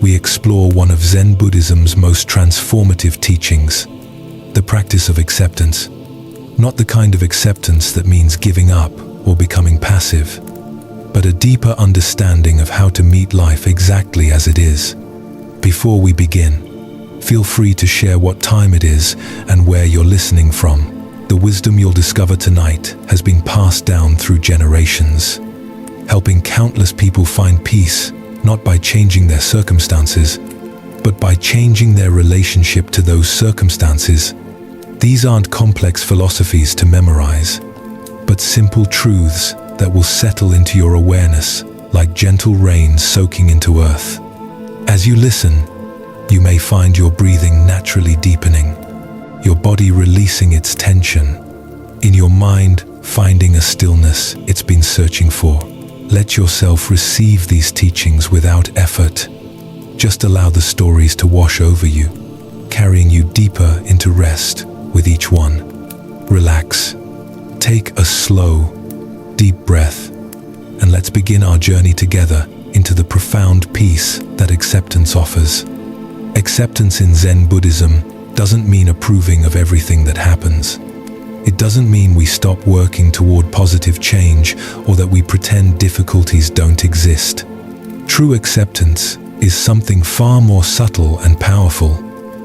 we explore one of Zen Buddhism's most transformative teachings, the practice of acceptance. Not the kind of acceptance that means giving up or becoming passive, but a deeper understanding of how to meet life exactly as it is. Before we begin, feel free to share what time it is and where you're listening from. The wisdom you'll discover tonight has been passed down through generations, helping countless people find peace, not by changing their circumstances, but by changing their relationship to those circumstances. These aren't complex philosophies to memorize, but simple truths that will settle into your awareness like gentle rain soaking into earth. As you listen, you may find your breathing naturally deepening, your body releasing its tension, in your mind finding a stillness it's been searching for. Let yourself receive these teachings without effort. Just allow the stories to wash over you, carrying you deeper into rest with each one. Relax. Take a slow, deep breath, and let's begin our journey together into the profound peace that acceptance offers. Acceptance in Zen Buddhism doesn't mean approving of everything that happens. It doesn't mean we stop working toward positive change or that we pretend difficulties don't exist. True acceptance is something far more subtle and powerful.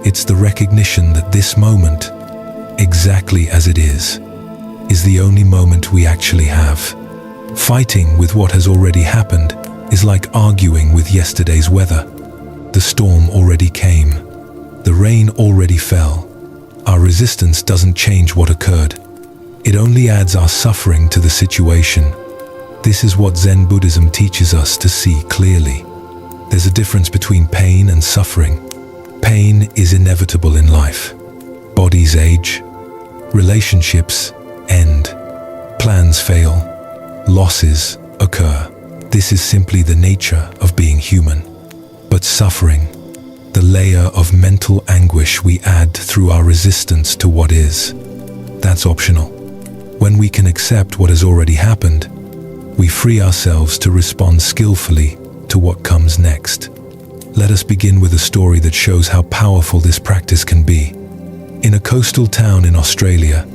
It's the recognition that this moment, exactly as it is the only moment we actually have. Fighting with what has already happened is like arguing with yesterday's weather. The storm already came. The rain already fell. Our resistance doesn't change what occurred. It only adds our suffering to the situation. This is what Zen Buddhism teaches us to see clearly. There's a difference between pain and suffering. Pain is inevitable in life. Bodies age. Relationships end. Plans fail. Losses occur. This is simply the nature of being human. But suffering, the layer of mental anguish we add through our resistance to what is, that's optional. When we can accept what has already happened, we free ourselves to respond skillfully to what comes next. Let us begin with a story that shows how powerful this practice can be. In a coastal town in Australia,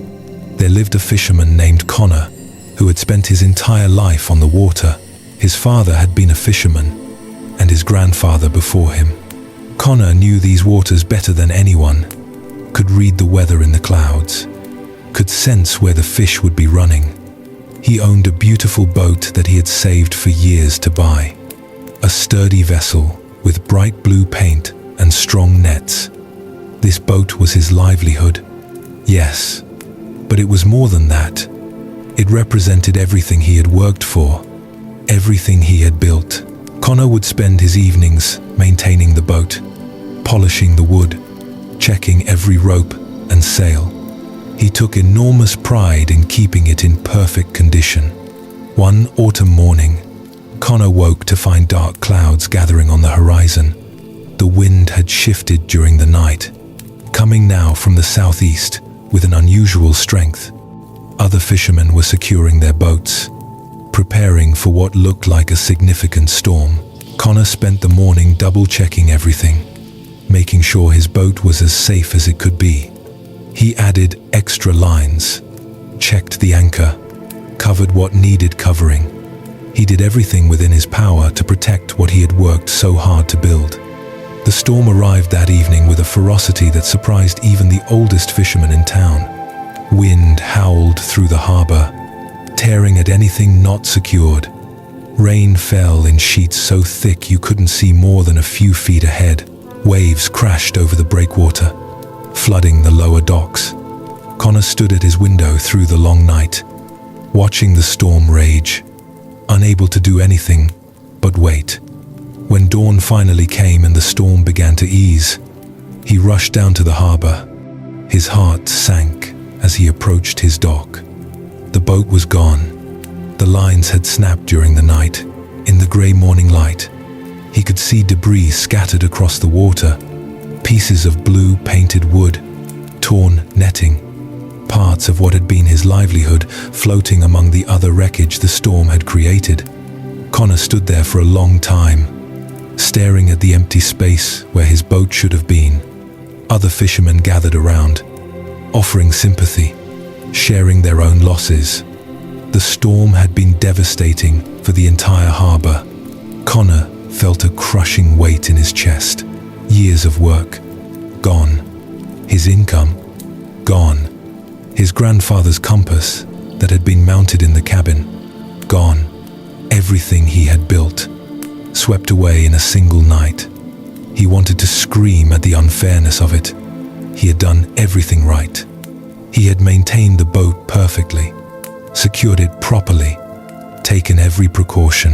there lived a fisherman named Connor, who had spent his entire life on the water. His father had been a fisherman, and his grandfather before him. Connor knew these waters better than anyone, could read the weather in the clouds, could sense where the fish would be running. He owned a beautiful boat that he had saved for years to buy. A sturdy vessel with bright blue paint and strong nets. This boat was his livelihood. Yes, but it was more than that. It represented everything he had worked for, everything he had built. Connor would spend his evenings maintaining the boat, polishing the wood, checking every rope and sail. He took enormous pride in keeping it in perfect condition. One autumn morning, Connor woke to find dark clouds gathering on the horizon. The wind had shifted during the night, coming now from the southeast with an unusual strength. Other fishermen were securing their boats, preparing for what looked like a significant storm. Connor spent the morning double-checking everything, making sure his boat was as safe as it could be. He added extra lines, checked the anchor, covered what needed covering. He did everything within his power to protect what he had worked so hard to build. The storm arrived that evening with a ferocity that surprised even the oldest fisherman in town. Wind howled through the harbor, tearing at anything not secured. Rain fell in sheets so thick you couldn't see more than a few feet ahead. Waves crashed over the breakwater, flooding the lower docks. Connor stood at his window through the long night, watching the storm rage, unable to do anything but wait. When dawn finally came and the storm began to ease, he rushed down to the harbor. His heart sank as he approached his dock. The boat was gone. The lines had snapped during the night. In the gray morning light, he could see debris scattered across the water, pieces of blue painted wood, torn netting, parts of what had been his livelihood floating among the other wreckage the storm had created. Connor stood there for a long time, staring at the empty space where his boat should have been. Other fishermen gathered around, offering sympathy, sharing their own losses. The storm had been devastating for the entire harbor. Connor felt a crushing weight in his chest. Years of work, gone. His income, gone. His grandfather's compass that had been mounted in the cabin, gone. Everything he had built, swept away in a single night. He wanted to scream at the unfairness of it. He had done everything right. He had maintained the boat perfectly, secured it properly, taken every precaution,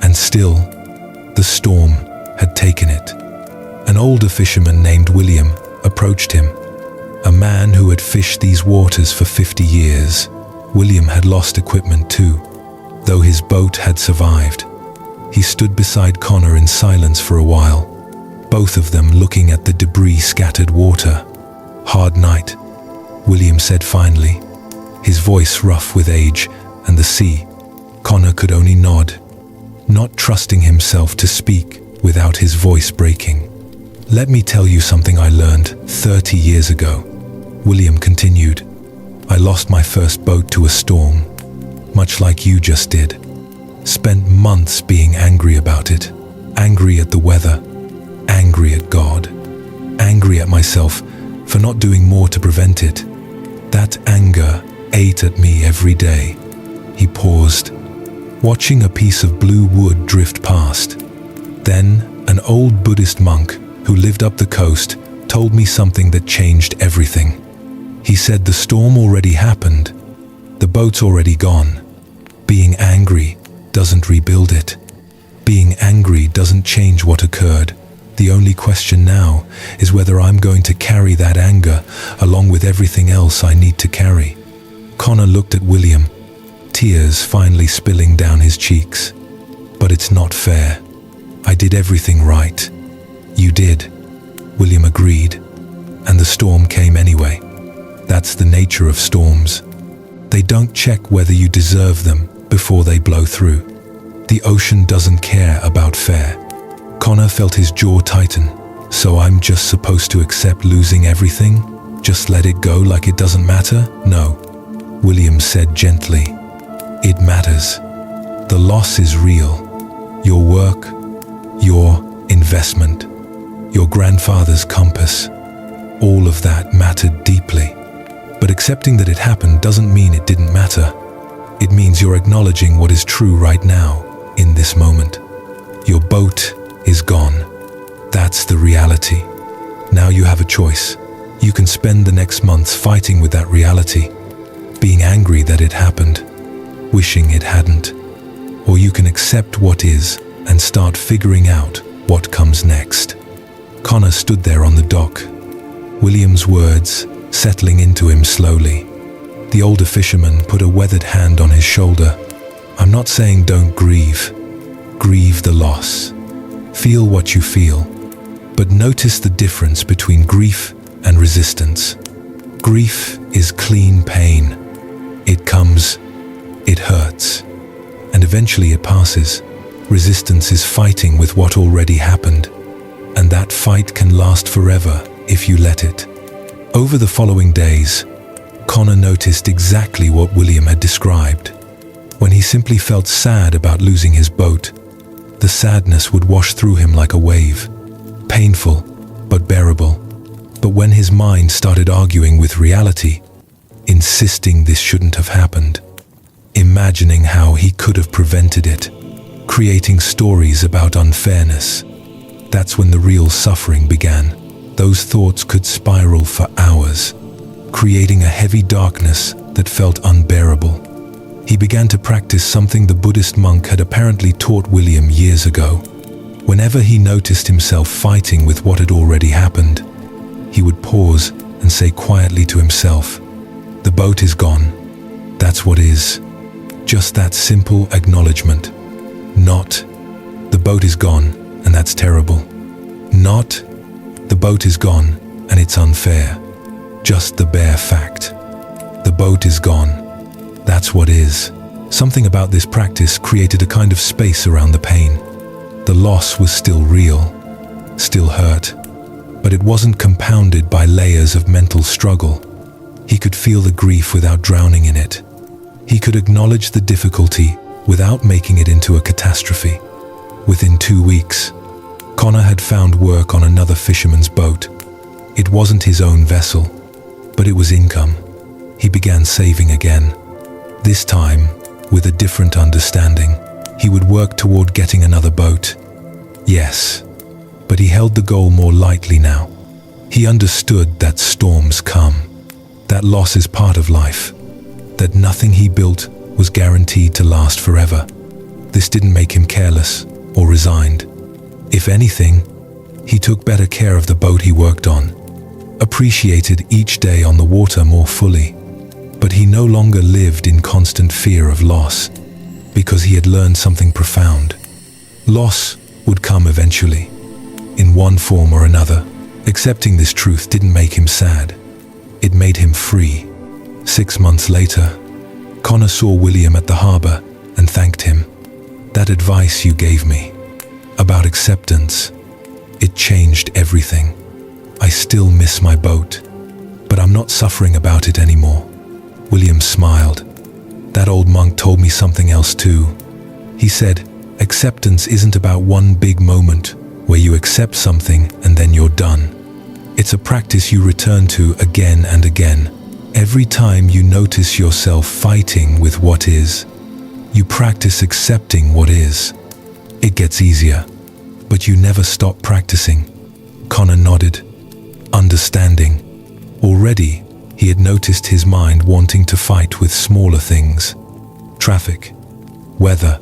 and still, the storm had taken it. An older fisherman named William approached him, a man who had fished these waters for 50 years. William had lost equipment too, though his boat had survived. He stood beside Connor in silence for a while, both of them looking at the debris-scattered water. "Hard night," William said finally, his voice rough with age and the sea. Connor could only nod, not trusting himself to speak without his voice breaking. "Let me tell you something I learned 30 years ago," William continued. "I lost my first boat to a storm, much like you just did. Spent months being angry about it, angry at the weather, angry at God, angry at myself for not doing more to prevent it. That anger ate at me every day." He paused, watching a piece of blue wood drift past. Then an old Buddhist monk who lived up the coast told me something that changed everything. He said the storm already happened. The boat's already gone. Being angry doesn't rebuild it. Being angry doesn't change what occurred. The only question now is whether I'm going to carry that anger along with everything else I need to carry. Connor looked at William, tears finally spilling down his cheeks. "But it's not fair. I did everything right." "You did," William agreed, "and the storm came anyway. That's the nature of storms. They don't check whether you deserve them before they blow through. The ocean doesn't care about fair." Connor felt his jaw tighten. "So I'm just supposed to accept losing everything? Just let it go like it doesn't matter?" "No," William said gently. "It matters. The loss is real. Your work, your investment, your grandfather's compass, all of that mattered deeply. But accepting that it happened doesn't mean it didn't matter. It means you're acknowledging what is true right now, in this moment. Your boat is gone. That's the reality. Now you have a choice. You can spend the next months fighting with that reality, being angry that it happened, wishing it hadn't. Or you can accept what is and start figuring out what comes next." Connor stood there on the dock, William's words settling into him slowly. The older fisherman put a weathered hand on his shoulder. "I'm not saying don't grieve. Grieve the loss. Feel what you feel. But notice the difference between grief and resistance. Grief is clean pain. It comes, it hurts, and eventually it passes. Resistance is fighting with what already happened, and that fight can last forever if you let it." Over the following days, Connor noticed exactly what William had described. When he simply felt sad about losing his boat, the sadness would wash through him like a wave, painful but bearable. But when his mind started arguing with reality, insisting this shouldn't have happened, imagining how he could have prevented it, creating stories about unfairness, that's when the real suffering began. Those thoughts could spiral for hours, creating a heavy darkness that felt unbearable. He began to practice something the Buddhist monk had apparently taught William years ago. Whenever he noticed himself fighting with what had already happened, he would pause and say quietly to himself, "The boat is gone. That's what is." Just that simple acknowledgement. Not, "The boat is gone and that's terrible." Not, "The boat is gone and it's unfair." Just the bare fact. The boat is gone. That's what is. Something about this practice created a kind of space around the pain. The loss was still real, still hurt, but it wasn't compounded by layers of mental struggle. He could feel the grief without drowning in it. He could acknowledge the difficulty without making it into a catastrophe. Within 2 weeks, Connor had found work on another fisherman's boat. It wasn't his own vessel, but it was income. He began saving again. This time, with a different understanding, he would work toward getting another boat. Yes, but he held the goal more lightly now. He understood that storms come, that loss is part of life, that nothing he built was guaranteed to last forever. This didn't make him careless or resigned. If anything, he took better care of the boat he worked on, appreciated each day on the water more fully. But he no longer lived in constant fear of loss, because he had learned something profound. Loss would come eventually, in one form or another. Accepting this truth didn't make him sad. It made him free. 6 months later, Connor saw William at the harbor and thanked him. That advice you gave me about acceptance, it changed everything. I still miss my boat, but I'm not suffering about it anymore. William smiled. That old monk told me something else too. He said, acceptance isn't about one big moment where you accept something and then you're done. It's a practice you return to again and again. Every time you notice yourself fighting with what is, you practice accepting what is. It gets easier, but you never stop practicing. Connor nodded, understanding. Already, he had noticed his mind wanting to fight with smaller things. Traffic, weather,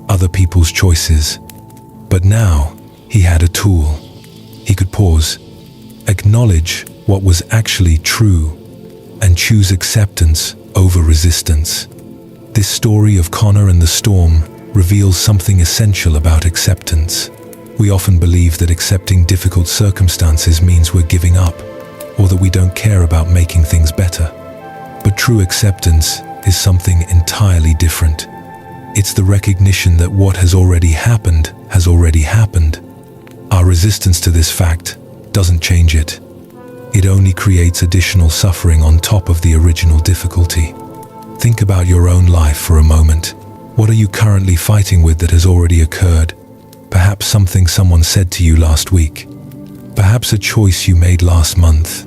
other people's choices. But now, he had a tool. He could pause, acknowledge what was actually true, and choose acceptance over resistance. This story of Connor and the storm reveals something essential about acceptance. We often believe that accepting difficult circumstances means we're giving up, or that we don't care about making things better. But true acceptance is something entirely different. It's the recognition that what has already happened has already happened. Our resistance to this fact doesn't change it. It only creates additional suffering on top of the original difficulty. Think about your own life for a moment. What are you currently fighting with that has already occurred? Perhaps something someone said to you last week. Perhaps a choice you made last month.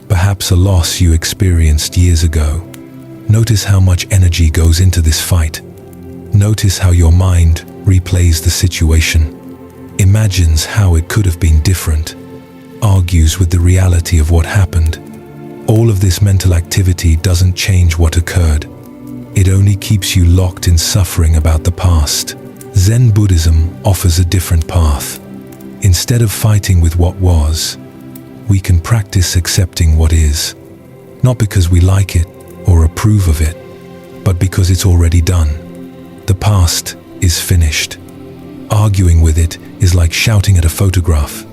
Perhaps a loss you experienced years ago. Notice how much energy goes into this fight. Notice how your mind replays the situation, imagines how it could have been different, argues with the reality of what happened. All of this mental activity doesn't change what occurred. It only keeps you locked in suffering about the past. Zen Buddhism offers a different path. Instead of fighting with what was, we can practice accepting what is. Not because we like it or approve of it, but because it's already done. The past is finished. Arguing with it is like shouting at a photograph,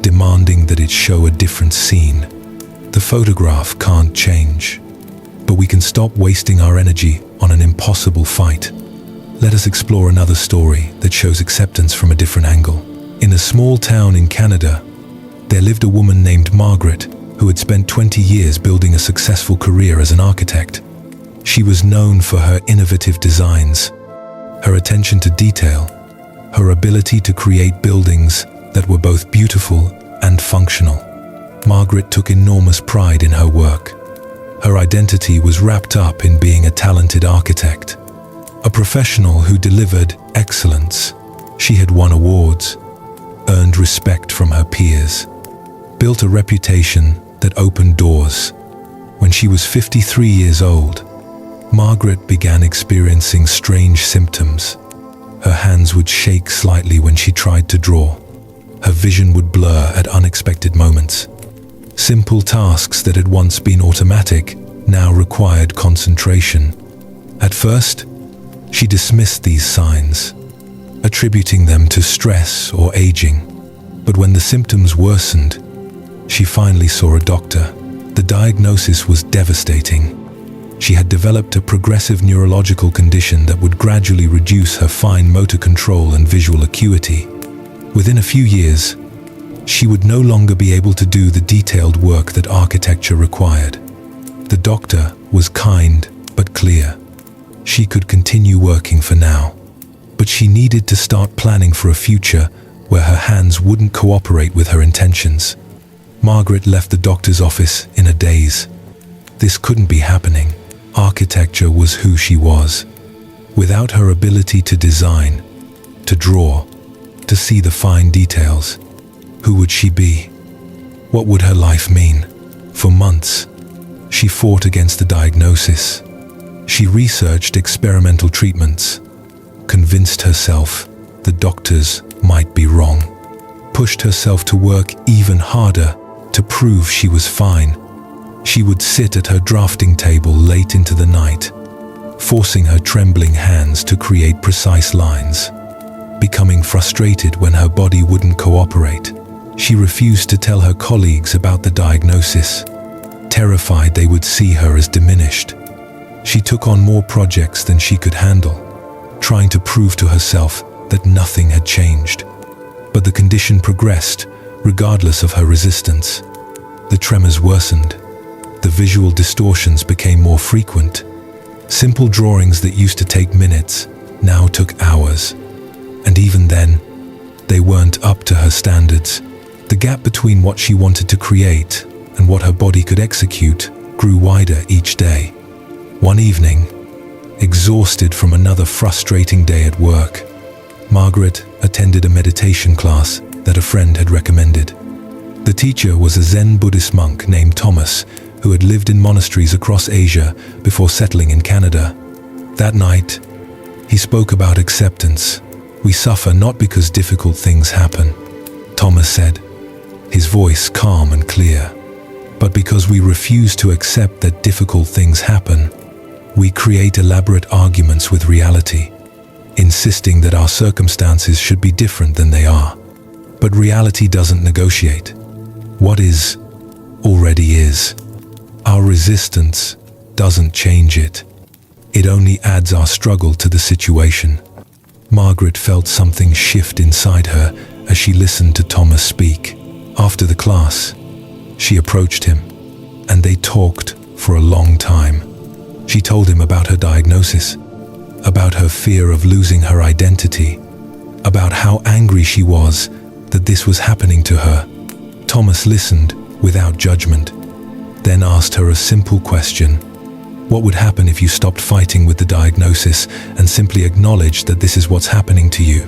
demanding that it show a different scene. The photograph can't change, but we can stop wasting our energy on an impossible fight. Let us explore another story that shows acceptance from a different angle. In a small town in Canada, there lived a woman named Margaret who had spent 20 years building a successful career as an architect. She was known for her innovative designs, her attention to detail, her ability to create buildings that were both beautiful and functional. Margaret took enormous pride in her work. Her identity was wrapped up in being a talented architect, a professional who delivered excellence. She had won awards, earned respect from her peers, built a reputation that opened doors. When she was 53 years old, Margaret began experiencing strange symptoms. Her hands would shake slightly when she tried to draw. Her vision would blur at unexpected moments. Simple tasks that had once been automatic now required concentration. At first, she dismissed these signs, attributing them to stress or aging. But when the symptoms worsened, she finally saw a doctor. The diagnosis was devastating. She had developed a progressive neurological condition that would gradually reduce her fine motor control and visual acuity. Within a few years, she would no longer be able to do the detailed work that architecture required. The doctor was kind but clear. She could continue working for now, but she needed to start planning for a future where her hands wouldn't cooperate with her intentions. Margaret left the doctor's office in a daze. This couldn't be happening. Architecture was who she was. Without her ability to design, to draw, to see the fine details, who would she be? What would her life mean? For months, she fought against the diagnosis. She researched experimental treatments, convinced herself the doctors might be wrong, pushed herself to work even harder to prove she was fine. She would sit at her drafting table late into the night, forcing her trembling hands to create precise lines. Becoming frustrated when her body wouldn't cooperate, she refused to tell her colleagues about the diagnosis, terrified they would see her as diminished. She took on more projects than she could handle, trying to prove to herself that nothing had changed. But the condition progressed, regardless of her resistance. The tremors worsened. The visual distortions became more frequent. Simple drawings that used to take minutes now took hours. And even then, they weren't up to her standards. The gap between what she wanted to create and what her body could execute grew wider each day. One evening, exhausted from another frustrating day at work, Margaret attended a meditation class that a friend had recommended. The teacher was a Zen Buddhist monk named Thomas, who had lived in monasteries across Asia before settling in Canada. That night, he spoke about acceptance. We suffer not because difficult things happen, Thomas said, his voice calm and clear, but because we refuse to accept that difficult things happen. We create elaborate arguments with reality, insisting that our circumstances should be different than they are. But reality doesn't negotiate. What is, already is. Our resistance doesn't change it. It only adds our struggle to the situation. Margaret felt something shift inside her as she listened to Thomas speak. After the class, she approached him, and they talked for a long time. She told him about her diagnosis, about her fear of losing her identity, about how angry she was that this was happening to her. Thomas listened without judgment, then asked her a simple question. What would happen if you stopped fighting with the diagnosis and simply acknowledged that this is what's happening to you?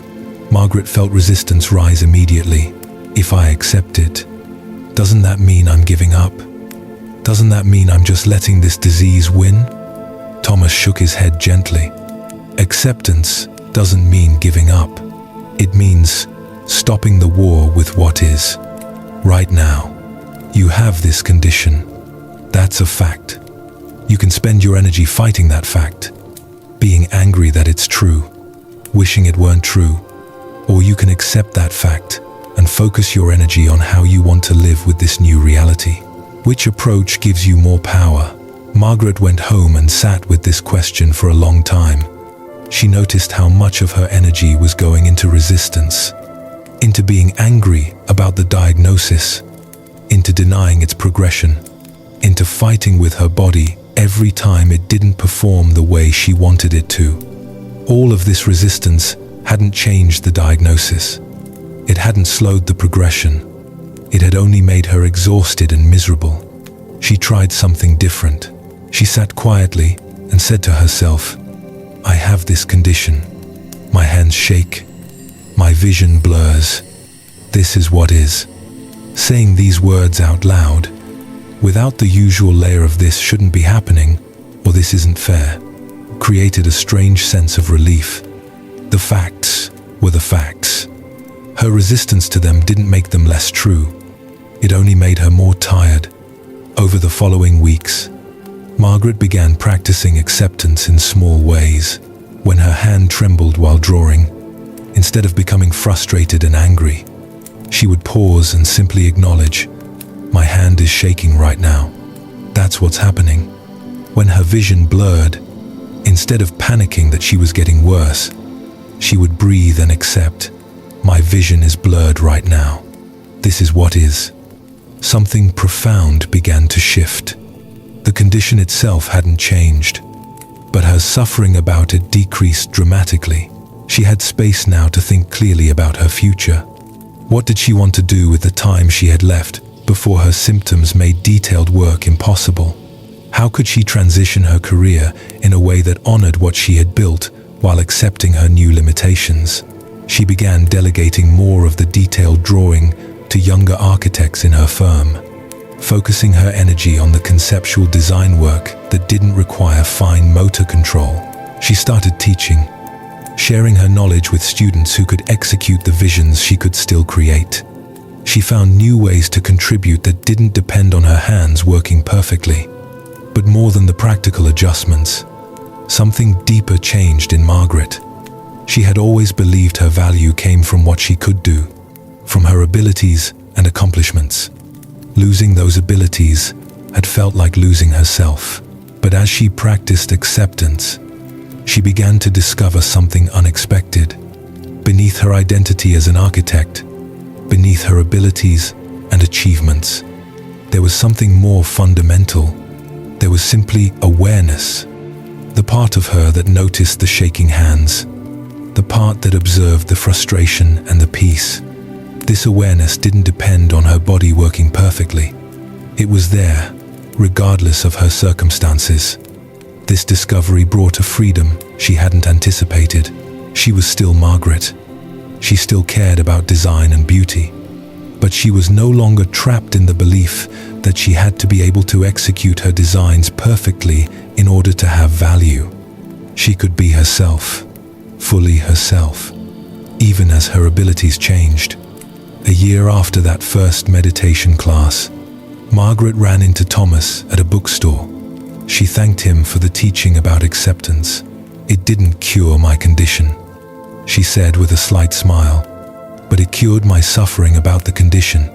Margaret felt resistance rise immediately. If I accept it, doesn't that mean I'm giving up? Doesn't that mean I'm just letting this disease win? Thomas shook his head gently. Acceptance doesn't mean giving up. It means stopping the war with what is. Right now, you have this condition. That's a fact. You can spend your energy fighting that fact, being angry that it's true, wishing it weren't true, or you can accept that fact and focus your energy on how you want to live with this new reality. Which approach gives you more power? Margaret went home and sat with this question for a long time. She noticed how much of her energy was going into resistance, into being angry about the diagnosis, into denying its progression, into fighting with her body every time it didn't perform the way she wanted it to. All of this resistance hadn't changed the diagnosis. It hadn't slowed the progression. It had only made her exhausted and miserable. She tried something different. She sat quietly and said to herself, I have this condition. My hands shake. My vision blurs. This is what is. Saying these words out loud, without the usual layer of this shouldn't be happening, or this isn't fair, created a strange sense of relief. The facts were the facts. Her resistance to them didn't make them less true. It only made her more tired. Over the following weeks, Margaret began practicing acceptance in small ways. When her hand trembled while drawing, instead of becoming frustrated and angry, she would pause and simply acknowledge, my hand is shaking right now. That's what's happening. When her vision blurred, instead of panicking that she was getting worse, she would breathe and accept, "My vision is blurred right now. This is what is." Something profound began to shift. The condition itself hadn't changed, but her suffering about it decreased dramatically. She had space now to think clearly about her future. What did she want to do with the time she had left before her symptoms made detailed work impossible? How could she transition her career in a way that honored what she had built while accepting her new limitations? She began delegating more of the detailed drawing to younger architects in her firm, focusing her energy on the conceptual design work that didn't require fine motor control. She started teaching, sharing her knowledge with students who could execute the visions she could still create. She found new ways to contribute that didn't depend on her hands working perfectly. But more than the practical adjustments, something deeper changed in Margaret. She had always believed her value came from what she could do, from her abilities and accomplishments. Losing those abilities had felt like losing herself. But as she practiced acceptance, she began to discover something unexpected. Beneath her identity as an architect, beneath her abilities and achievements, there was something more fundamental. There was simply awareness. The part of her that noticed the shaking hands, the part that observed the frustration and the peace. This awareness didn't depend on her body working perfectly. It was there, regardless of her circumstances. This discovery brought a freedom she hadn't anticipated. She was still Margaret. She still cared about design and beauty. But she was no longer trapped in the belief that she had to be able to execute her designs perfectly in order to have value. She could be herself, fully herself, even as her abilities changed. A year after that first meditation class, Margaret ran into Thomas at a bookstore. She thanked him for the teaching about acceptance. "It didn't cure my condition," she said with a slight smile, "but it cured my suffering about the condition.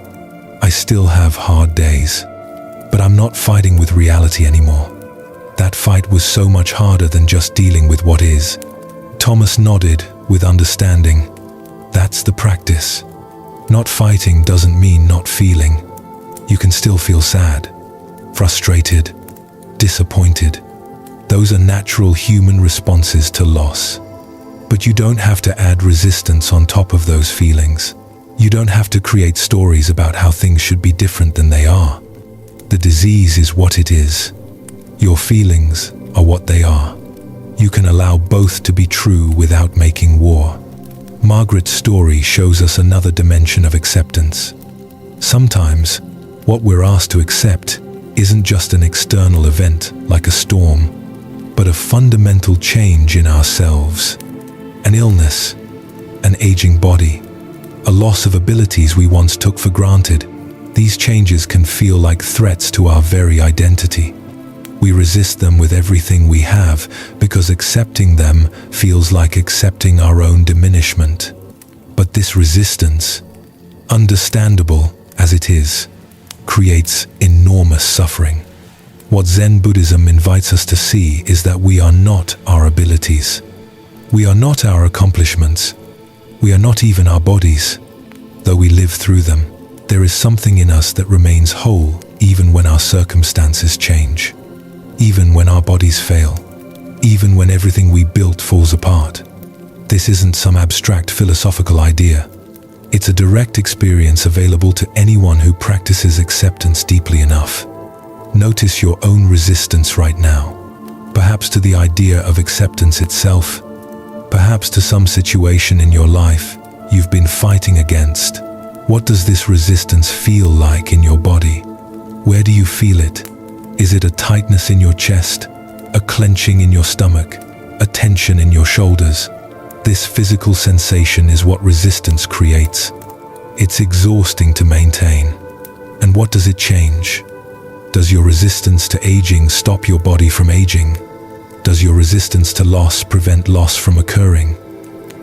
I still have hard days, but I'm not fighting with reality anymore." That fight was so much harder than just dealing with what is. Thomas nodded with understanding. That's the practice. Not fighting doesn't mean not feeling. You can still feel sad, frustrated, disappointed. Those are natural human responses to loss. But you don't have to add resistance on top of those feelings. You don't have to create stories about how things should be different than they are. The disease is what it is. Your feelings are what they are. You can allow both to be true without making war. Margaret's story shows us another dimension of acceptance. Sometimes, what we're asked to accept isn't just an external event like a storm, but a fundamental change in ourselves. An illness, an aging body, a loss of abilities we once took for granted. These changes can feel like threats to our very identity. We resist them with everything we have because accepting them feels like accepting our own diminishment. But this resistance, understandable as it is, creates enormous suffering. What Zen Buddhism invites us to see is that we are not our abilities. We are not our accomplishments. We are not even our bodies. Though we live through them, there is something in us that remains whole even when our circumstances change. Even when our bodies fail, even when everything we built falls apart. This isn't some abstract philosophical idea. It's a direct experience available to anyone who practices acceptance deeply enough. Notice your own resistance right now, perhaps to the idea of acceptance itself, perhaps to some situation in your life you've been fighting against. What does this resistance feel like in your body? Where do you feel it? Is it a tightness in your chest, a clenching in your stomach, a tension in your shoulders? This physical sensation is what resistance creates. It's exhausting to maintain. And what does it change? Does your resistance to aging stop your body from aging? Does your resistance to loss prevent loss from occurring?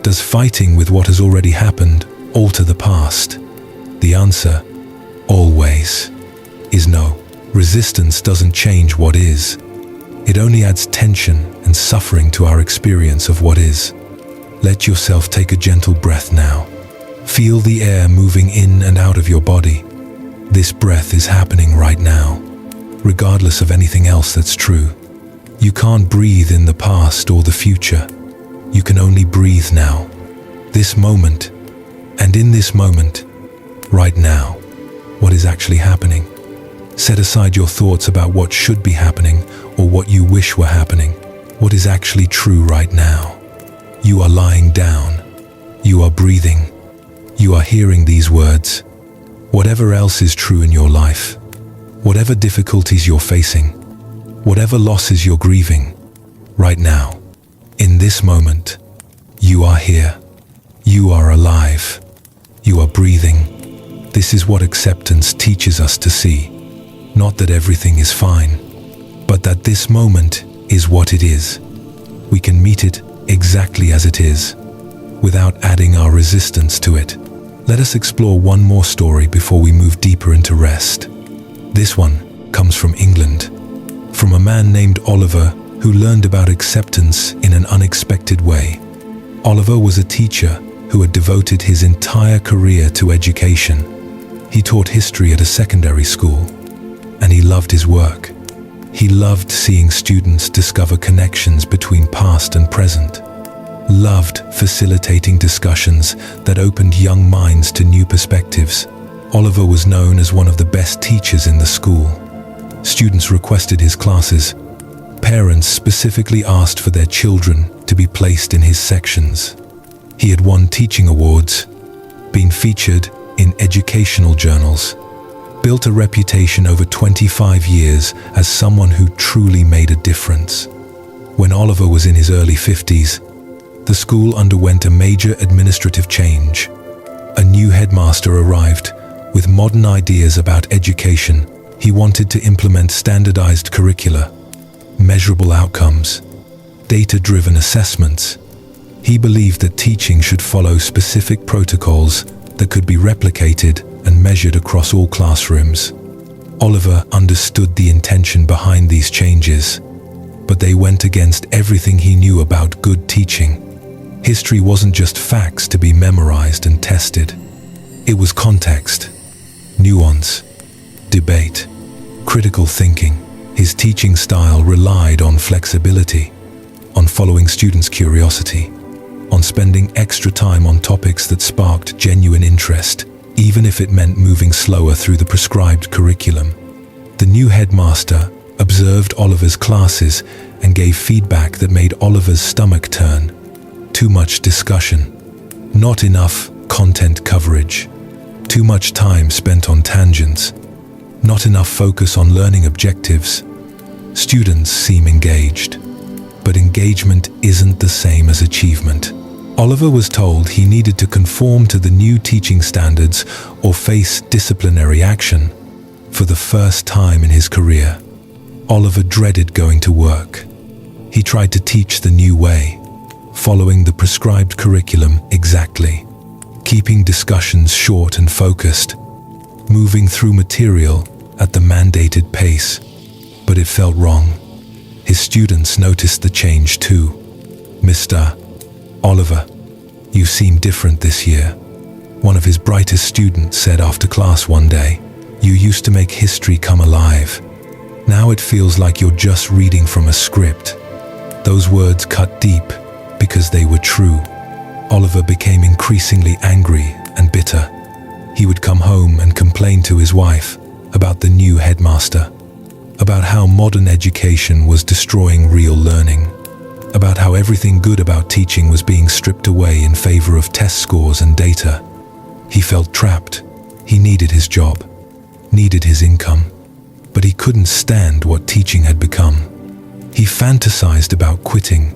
Does fighting with what has already happened alter the past? The answer, always, is no. Resistance doesn't change what is. It only adds tension and suffering to our experience of what is. Let yourself take a gentle breath now. Feel the air moving in and out of your body. This breath is happening right now, regardless of anything else that's true. You can't breathe in the past or the future. You can only breathe now. This moment, and in this moment, right now, what is actually happening. Set aside your thoughts about what should be happening or what you wish were happening. What is actually true right now? You are lying down. You are breathing. You are hearing these words. Whatever else is true in your life, whatever difficulties you're facing, whatever losses you're grieving, right now, in this moment, you are here. You are alive. You are breathing. This is what acceptance teaches us to see. Not that everything is fine, but that this moment is what it is. We can meet it exactly as it is, without adding our resistance to it. Let us explore one more story before we move deeper into rest. This one comes from England, from a man named Oliver who learned about acceptance in an unexpected way. Oliver was a teacher who had devoted his entire career to education. He taught history at a secondary school, and he loved his work. He loved seeing students discover connections between past and present, loved facilitating discussions that opened young minds to new perspectives. Oliver was known as one of the best teachers in the school. Students requested his classes. Parents specifically asked for their children to be placed in his sections. He had won teaching awards, been featured in educational journals, built a reputation over 25 years as someone who truly made a difference. When Oliver was in his early 50s, the school underwent a major administrative change. A new headmaster arrived with modern ideas about education. He wanted to implement standardized curricula, measurable outcomes, data-driven assessments. He believed that teaching should follow specific protocols that could be replicated and measured across all classrooms. Oliver understood the intention behind these changes, but they went against everything he knew about good teaching. History wasn't just facts to be memorized and tested. It was context, nuance, debate, critical thinking. His teaching style relied on flexibility, on following students' curiosity, on spending extra time on topics that sparked genuine interest, even if it meant moving slower through the prescribed curriculum. The new headmaster observed Oliver's classes and gave feedback that made Oliver's stomach turn. Too much discussion, not enough content coverage, too much time spent on tangents, not enough focus on learning objectives. Students seem engaged, but engagement isn't the same as achievement. Oliver was told he needed to conform to the new teaching standards or face disciplinary action. For the first time in his career, Oliver dreaded going to work. He tried to teach the new way, following the prescribed curriculum exactly, keeping discussions short and focused, moving through material at the mandated pace. But it felt wrong. His students noticed the change too. "Mr. Oliver, you seem different this year," one of his brightest students said after class one day. "You used to make history come alive. Now it feels like you're just reading from a script." Those words cut deep because they were true. Oliver became increasingly angry and bitter. He would come home and complain to his wife about the new headmaster, about how modern education was destroying real learning, about how everything good about teaching was being stripped away in favor of test scores and data. He felt trapped. He needed his job, needed his income, but he couldn't stand what teaching had become. He fantasized about quitting,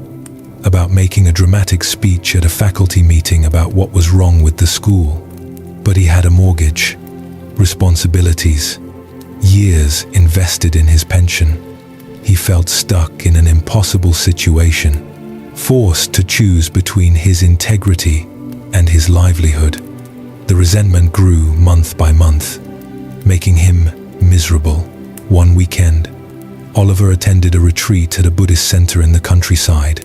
about making a dramatic speech at a faculty meeting about what was wrong with the school. But he had a mortgage, responsibilities, years invested in his pension. He felt stuck in an impossible situation, forced to choose between his integrity and his livelihood. The resentment grew month by month, making him miserable. One weekend, Oliver attended a retreat at a Buddhist center in the countryside.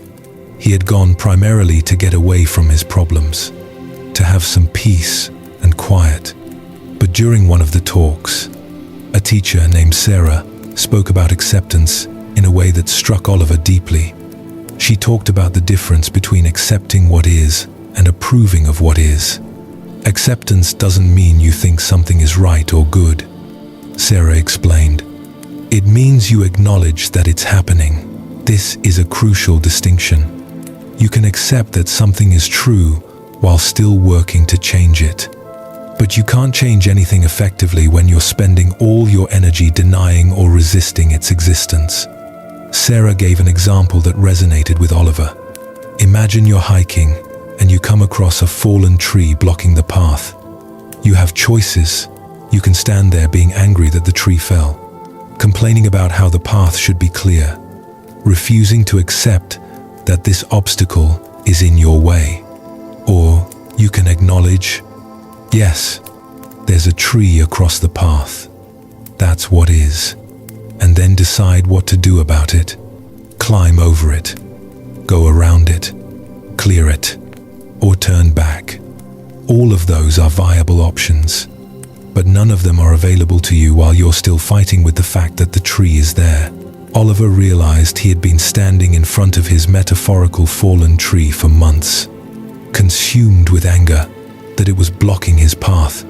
He had gone primarily to get away from his problems, to have some peace and quiet. But during one of the talks, a teacher named Sarah spoke about acceptance in a way that struck Oliver deeply. She talked about the difference between accepting what is and approving of what is. Acceptance doesn't mean you think something is right or good, Sarah explained. It means you acknowledge that it's happening. This is a crucial distinction. You can accept that something is true while still working to change it. But you can't change anything effectively when you're spending all your energy denying or resisting its existence. Sarah gave an example that resonated with Oliver. Imagine you're hiking and you come across a fallen tree blocking the path. You have choices. You can stand there being angry that the tree fell, complaining about how the path should be clear, refusing to accept that this obstacle is in your way. Or you can acknowledge, yes, there's a tree across the path. That's what is. And then decide what to do about it. Climb over it, go around it, clear it, or turn back. All of those are viable options, but none of them are available to you while you're still fighting with the fact that the tree is there. Oliver realized he had been standing in front of his metaphorical fallen tree for months, consumed with anger that it was blocking his path,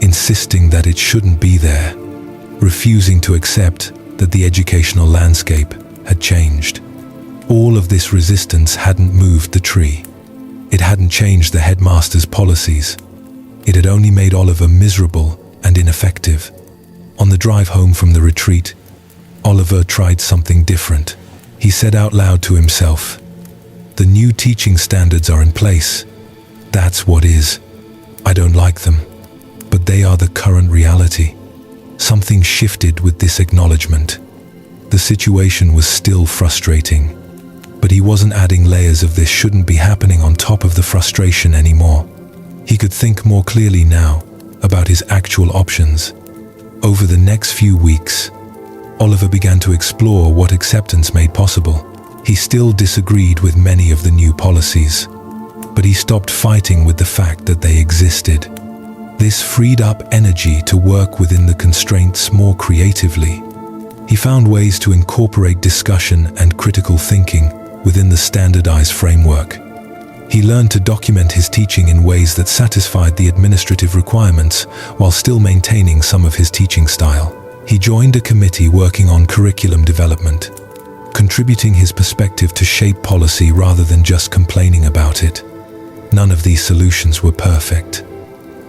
insisting that it shouldn't be there, refusing to accept that the educational landscape had changed. All of this resistance hadn't moved the tree. It hadn't changed the headmaster's policies. It had only made Oliver miserable and ineffective. On the drive home from the retreat, Oliver tried something different. He said out loud to himself, "The new teaching standards are in place. That's what is. I don't like them, but they are the current reality." Something shifted with this acknowledgement. The situation was still frustrating, but he wasn't adding layers of "this shouldn't be happening" on top of the frustration anymore. He could think more clearly now about his actual options. Over the next few weeks, Oliver began to explore what acceptance made possible. He still disagreed with many of the new policies, but he stopped fighting with the fact that they existed. This freed up energy to work within the constraints more creatively. He found ways to incorporate discussion and critical thinking within the standardized framework. He learned to document his teaching in ways that satisfied the administrative requirements while still maintaining some of his teaching style. He joined a committee working on curriculum development, contributing his perspective to shape policy rather than just complaining about it. None of these solutions were perfect.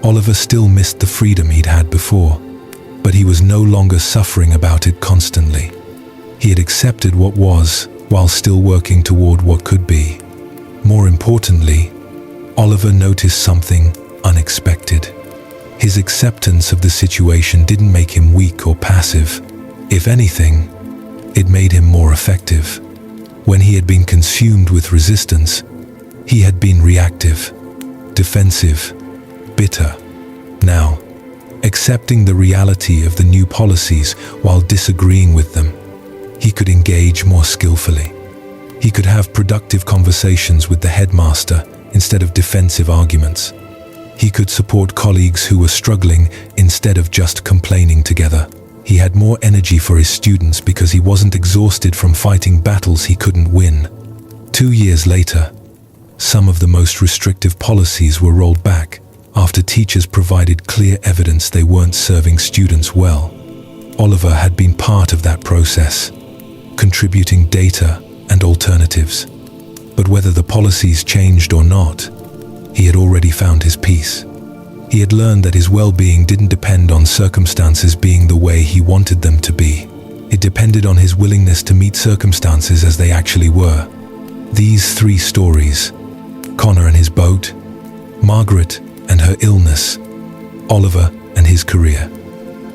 Oliver still missed the freedom he'd had before, but he was no longer suffering about it constantly. He had accepted what was while still working toward what could be. More importantly, Oliver noticed something unexpected. His acceptance of the situation didn't make him weak or passive. If anything, it made him more effective. When he had been consumed with resistance, he had been reactive, defensive, bitter. Now, accepting the reality of the new policies while disagreeing with them, he could engage more skillfully. He could have productive conversations with the headmaster instead of defensive arguments. He could support colleagues who were struggling instead of just complaining together. He had more energy for his students because he wasn't exhausted from fighting battles he couldn't win. 2 years later, some of the most restrictive policies were rolled back after teachers provided clear evidence they weren't serving students well. Oliver had been part of that process, contributing data and alternatives. But whether the policies changed or not, he had already found his peace. He had learned that his well-being didn't depend on circumstances being the way he wanted them to be. It depended on his willingness to meet circumstances as they actually were. These 3 stories, Connor and his boat, Margaret and her illness, Oliver and his career,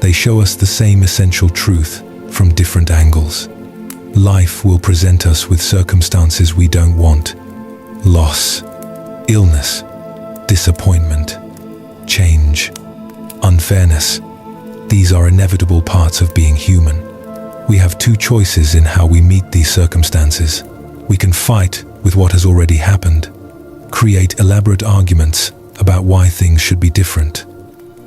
they show us the same essential truth from different angles. Life will present us with circumstances we don't want. Loss, illness, disappointment, change, unfairness. These are inevitable parts of being human. We have two choices in how we meet these circumstances. We can fight with what has already happened, create elaborate arguments about why things should be different,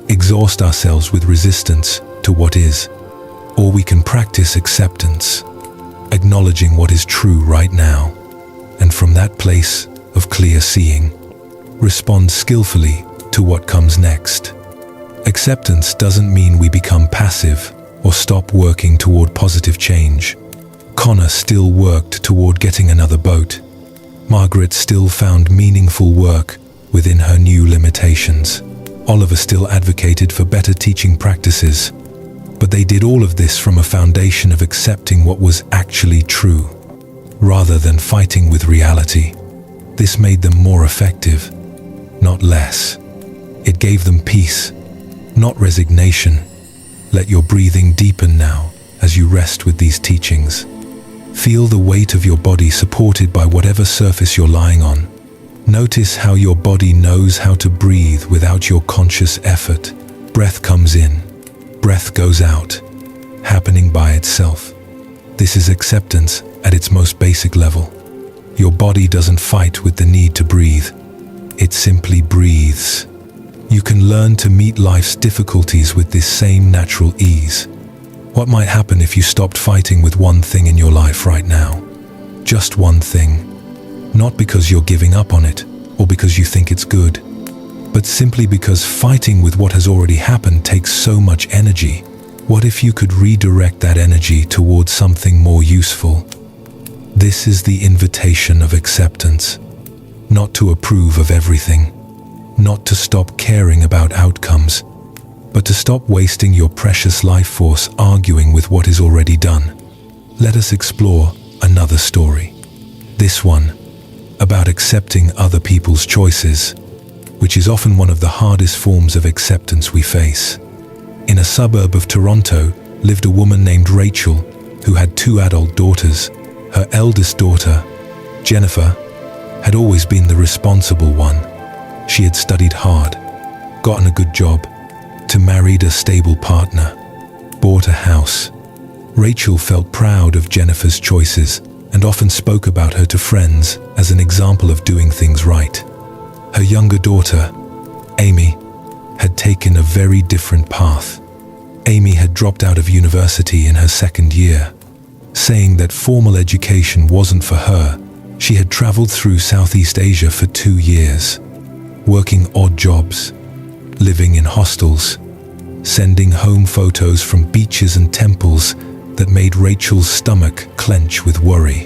exhaust ourselves with resistance to what is, or we can practice acceptance, acknowledging what is true right now, and from that place of clear seeing, respond skillfully to what comes next. Acceptance doesn't mean we become passive or stop working toward positive change. Connor still worked toward getting another boat. Margaret still found meaningful work within her new limitations. Oliver still advocated for better teaching practices, but they did all of this from a foundation of accepting what was actually true, rather than fighting with reality. This made them more effective, not less. It gave them peace, not resignation. Let your breathing deepen now as you rest with these teachings. Feel the weight of your body supported by whatever surface you're lying on. Notice how your body knows how to breathe without your conscious effort. Breath comes in, breath goes out, happening by itself. This is acceptance at its most basic level. Your body doesn't fight with the need to breathe. It simply breathes. You can learn to meet life's difficulties with this same natural ease. What might happen if you stopped fighting with one thing in your life right now? Just one thing. Not because you're giving up on it, or because you think it's good, but simply because fighting with what has already happened takes so much energy. What if you could redirect that energy towards something more useful? This is the invitation of acceptance. Not to approve of everything, not to stop caring about outcomes, but to stop wasting your precious life force arguing with what is already done. Let us explore another story. This one, about accepting other people's choices, which is often one of the hardest forms of acceptance we face. In a suburb of Toronto lived a woman named Rachel who had two adult daughters. Her eldest daughter, Jennifer, had always been the responsible one. She had studied hard, gotten a good job, married a stable partner, bought a house. Rachel felt proud of Jennifer's choices and often spoke about her to friends as an example of doing things right. Her younger daughter, Amy, had taken a very different path. Amy had dropped out of university in her second year, saying that formal education wasn't for her. She had traveled through Southeast Asia for 2 years, working odd jobs, living in hostels, sending home photos from beaches and temples that made Rachel's stomach clench with worry.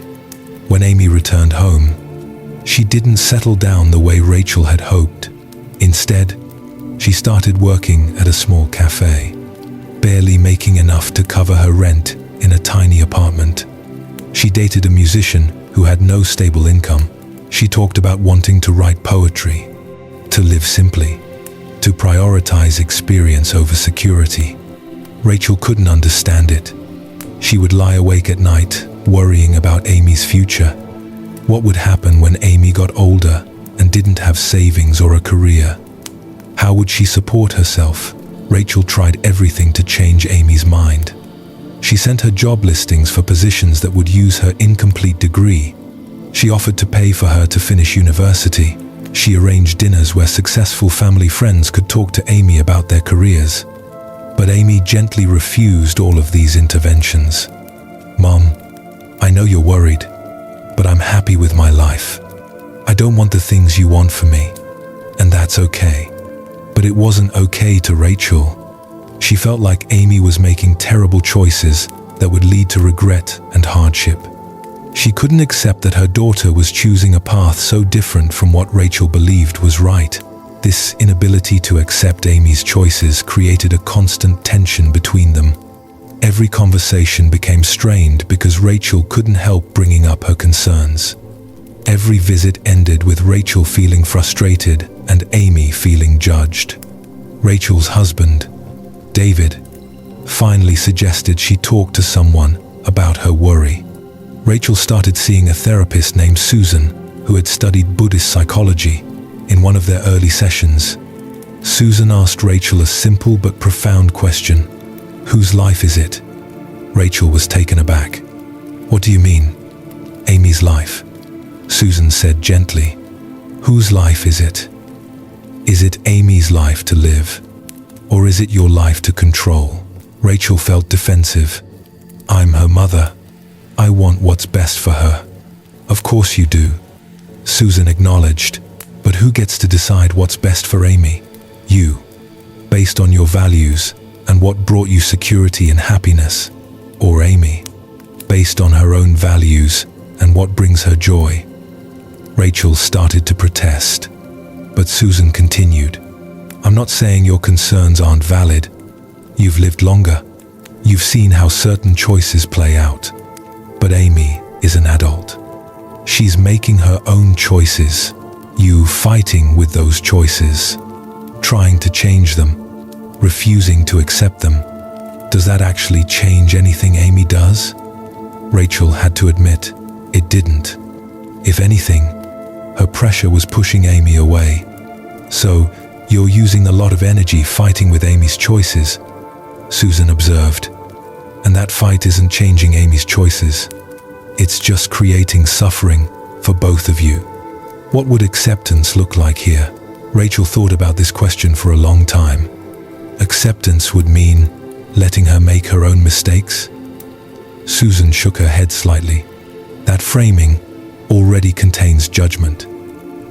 When Amy returned home, she didn't settle down the way Rachel had hoped. Instead, she started working at a small cafe, barely making enough to cover her rent in a tiny apartment. She dated a musician who had no stable income. She talked about wanting to write poetry, to live simply, to prioritize experience over security. Rachel couldn't understand it. She would lie awake at night, worrying about Amy's future. What would happen when Amy got older and didn't have savings or a career? How would she support herself? Rachel tried everything to change Amy's mind. She sent her job listings for positions that would use her incomplete degree. She offered to pay for her to finish university. She arranged dinners where successful family friends could talk to Amy about their careers. But Amy gently refused all of these interventions. "Mom, I know you're worried, but I'm happy with my life. I don't want the things you want for me, and that's okay." But it wasn't okay to Rachel. She felt like Amy was making terrible choices that would lead to regret and hardship. She couldn't accept that her daughter was choosing a path so different from what Rachel believed was right. This inability to accept Amy's choices created a constant tension between them. Every conversation became strained because Rachel couldn't help bringing up her concerns. Every visit ended with Rachel feeling frustrated and Amy feeling judged. Rachel's husband, David, finally suggested she talk to someone about her worry. Rachel started seeing a therapist named Susan, who had studied Buddhist psychology. In one of their early sessions, Susan asked Rachel a simple but profound question: whose life is it? Rachel was taken aback. "What do you mean?" "Amy's life," Susan said gently. "Whose life is it? Is it Amy's life to live? Or is it your life to control?" Rachel felt defensive. "I'm her mother. I want what's best for her." "Of course you do," Susan acknowledged. "But who gets to decide what's best for Amy?" "You. Based on your values and what brought you security and happiness. Or Amy, based on her own values and what brings her joy." Rachel started to protest, but Susan continued. "I'm not saying your concerns aren't valid. You've lived longer. You've seen how certain choices play out. But Amy is an adult. She's making her own choices. You fighting with those choices, trying to change them, refusing to accept them. Does that actually change anything Amy does?" Rachel had to admit it didn't. If anything, her pressure was pushing Amy away. "So, you're using a lot of energy fighting with Amy's choices," Susan observed. "And that fight isn't changing Amy's choices. It's just creating suffering for both of you. What would acceptance look like here?" Rachel thought about this question for a long time. Acceptance would mean letting her make her own mistakes? Susan shook her head slightly. That framing already contains judgment.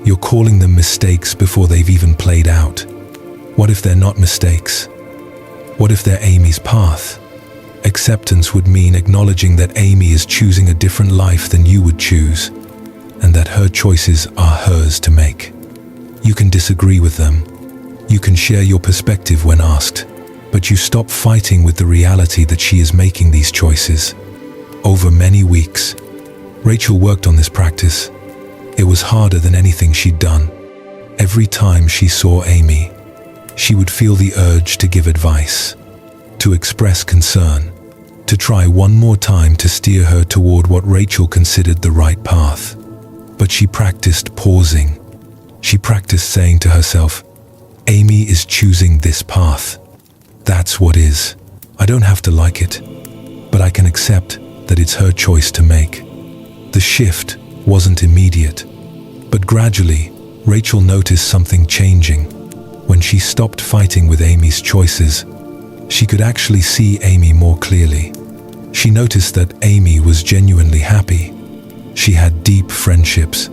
You're calling them mistakes before they've even played out. What if they're not mistakes? What if they're Amy's path? Acceptance would mean acknowledging that Amy is choosing a different life than you would choose, and that her choices are hers to make. You can disagree with them. You can share your perspective when asked, but you stop fighting with the reality that she is making these choices. Over many weeks, Rachel worked on this practice. It was harder than anything she'd done. Every time she saw Amy, she would feel the urge to give advice, to express concern, to try one more time to steer her toward what Rachel considered the right path. But she practiced pausing. She practiced saying to herself, "Amy is choosing this path. That's what is. I don't have to like it, but I can accept that it's her choice to make." The shift wasn't immediate, but gradually, Rachel noticed something changing. When she stopped fighting with Amy's choices, she could actually see Amy more clearly. She noticed that Amy was genuinely happy. She had deep friendships,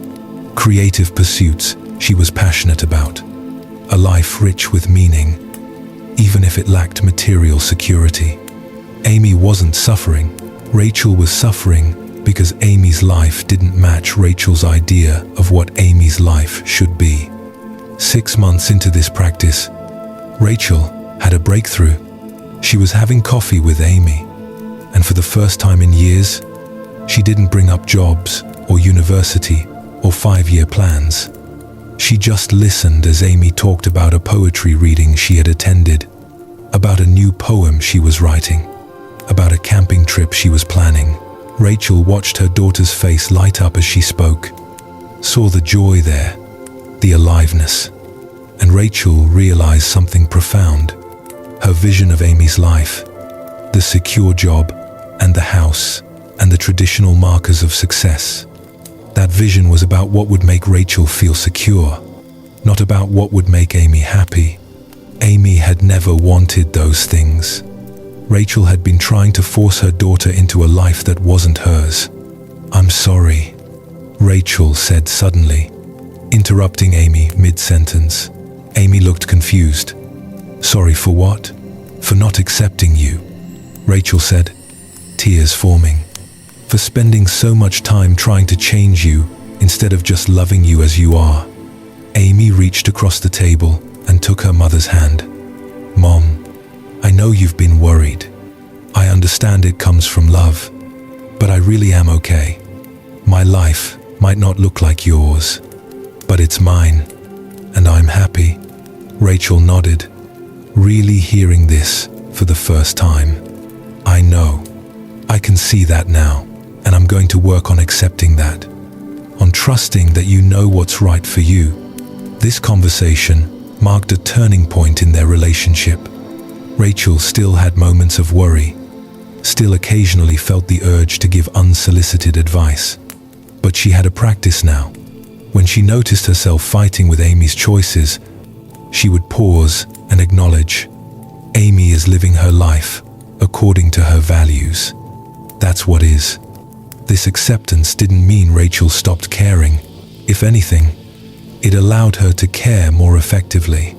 creative pursuits she was passionate about, a life rich with meaning, even if it lacked material security. Amy wasn't suffering. Rachel was suffering because Amy's life didn't match Rachel's idea of what Amy's life should be. 6 months into this practice, Rachel had a breakthrough. She was having coffee with Amy, and for the first time in years, she didn't bring up jobs or university or 5-year plans. She just listened as Amy talked about a poetry reading she had attended, about a new poem she was writing, about a camping trip she was planning. Rachel watched her daughter's face light up as she spoke, saw the joy there, the aliveness, and Rachel realized something profound. Her vision of Amy's life, the secure job and the house and the traditional markers of success. That vision was about what would make Rachel feel secure, not about what would make Amy happy. Amy had never wanted those things. Rachel had been trying to force her daughter into a life that wasn't hers. "I'm sorry," Rachel said suddenly, interrupting Amy mid-sentence. Amy looked confused. "Sorry for what?" "For not accepting you," Rachel said, tears forming. "For spending so much time trying to change you instead of just loving you as you are." Amy reached across the table and took her mother's hand. "Mom, I know you've been worried. I understand it comes from love, but I really am okay. My life might not look like yours, but it's mine, and I'm happy." Rachel nodded, really hearing this for the first time. "I know. I can see that now, and I'm going to work on accepting that, on trusting that you know what's right for you." This conversation marked a turning point in their relationship. Rachel still had moments of worry, still occasionally felt the urge to give unsolicited advice. But she had a practice now. When she noticed herself fighting with Amy's choices, she would pause and acknowledge, Amy is living her life according to her values. That's what is. This acceptance didn't mean Rachel stopped caring. If anything, it allowed her to care more effectively.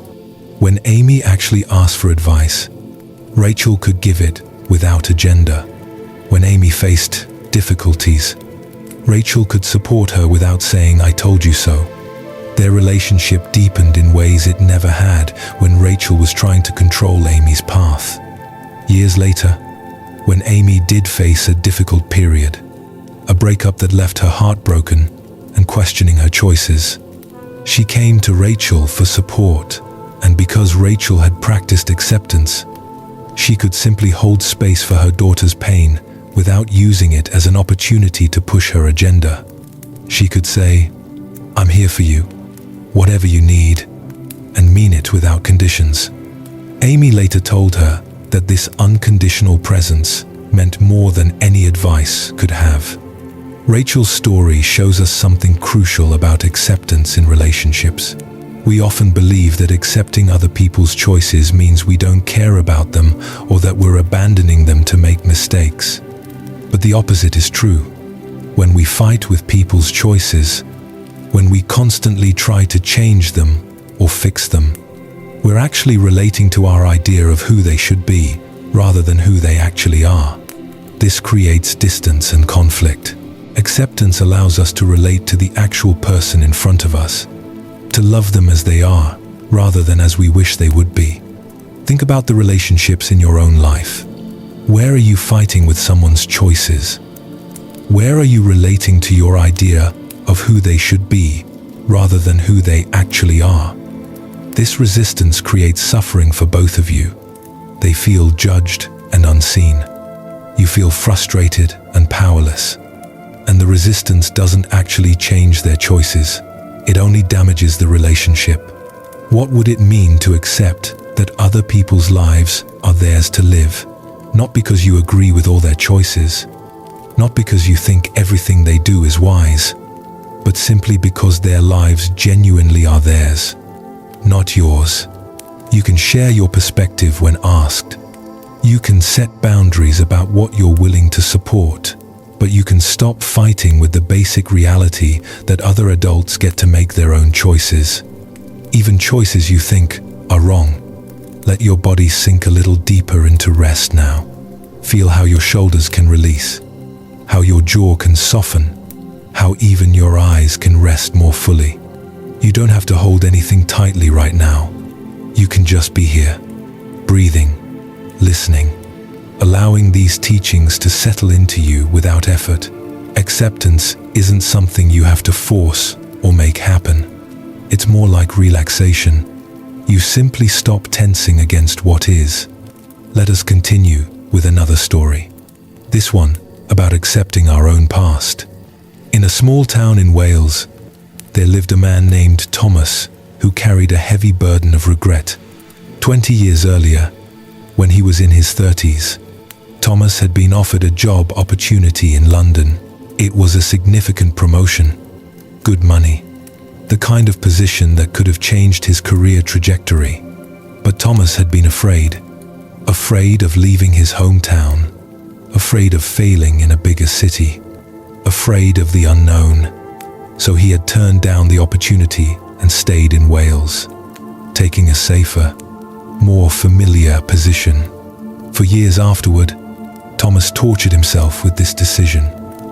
When Amy actually asked for advice, Rachel could give it without agenda. When Amy faced difficulties, Rachel could support her without saying, I told you so. Their relationship deepened in ways it never had when Rachel was trying to control Amy's path. Years later, when Amy did face a difficult period, a breakup that left her heartbroken and questioning her choices, she came to Rachel for support, and because Rachel had practiced acceptance, she could simply hold space for her daughter's pain without using it as an opportunity to push her agenda. She could say, I'm here for you, whatever you need, and mean it without conditions. Amy later told her that this unconditional presence meant more than any advice could have. Rachel's story shows us something crucial about acceptance in relationships. We often believe that accepting other people's choices means we don't care about them or that we're abandoning them to make mistakes. But the opposite is true. When we fight with people's choices, when we constantly try to change them or fix them, we're actually relating to our idea of who they should be rather than who they actually are. This creates distance and conflict. Acceptance allows us to relate to the actual person in front of us, to love them as they are, rather than as we wish they would be. Think about the relationships in your own life. Where are you fighting with someone's choices? Where are you relating to your idea of who they should be, rather than who they actually are? This resistance creates suffering for both of you. They feel judged and unseen. You feel frustrated and powerless. And the resistance doesn't actually change their choices. It only damages the relationship. What would it mean to accept that other people's lives are theirs to live, not because you agree with all their choices, not because you think everything they do is wise, but simply because their lives genuinely are theirs, not yours? You can share your perspective when asked. You can set boundaries about what you're willing to support. But you can stop fighting with the basic reality that other adults get to make their own choices, even choices you think are wrong. Let your body sink a little deeper into rest now. Feel how your shoulders can release, how your jaw can soften, how even your eyes can rest more fully. You don't have to hold anything tightly right now. You can just be here, breathing, listening, allowing these teachings to settle into you without effort. Acceptance isn't something you have to force or make happen. It's more like relaxation. You simply stop tensing against what is. Let us continue with another story. This one about accepting our own past. In a small town in Wales, there lived a man named Thomas who carried a heavy burden of regret. 20 years earlier, when he was in his 30s, Thomas had been offered a job opportunity in London. It was a significant promotion, good money, the kind of position that could have changed his career trajectory. But Thomas had been afraid of leaving his hometown, afraid of failing in a bigger city, afraid of the unknown. So he had turned down the opportunity and stayed in Wales, taking a safer, more familiar position. For years afterward, Thomas tortured himself with this decision.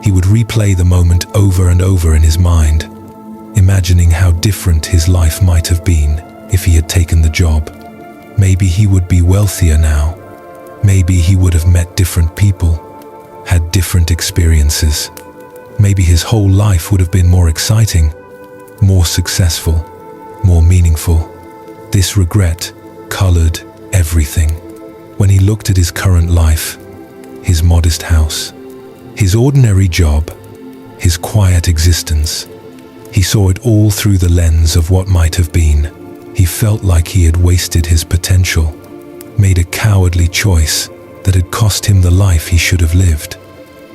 He would replay the moment over and over in his mind, imagining how different his life might have been if he had taken the job. Maybe he would be wealthier now. Maybe he would have met different people, had different experiences. Maybe his whole life would have been more exciting, more successful, more meaningful. This regret colored everything. When he looked at his current life, his modest house, his ordinary job, his quiet existence, he saw it all through the lens of what might have been. He felt like he had wasted his potential, made a cowardly choice that had cost him the life he should have lived.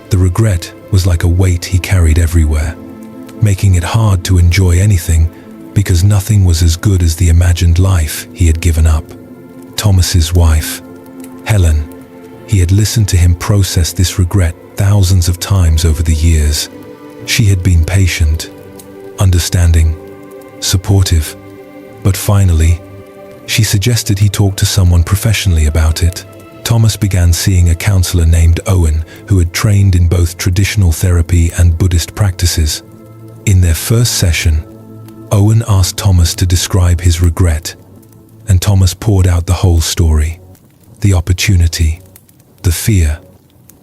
The regret was like a weight he carried everywhere, making it hard to enjoy anything because nothing was as good as the imagined life he had given up. Thomas's wife, Helen, he had listened to him process this regret thousands of times over the years. She had been patient, understanding, supportive, but finally, she suggested he talk to someone professionally about it. Thomas began seeing a counselor named Owen, who had trained in both traditional therapy and Buddhist practices. In their first session, Owen asked Thomas to describe his regret, and Thomas poured out the whole story. The opportunity, the fear,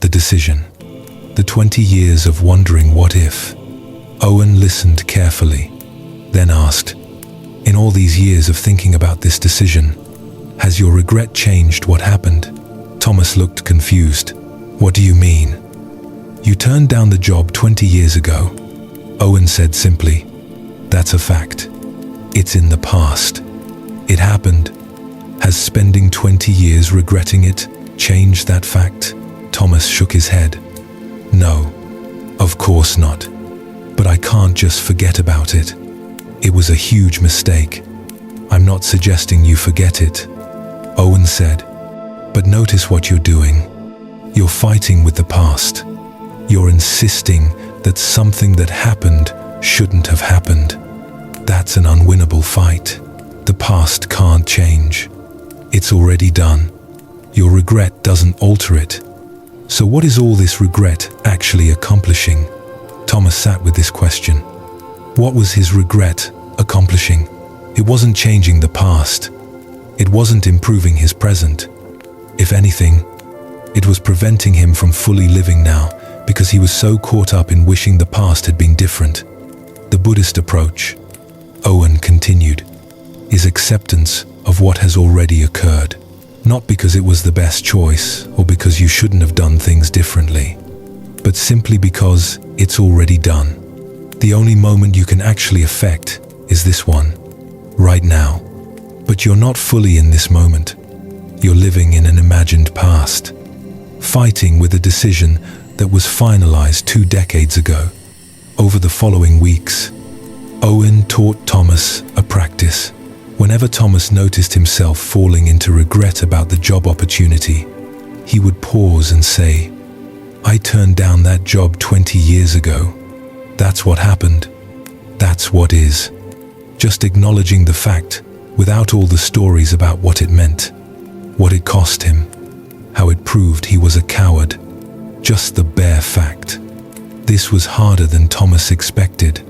the decision, the 20 years of wondering what if. Owen listened carefully, then asked, "In all these years of thinking about this decision, has your regret changed what happened?" Thomas looked confused. "What do you mean?" "You turned down the job 20 years ago." Owen said simply, "That's a fact. It's in the past. It happened. Has spending 20 years regretting it changed that fact?" Thomas shook his head. "No, of course not. But I can't just forget about it. It was a huge mistake. I'm not suggesting you forget it," Owen said. "But notice what you're doing. You're fighting with the past. You're insisting that something that happened shouldn't have happened. That's an unwinnable fight. The past can't change. It's already done. Your regret doesn't alter it. So what is all this regret actually accomplishing?" Thomas sat with this question. What was his regret accomplishing? It wasn't changing the past. It wasn't improving his present. If anything, it was preventing him from fully living now because he was so caught up in wishing the past had been different. The Buddhist approach, Owen continued, is acceptance of what has already occurred, not because it was the best choice or because you shouldn't have done things differently, but simply because it's already done. The only moment you can actually affect is this one, right now. But you're not fully in this moment. You're living in an imagined past, fighting with a decision that was finalized 2 decades ago. Over the following weeks, Owen taught Thomas a practice. Whenever Thomas noticed himself falling into regret about the job opportunity, he would pause and say, "I turned down that job 20 years ago. That's what happened. That's what is." Just acknowledging the fact without all the stories about what it meant, what it cost him, how it proved he was a coward. Just the bare fact. This was harder than Thomas expected.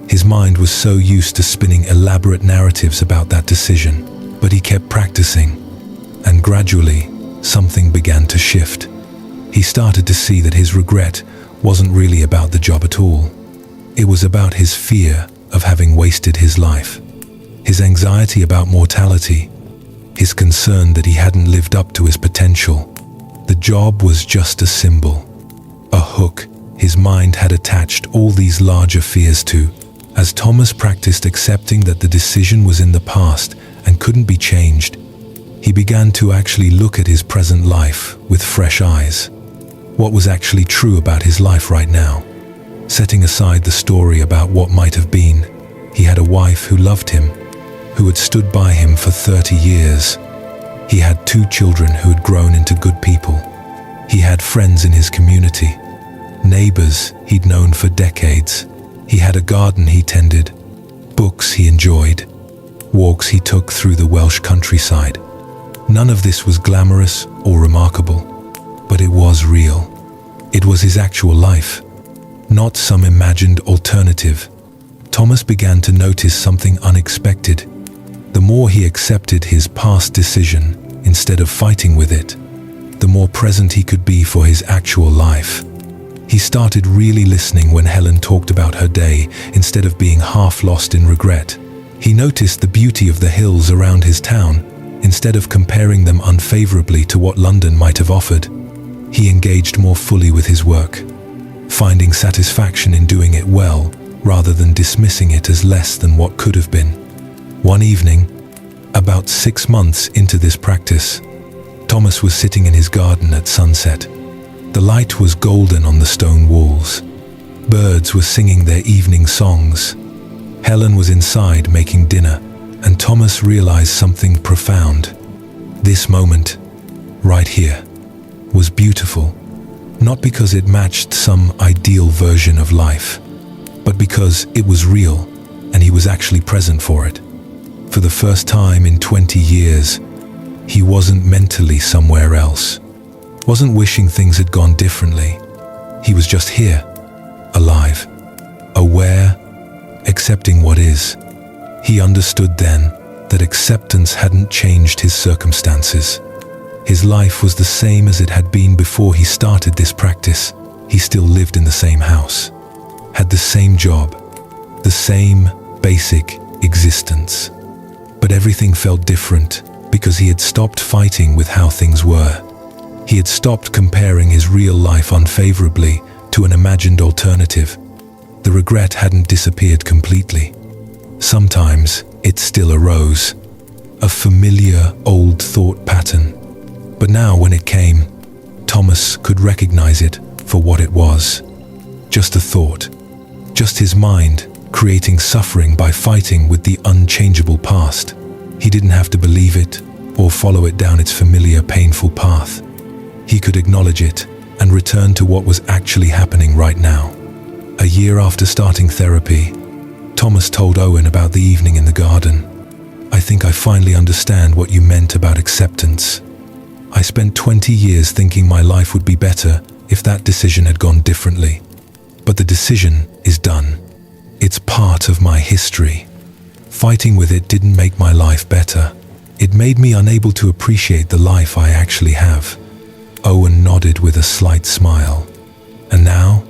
His mind was so used to spinning elaborate narratives about that decision, but he kept practicing, and gradually, something began to shift. He started to see that his regret wasn't really about the job at all. It was about his fear of having wasted his life, his anxiety about mortality, his concern that he hadn't lived up to his potential. The job was just a symbol, a hook his mind had attached all these larger fears to. As Thomas practiced accepting that the decision was in the past and couldn't be changed, he began to actually look at his present life with fresh eyes. What was actually true about his life right now? Setting aside the story about what might have been, he had a wife who loved him, who had stood by him for 30 years. He had 2 children who had grown into good people. He had friends in his community, neighbors he'd known for decades. He had a garden he tended, books he enjoyed, walks he took through the Welsh countryside. None of this was glamorous or remarkable, but it was real. It was his actual life, not some imagined alternative. Thomas began to notice something unexpected. The more he accepted his past decision instead of fighting with it, the more present he could be for his actual life. He started really listening when Helen talked about her day instead of being half lost in regret. He noticed the beauty of the hills around his town instead of comparing them unfavorably to what London might have offered. He engaged more fully with his work, finding satisfaction in doing it well rather than dismissing it as less than what could have been. One evening, about 6 months into this practice, Thomas was sitting in his garden at sunset. The light was golden on the stone walls. Birds were singing their evening songs. Helen was inside making dinner, and Thomas realized something profound. This moment, right here, was beautiful, not because it matched some ideal version of life, but because it was real and he was actually present for it. For the first time in 20 years, he wasn't mentally somewhere else, wasn't wishing things had gone differently. He was just here, alive, aware, accepting what is. He understood then that acceptance hadn't changed his circumstances. His life was the same as it had been before he started this practice. He still lived in the same house, had the same job, the same basic existence. But everything felt different because he had stopped fighting with how things were. He had stopped comparing his real life unfavorably to an imagined alternative. The regret hadn't disappeared completely. Sometimes it still arose, a familiar old thought pattern. But now when it came, Thomas could recognize it for what it was. Just a thought, just his mind creating suffering by fighting with the unchangeable past. He didn't have to believe it or follow it down its familiar painful path. He could acknowledge it and return to what was actually happening right now. A year after starting therapy, Thomas told Owen about the evening in the garden. "I think I finally understand what you meant about acceptance. I spent 20 years thinking my life would be better if that decision had gone differently. But the decision is done. It's part of my history. Fighting with it didn't make my life better. It made me unable to appreciate the life I actually have." Owen nodded with a slight smile. "And now?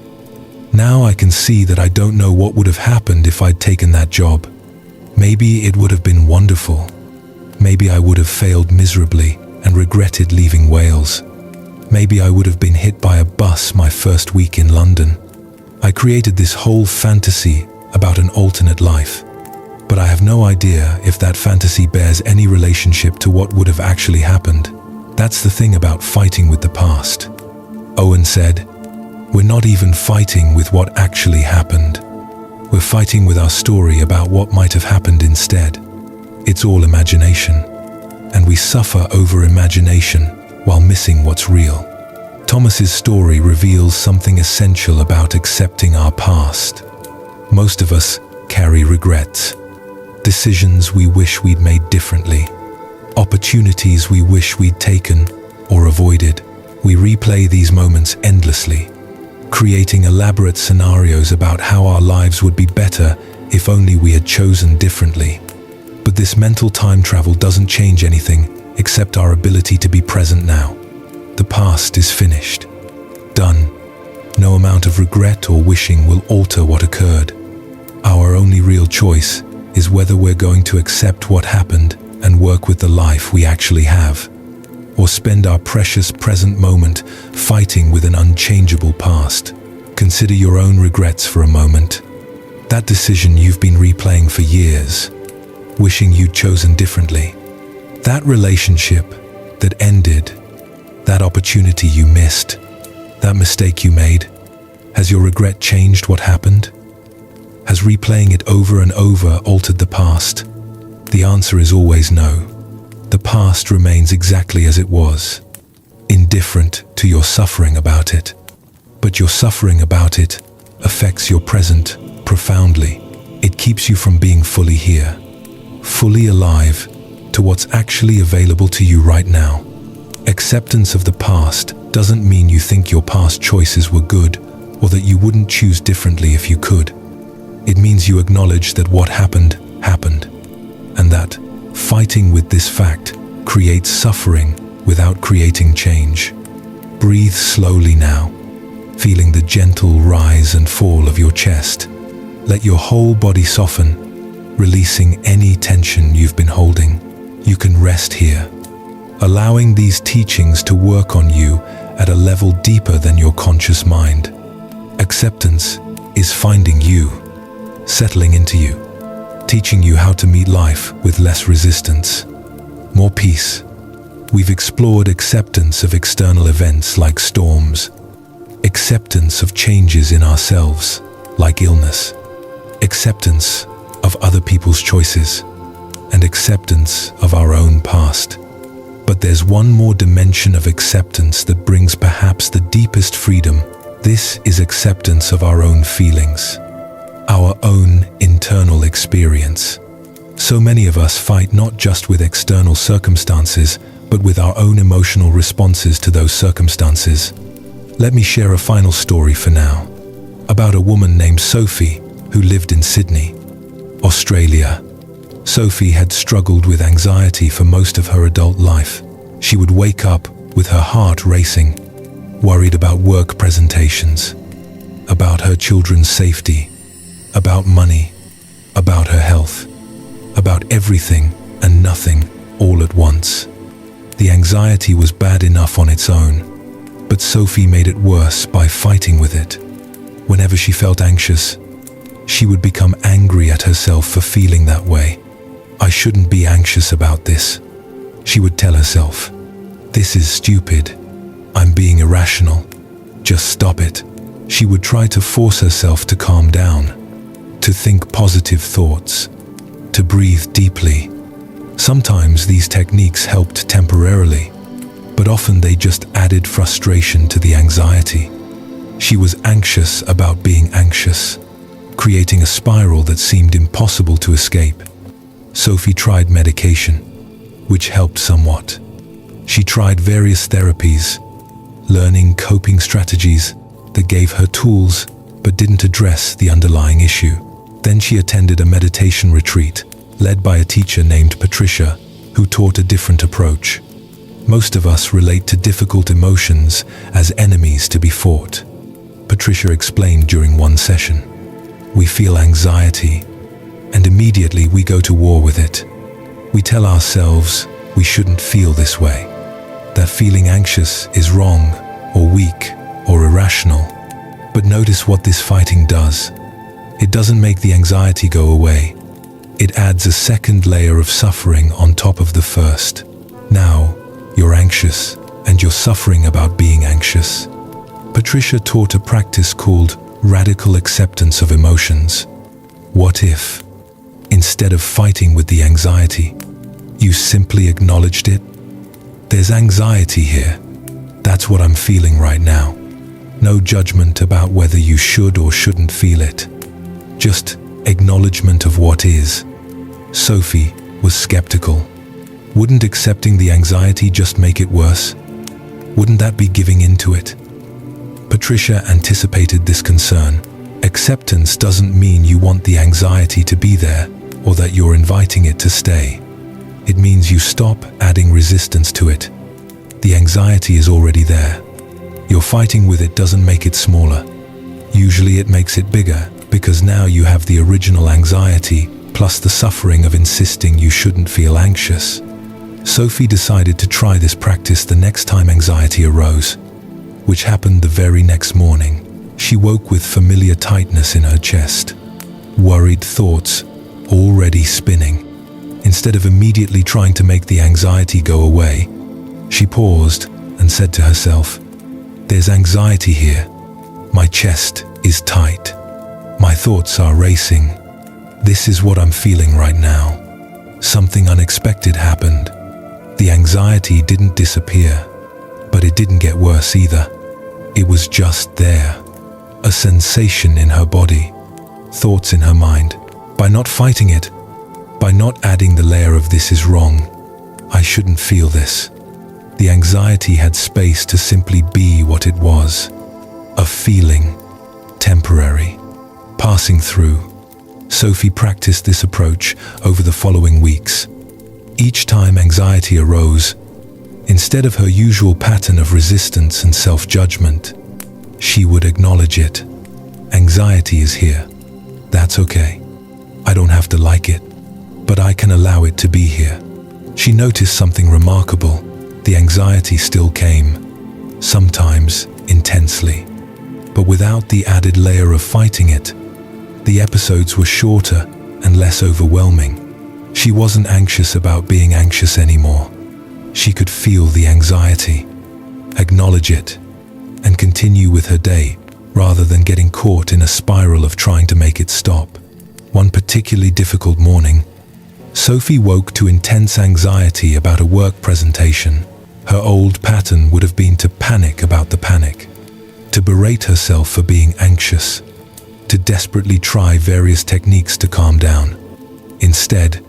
Now I can see that I don't know what would have happened if I'd taken that job. Maybe it would have been wonderful. Maybe I would have failed miserably and regretted leaving Wales. Maybe I would have been hit by a bus my first week in London. I created this whole fantasy about an alternate life. But I have no idea if that fantasy bears any relationship to what would have actually happened. That's the thing about fighting with the past." Owen said, "We're not even fighting with what actually happened. We're fighting with our story about what might have happened instead. It's all imagination, and we suffer over imagination while missing what's real." Thomas's story reveals something essential about accepting our past. Most of us carry regrets, decisions we wish we'd made differently, opportunities we wish we'd taken or avoided. We replay these moments endlessly, creating elaborate scenarios about how our lives would be better if only we had chosen differently. But this mental time travel doesn't change anything except our ability to be present now. The past is finished, done. No amount of regret or wishing will alter what occurred. Our only real choice is whether we're going to accept what happened and work with the life we actually have, or spend our precious present moment fighting with an unchangeable past. Consider your own regrets for a moment. That decision you've been replaying for years, wishing you'd chosen differently. That relationship that ended, that opportunity you missed, that mistake you made. Has your regret changed what happened? Has replaying it over and over altered the past? The answer is always no. The past remains exactly as it was, indifferent to your suffering about it. But your suffering about it affects your present profoundly. It keeps you from being fully here, fully alive to what's actually available to you right now. Acceptance of the past doesn't mean you think your past choices were good or that you wouldn't choose differently if you could. It means you acknowledge that what happened, happened, and that fighting with this fact creates suffering without creating change. Breathe slowly now, feeling the gentle rise and fall of your chest. Let your whole body soften, releasing any tension you've been holding. You can rest here, allowing these teachings to work on you at a level deeper than your conscious mind. Acceptance is finding you, settling into you, teaching you how to meet life with less resistance, more peace, We've explored acceptance of external events like storms, acceptance of changes in ourselves like illness, acceptance of other people's choices, and acceptance of our own past. But there's one more dimension of acceptance that brings perhaps the deepest freedom. This is acceptance of our own feelings, our own internal experience. So many of us fight not just with external circumstances, but with our own emotional responses to those circumstances. Let me share a final story for now, about a woman named Sophie who lived in Sydney, Australia. Sophie had struggled with anxiety for most of her adult life. She would wake up with her heart racing, worried about work presentations, about her children's safety, about money, about her health, about everything and nothing all at once. The anxiety was bad enough on its own, but Sophie made it worse by fighting with it. Whenever she felt anxious, she would become angry at herself for feeling that way. I shouldn't be anxious about this, she would tell herself. This is stupid. I'm being irrational. Just stop it. She would try to force herself to calm down, to think positive thoughts, to breathe deeply. Sometimes these techniques helped temporarily, but often they just added frustration to the anxiety. She was anxious about being anxious, creating a spiral that seemed impossible to escape. Sophie tried medication, which helped somewhat. She tried various therapies, learning coping strategies that gave her tools but didn't address the underlying issue. Then she attended a meditation retreat led by a teacher named Patricia, who taught a different approach. Most of us relate to difficult emotions as enemies to be fought. Patricia explained during one session. We feel anxiety, and immediately we go to war with it. We tell ourselves we shouldn't feel this way, that feeling anxious is wrong or weak or irrational. But notice what this fighting does. It doesn't make the anxiety go away. It adds a second layer of suffering on top of the first. Now, you're anxious, and you're suffering about being anxious. Patricia taught a practice called radical acceptance of emotions. What if, instead of fighting with the anxiety, you simply acknowledged it? There's anxiety here. That's what I'm feeling right now. No judgment about whether you should or shouldn't feel it. Just acknowledgement of what is. Sophie was skeptical. Wouldn't accepting the anxiety just make it worse? Wouldn't that be giving into it? Patricia anticipated this concern. Acceptance doesn't mean you want the anxiety to be there or that you're inviting it to stay. It means you stop adding resistance to it. The anxiety is already there. Your fighting with it doesn't make it smaller. Usually it makes it bigger, because now you have the original anxiety plus the suffering of insisting you shouldn't feel anxious. Sophie decided to try this practice the next time anxiety arose, which happened the very next morning. She woke with familiar tightness in her chest, worried thoughts already spinning. Instead of immediately trying to make the anxiety go away, she paused and said to herself, "There's anxiety here. My chest is tight. My thoughts are racing. This is what I'm feeling right now." Something unexpected happened. The anxiety didn't disappear, but it didn't get worse either. It was just there, a sensation in her body, thoughts in her mind. By not fighting it, by not adding the layer of "this is wrong, I shouldn't feel this," the anxiety had space to simply be what it was, a feeling, temporary, passing through. Sophie practiced this approach over the following weeks. Each time anxiety arose, instead of her usual pattern of resistance and self-judgment, she would acknowledge it. Anxiety is here. That's okay. I don't have to like it, but I can allow it to be here. She noticed something remarkable. The anxiety still came, sometimes intensely, but without the added layer of fighting it. The episodes were shorter and less overwhelming. She wasn't anxious about being anxious anymore. She could feel the anxiety, acknowledge it, and continue with her day rather than getting caught in a spiral of trying to make it stop. One particularly difficult morning, Sophie woke to intense anxiety about a work presentation. Her old pattern would have been to panic about the panic, to berate herself for being anxious, to desperately try various techniques to calm down. Instead,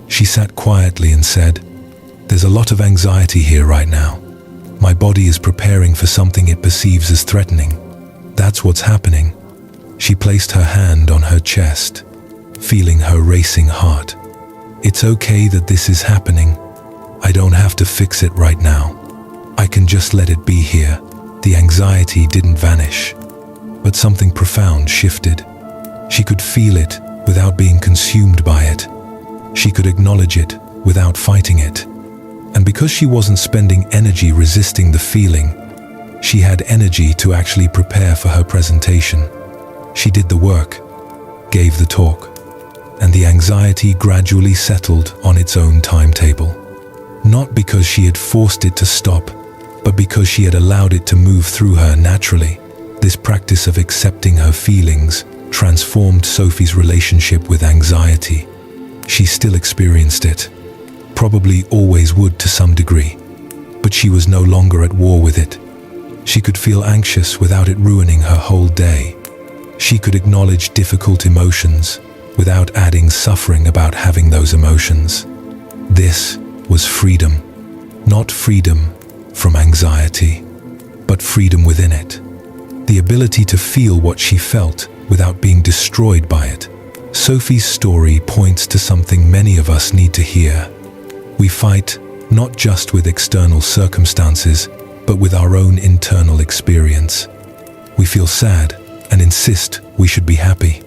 she sat quietly and said, "There's a lot of anxiety here right now. My body is preparing for something it perceives as threatening. That's what's happening." She placed her hand on her chest, feeling her racing heart. "It's okay that this is happening. I don't have to fix it right now. I can just let it be here." The anxiety didn't vanish, but something profound shifted. She could feel it without being consumed by it. She could acknowledge it without fighting it. And because she wasn't spending energy resisting the feeling, she had energy to actually prepare for her presentation. She did the work, gave the talk, and the anxiety gradually settled on its own timetable. Not because she had forced it to stop, but because she had allowed it to move through her naturally. This practice of accepting her feelings transformed Sophie's relationship with anxiety. She still experienced it, probably always would to some degree, but she was no longer at war with it. She could feel anxious without it ruining her whole day. She could acknowledge difficult emotions without adding suffering about having those emotions. This was freedom, not freedom from anxiety, but freedom within it. The ability to feel what she felt without being destroyed by it. Sophie's story points to something many of us need to hear. We fight not just with external circumstances, but with our own internal experience. We feel sad and insist we should be happy.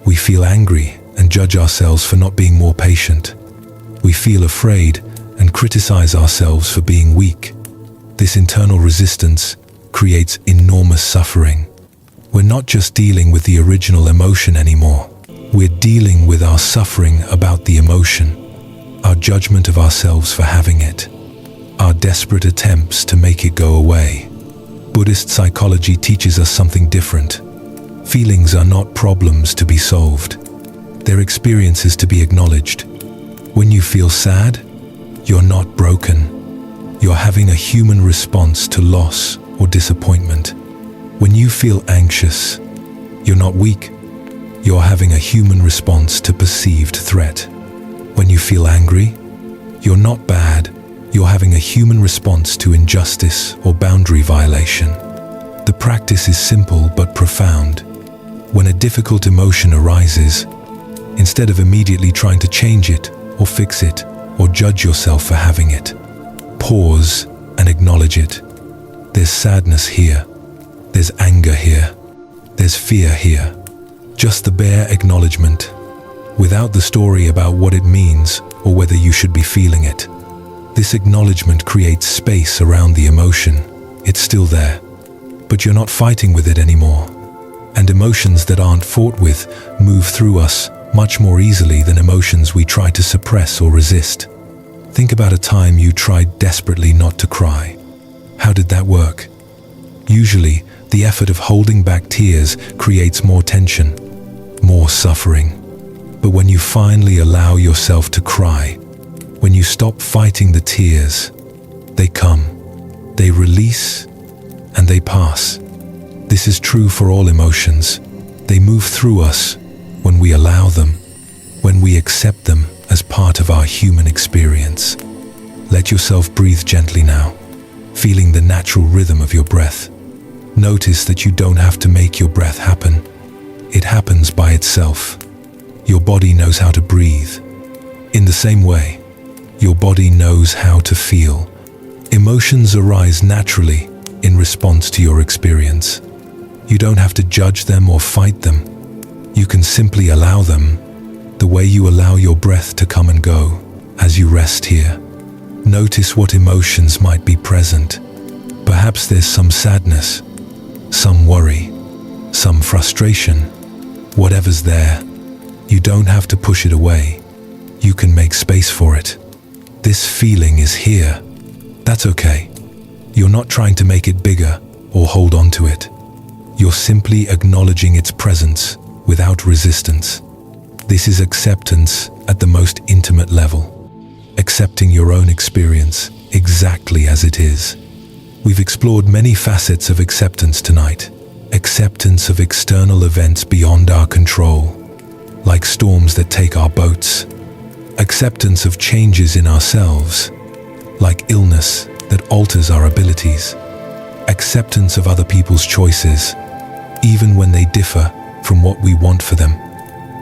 We feel angry and judge ourselves for not being more patient. We feel afraid and criticize ourselves for being weak. This internal resistance creates enormous suffering. We're not just dealing with the original emotion anymore. We're dealing with our suffering about the emotion, our judgment of ourselves for having it, our desperate attempts to make it go away. Buddhist psychology teaches us something different. Feelings are not problems to be solved. They're experiences to be acknowledged. When you feel sad, you're not broken. You're having a human response to loss or disappointment. When you feel anxious, you're not weak. You're having a human response to perceived threat. When you feel angry, you're not bad. You're having a human response to injustice or boundary violation. The practice is simple but profound. When a difficult emotion arises, instead of immediately trying to change it or fix it or judge yourself for having it, pause and acknowledge it. There's sadness here. There's anger here. There's fear here. Just the bare acknowledgement, without the story about what it means or whether you should be feeling it. This acknowledgement creates space around the emotion. It's still there, but you're not fighting with it anymore. And emotions that aren't fought with move through us much more easily than emotions we try to suppress or resist. Think about a time you tried desperately not to cry. How did that work? Usually, the effort of holding back tears creates more tension, more suffering. But when you finally allow yourself to cry, when you stop fighting the tears, they come, they release, and they pass. This is true for all emotions. They move through us when we allow them, when we accept them as part of our human experience. Let yourself breathe gently now, feeling the natural rhythm of your breath. Notice that you don't have to make your breath happen. It happens by itself. Your body knows how to breathe. In the same way, your body knows how to feel. Emotions arise naturally in response to your experience. You don't have to judge them or fight them. You can simply allow them, the way you allow your breath to come and go as you rest here. Notice what emotions might be present. Perhaps there's some sadness, some worry, some frustration. Whatever's there, you don't have to push it away. You can make space for it. This feeling is here, That's okay. You're not trying to make it bigger or hold on to it. You're simply acknowledging its presence without resistance. This is acceptance at the most intimate level. Accepting your own experience exactly as it is. We've explored many facets of acceptance tonight. Acceptance of external events beyond our control, like storms that take our boats. Acceptance of changes in ourselves, like illness that alters our abilities. Acceptance of other people's choices, even when they differ from what we want for them.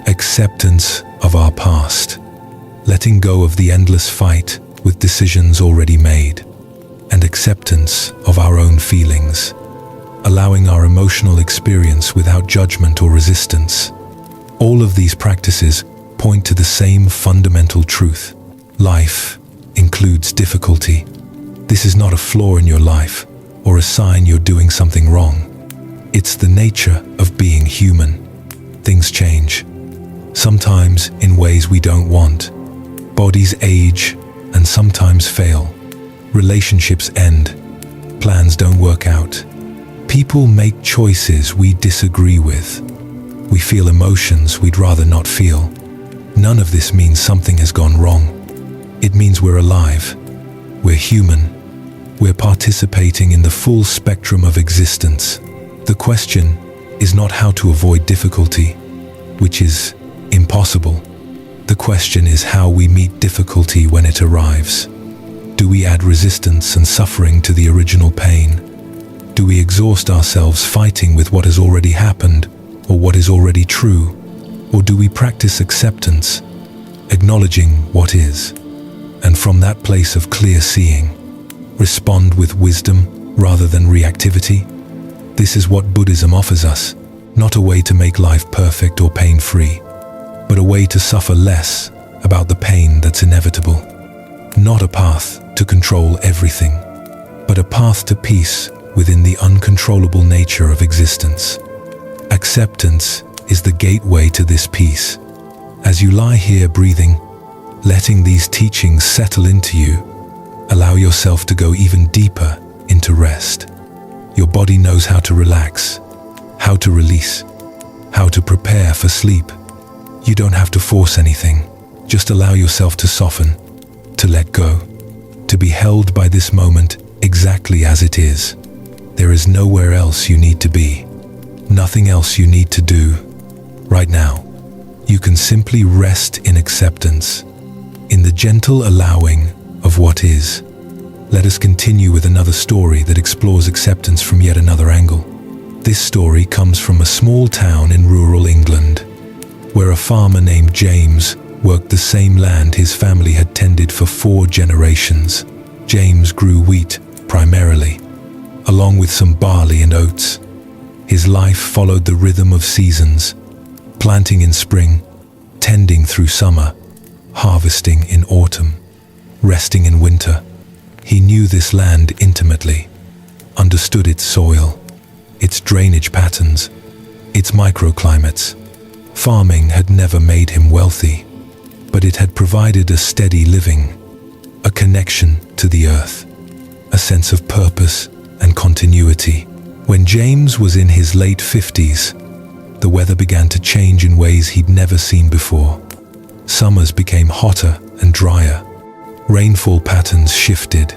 Acceptance of our past, letting go of the endless fight with decisions already made. And acceptance of our own feelings, allowing our emotional experience without judgment or resistance. All of these practices point to the same fundamental truth. Life includes difficulty. This is not a flaw in your life or a sign you're doing something wrong. It's the nature of being human. Things change, sometimes in ways we don't want. Bodies age and sometimes fail. Relationships end. Plans don't work out. People make choices we disagree with. We feel emotions we'd rather not feel. None of this means something has gone wrong. It means we're alive. We're human. We're participating in the full spectrum of existence. The question is not how to avoid difficulty, which is impossible. The question is how we meet difficulty when it arrives. Do we add resistance and suffering to the original pain? Do we exhaust ourselves fighting with what has already happened or what is already true? Or do we practice acceptance, acknowledging what is, and from that place of clear seeing, respond with wisdom rather than reactivity? This is what Buddhism offers us, not a way to make life perfect or pain-free, but a way to suffer less about the pain that's inevitable. Not a path to control everything, but a path to peace within the uncontrollable nature of existence. Acceptance is the gateway to this peace. As you lie here breathing, letting these teachings settle into you, allow yourself to go even deeper into rest. Your body knows how to relax, how to release, how to prepare for sleep. You don't have to force anything. Just allow yourself to soften, to let go, to be held by this moment exactly as it is. There is nowhere else you need to be, nothing else you need to do. Right now, you can simply rest in acceptance, in the gentle allowing of what is. Let us continue with another story that explores acceptance from yet another angle. This story comes from a small town in rural England, where a farmer named James worked the same land his family had tended for 4 generations. James grew wheat, primarily, along with some barley and oats. His life followed the rhythm of seasons, planting in spring, tending through summer, harvesting in autumn, resting in winter. He knew this land intimately, understood its soil, its drainage patterns, its microclimates. Farming had never made him wealthy, but it had provided a steady living, a connection to the earth, a sense of purpose and continuity. When James was in his late 50s, the weather began to change in ways he'd never seen before. Summers became hotter and drier. Rainfall patterns shifted,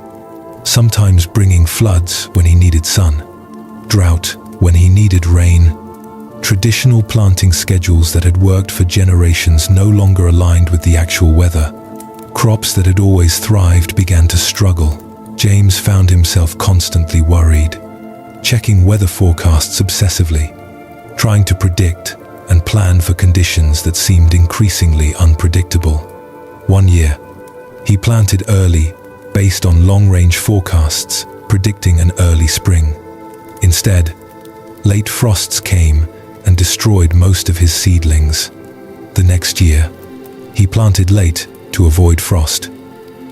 sometimes bringing floods when he needed sun, drought when he needed rain. Traditional planting schedules that had worked for generations no longer aligned with the actual weather. Crops that had always thrived began to struggle. James found himself constantly worried, checking weather forecasts obsessively, trying to predict and plan for conditions that seemed increasingly unpredictable. One year, he planted early based on long-range forecasts predicting an early spring. Instead, late frosts came and destroyed most of his seedlings. The next year, he planted late to avoid frost,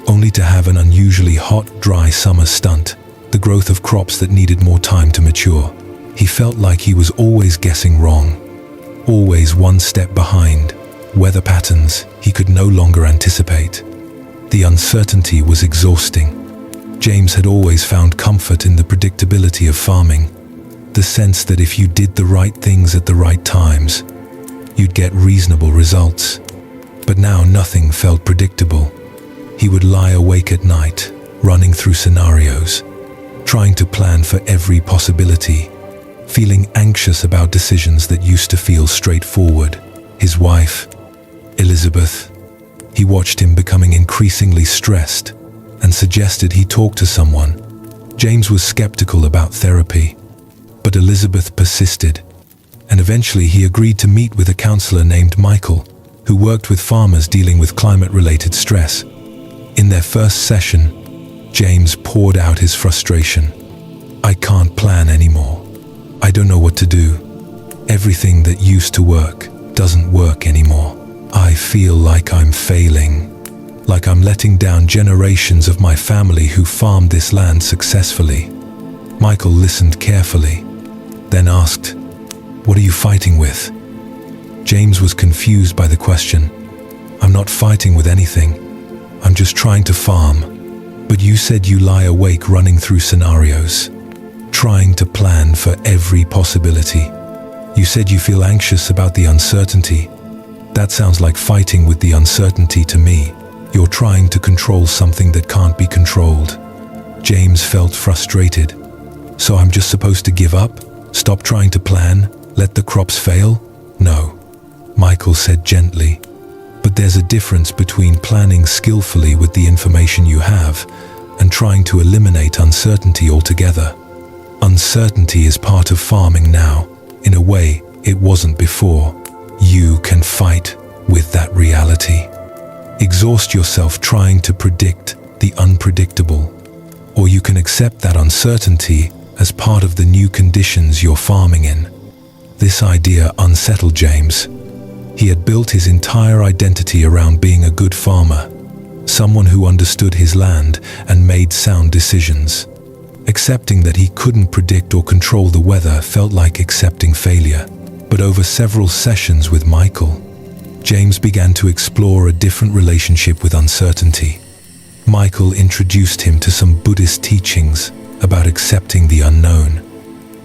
only to have an unusually hot, dry summer stunt the growth of crops that needed more time to mature. He felt like he was always guessing wrong, always one step behind weather patterns he could no longer anticipate. The uncertainty was exhausting. James had always found comfort in the predictability of farming, the sense that if you did the right things at the right times, you'd get reasonable results. But now nothing felt predictable. He would lie awake at night, running through scenarios, trying to plan for every possibility, feeling anxious about decisions that used to feel straightforward. His wife, Elizabeth, he watched him becoming increasingly stressed and suggested he talk to someone. James was skeptical about therapy, but Elizabeth persisted, and eventually he agreed to meet with a counselor named Michael, who worked with farmers dealing with climate-related stress. In their first session, James poured out his frustration. "I can't plan anymore. I don't know what to do. Everything that used to work doesn't work anymore. I feel like I'm failing, like I'm letting down generations of my family who farmed this land successfully." Michael listened carefully, then asked, "What are you fighting with?" James was confused by the question. "I'm not fighting with anything. I'm just trying to farm." "But you said you lie awake running through scenarios, trying to plan for every possibility. You said you feel anxious about the uncertainty. That sounds like fighting with the uncertainty to me. You're trying to control something that can't be controlled." James felt frustrated. "So I'm just supposed to give up? Stop trying to plan? Let the crops fail?" "No," Michael said gently. "But there's a difference between planning skillfully with the information you have and trying to eliminate uncertainty altogether. Uncertainty is part of farming now, in a way it wasn't before. You can fight with that reality. Exhaust yourself trying to predict the unpredictable, or you can accept that uncertainty as part of the new conditions you're farming in." This idea unsettled James. He had built his entire identity around being a good farmer, someone who understood his land and made sound decisions. Accepting that he couldn't predict or control the weather felt like accepting failure. But over several sessions with Michael, James began to explore a different relationship with uncertainty. Michael introduced him to some Buddhist teachings about accepting the unknown.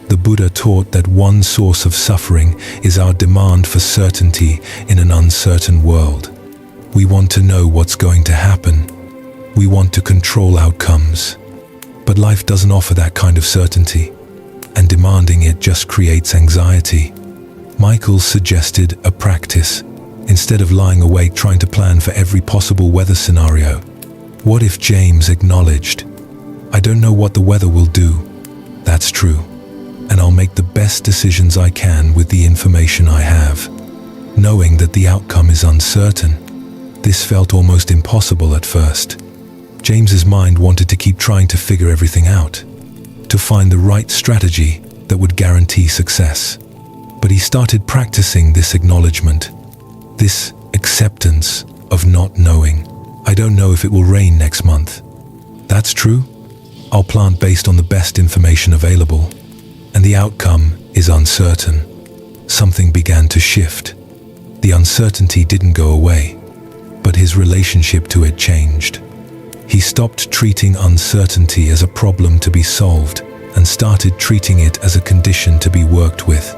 The Buddha taught that one source of suffering is our demand for certainty in an uncertain world. We want to know what's going to happen. We want to control outcomes. But life doesn't offer that kind of certainty, and demanding it just creates anxiety. Michael suggested a practice. Instead of lying awake trying to plan for every possible weather scenario, what if James acknowledged, "I don't know what the weather will do. That's true. And I'll make the best decisions I can with the information I have, knowing that the outcome is uncertain." This felt almost impossible at first. James's mind wanted to keep trying to figure everything out, to find the right strategy that would guarantee success. But he started practicing this acknowledgement, this acceptance of not knowing. "I don't know if it will rain next month. That's true. I'll plant based on the best information available. And the outcome is uncertain." Something began to shift. The uncertainty didn't go away, but his relationship to it changed. He stopped treating uncertainty as a problem to be solved and started treating it as a condition to be worked with.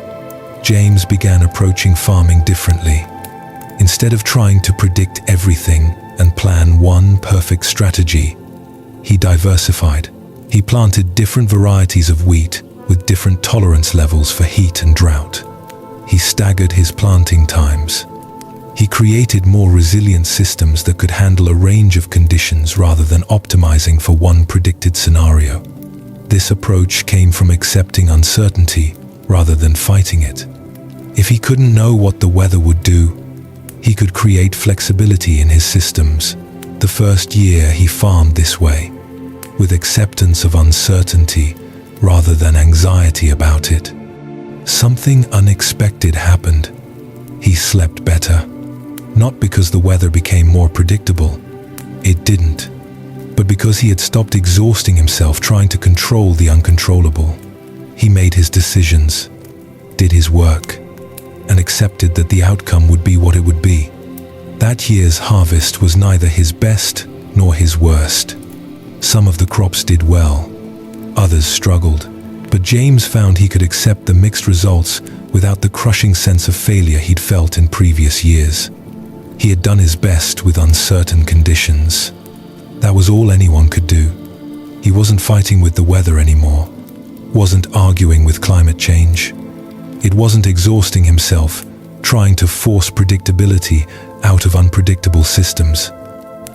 James began approaching farming differently. Instead of trying to predict everything and plan one perfect strategy, he diversified. He planted different varieties of wheat with different tolerance levels for heat and drought. He staggered his planting times. He created more resilient systems that could handle a range of conditions rather than optimizing for one predicted scenario. This approach came from accepting uncertainty rather than fighting it. If he couldn't know what the weather would do, he could create flexibility in his systems. The first year he farmed this way, with acceptance of uncertainty rather than anxiety about it. Something unexpected happened. He slept better. Not because the weather became more predictable. It didn't. But because he had stopped exhausting himself trying to control the uncontrollable. He made his decisions, did his work, and accepted that the outcome would be what it would be. That year's harvest was neither his best nor his worst. Some of the crops did well, others struggled, but James found he could accept the mixed results without the crushing sense of failure he'd felt in previous years. He had done his best with uncertain conditions. That was all anyone could do. He wasn't fighting with the weather anymore, wasn't arguing with climate change. It wasn't exhausting himself, trying to force predictability out of unpredictable systems.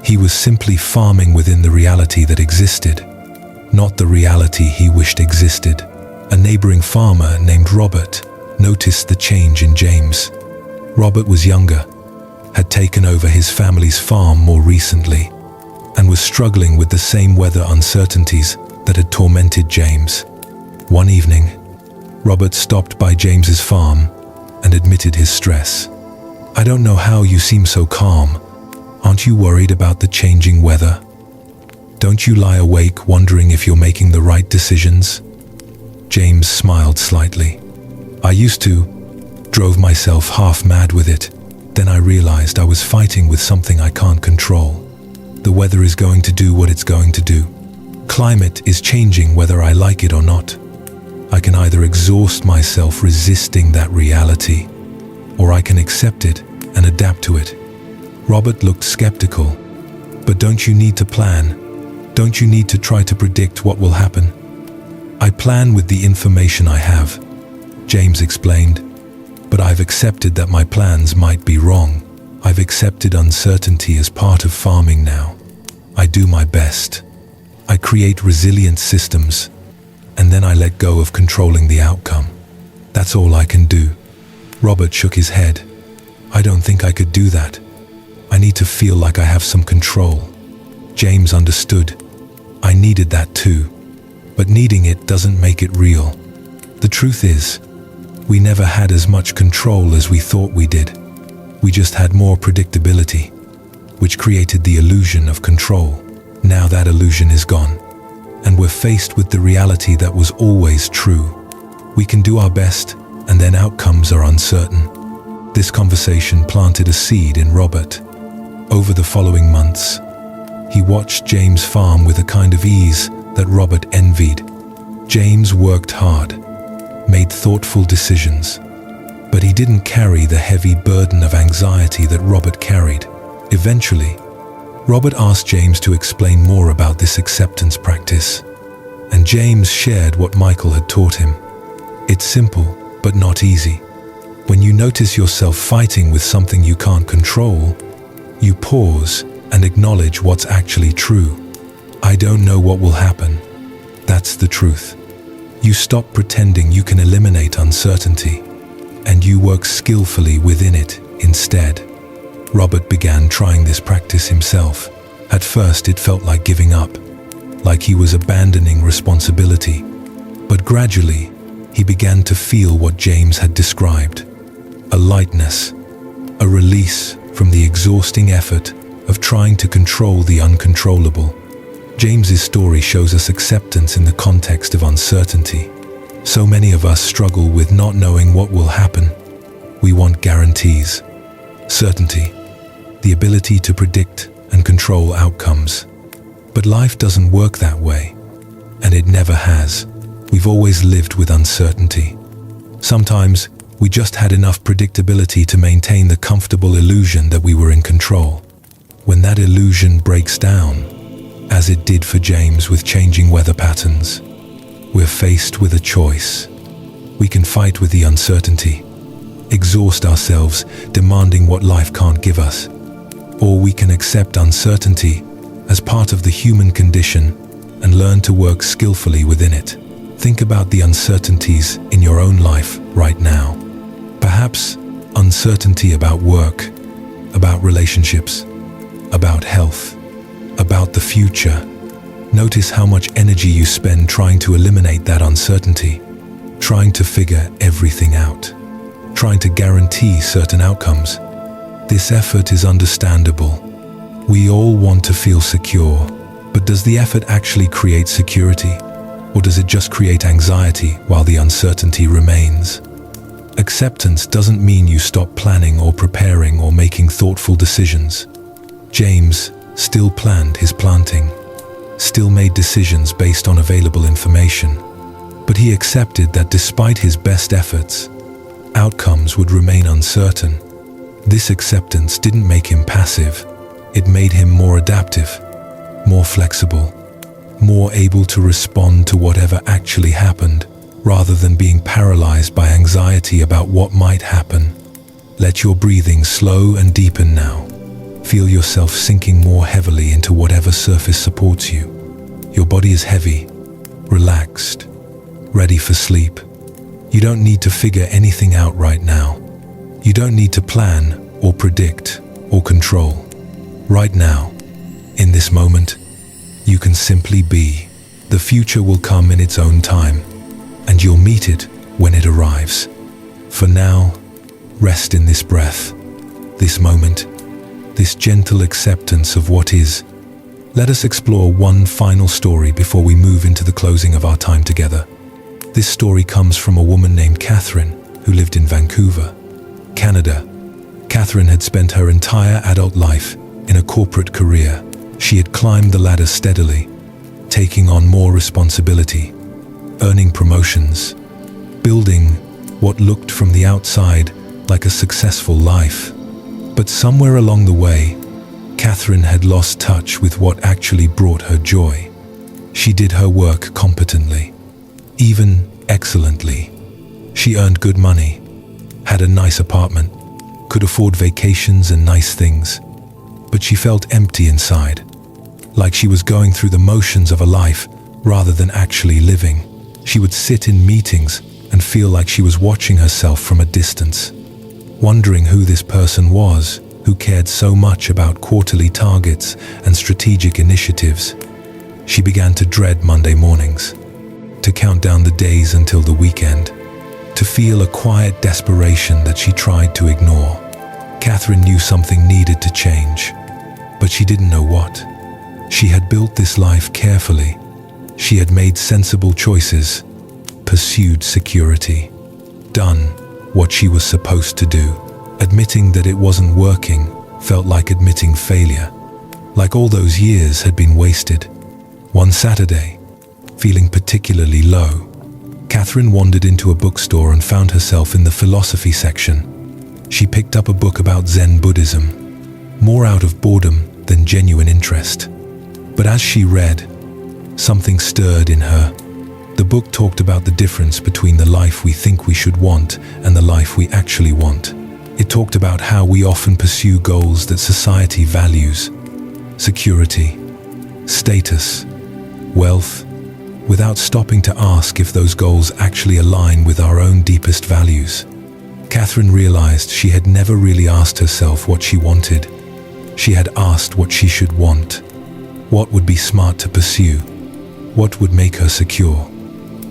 He was simply farming within the reality that existed, not the reality he wished existed. A neighboring farmer named Robert noticed the change in James. Robert was younger, had taken over his family's farm more recently, and was struggling with the same weather uncertainties that had tormented James. One evening, Robert stopped by James's farm and admitted his stress. "I don't know how you seem so calm. Aren't you worried about the changing weather? Don't you lie awake wondering if you're making the right decisions?" James smiled slightly. "I used to, drove myself half mad with it. Then I realized I was fighting with something I can't control. The weather is going to do what it's going to do. Climate is changing whether I like it or not. I can either exhaust myself resisting that reality, or I can accept it and adapt to it." Robert looked skeptical. "But don't you need to plan? Don't you need to try to predict what will happen?" "I plan with the information I have," James explained. "But I've accepted that my plans might be wrong. I've accepted uncertainty as part of farming now. I do my best. I create resilient systems, and then I let go of controlling the outcome. That's all I can do." Robert shook his head. "I don't think I could do that. I need to feel like I have some control." James understood. I needed that too, but needing it doesn't make it real. The truth is, we never had as much control as we thought we did. We just had more predictability, which created the illusion of control. Now that illusion is gone, and we're faced with the reality that was always true. We can do our best, and then outcomes are uncertain. This conversation planted a seed in Robert. Over the following months, he watched James farm with a kind of ease that Robert envied. James worked hard, made thoughtful decisions, but he didn't carry the heavy burden of anxiety that Robert carried. Eventually, Robert asked James to explain more about this acceptance practice, and James shared what Michael had taught him. It's simple, but not easy. When you notice yourself fighting with something you can't control, you pause and acknowledge what's actually true. I don't know what will happen. That's the truth. You stop pretending you can eliminate uncertainty, and you work skillfully within it instead. Robert began trying this practice himself. At first it felt like giving up, like he was abandoning responsibility. But gradually, he began to feel what James had described: a lightness, a release from the exhausting effort of trying to control the uncontrollable. James's story shows us acceptance in the context of uncertainty. So many of us struggle with not knowing what will happen. We want guarantees, certainty, the ability to predict and control outcomes. But life doesn't work that way, and it never has. We've always lived with uncertainty. Sometimes we just had enough predictability to maintain the comfortable illusion that we were in control. When that illusion breaks down, as it did for James with changing weather patterns, we're faced with a choice. We can fight with the uncertainty, exhaust ourselves demanding what life can't give us, or we can accept uncertainty as part of the human condition and learn to work skillfully within it. Think about the uncertainties in your own life right now. Perhaps uncertainty about work, about relationships, about health, about the future. Notice how much energy you spend trying to eliminate that uncertainty, trying to figure everything out, trying to guarantee certain outcomes. This effort is understandable. We all want to feel secure, but does the effort actually create security, or does it just create anxiety while the uncertainty remains? Acceptance doesn't mean you stop planning or preparing or making thoughtful decisions. James still planned his planting. still made decisions based on available information, but he accepted that despite his best efforts, outcomes would remain uncertain. This acceptance didn't make him passive, it made him more adaptive, more flexible, more able to respond to whatever actually happened, rather than being paralyzed by anxiety about what might happen. Let your breathing slow and deepen now. Feel yourself sinking more heavily into whatever surface supports you. Your body is heavy, relaxed, ready for sleep. You don't need to figure anything out right now. You don't need to plan or predict or control. Right now, in this moment, you can simply be. The future will come in its own time, and you'll meet it when it arrives. For now, rest in this breath, this moment, this gentle acceptance of what is. Let us explore one final story before we move into the closing of our time together. This story comes from a woman named Catherine, who lived in Vancouver, Canada. Catherine had spent her entire adult life in a corporate career. She had climbed the ladder steadily, taking on more responsibility, earning promotions, building what looked from the outside like a successful life. But somewhere along the way, Catherine had lost touch with what actually brought her joy. She did her work competently, even excellently. She earned good money, had a nice apartment, could afford vacations and nice things, but she felt empty inside, like she was going through the motions of a life rather than actually living. She would sit in meetings and feel like she was watching herself from a distance, wondering who this person was, who cared so much about quarterly targets and strategic initiatives. She began to dread Monday mornings, to count down the days until the weekend, to feel a quiet desperation that she tried to ignore. Catherine knew something needed to change, but she didn't know what. She had built this life carefully. She had made sensible choices, pursued security, done what she was supposed to do. Admitting that it wasn't working felt like admitting failure, like all those years had been wasted. One Saturday, feeling particularly low, Catherine wandered into a bookstore and found herself in the philosophy section. She picked up a book about Zen Buddhism, more out of boredom than genuine interest. But as she read, something stirred in her. The book talked about the difference between the life we think we should want and the life we actually want. It talked about how we often pursue goals that society values, security, status, wealth, without stopping to ask if those goals actually align with our own deepest values. Catherine realized she had never really asked herself what she wanted. She had asked what she should want, what would be smart to pursue, what would make her secure.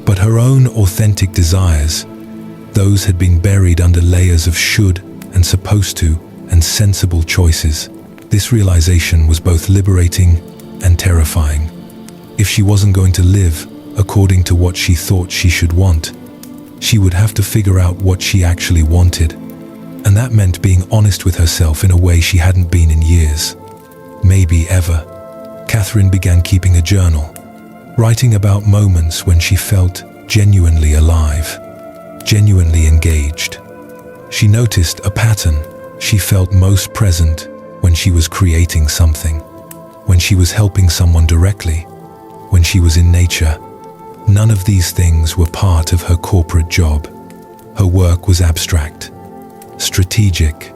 But her own authentic desires, those had been buried under layers of should and supposed to and sensible choices. This realization was both liberating and terrifying. If she wasn't going to live according to what she thought she should want, she would have to figure out what she actually wanted. And that meant being honest with herself in a way she hadn't been in years, maybe ever. Catherine began keeping a journal, writing about moments when she felt genuinely alive, genuinely engaged. She noticed a pattern. She felt most present when she was creating something, when she was helping someone directly, when she was in nature. None of these things were part of her corporate job. Her work was abstract, strategic,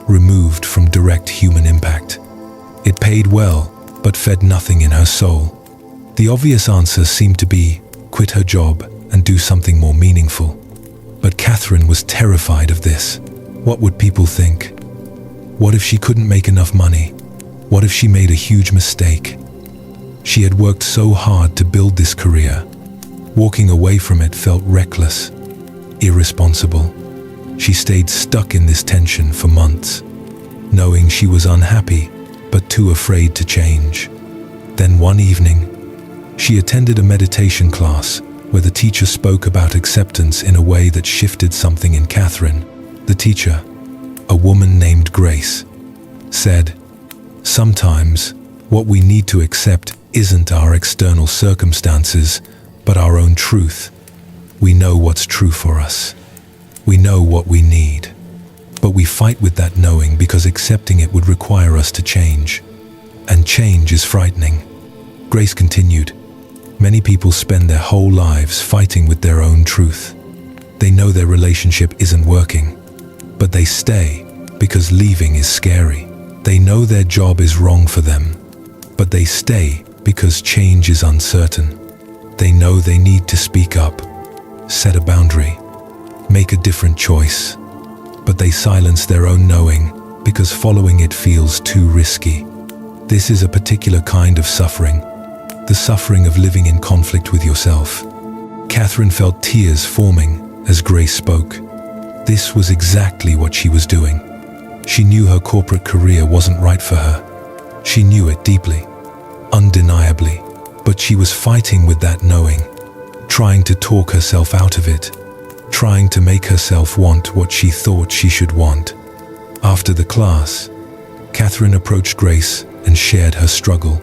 removed from direct human impact. It paid well, but fed nothing in her soul. The obvious answer seemed to be quit her job and do something more meaningful. But Catherine was terrified of this. What would people think? What if she couldn't make enough money? What if she made a huge mistake? She had worked so hard to build this career. Walking away from it felt reckless, irresponsible. She stayed stuck in this tension for months, knowing she was unhappy, but too afraid to change. Then one evening, she attended a meditation class where the teacher spoke about acceptance in a way that shifted something in Catherine. The teacher, a woman named Grace, said, "Sometimes what we need to accept isn't our external circumstances, but our own truth. We know what's true for us. We know what we need. But we fight with that knowing because accepting it would require us to change. And change is frightening. Grace continued, "Many people spend their whole lives fighting with their own truth. They know their relationship isn't working, but they stay because leaving is scary. They know their job is wrong for them, but they stay because change is uncertain. They know they need to speak up, set a boundary, make a different choice, but they silence their own knowing because following it feels too risky. This is a particular kind of suffering, the suffering of living in conflict with yourself." Catherine felt tears forming as Grace spoke. This was exactly what she was doing. She knew her corporate career wasn't right for her. She knew it deeply, undeniably, but she was fighting with that knowing, trying to talk herself out of it, trying to make herself want what she thought she should want. After the class, Catherine approached Grace and shared her struggle.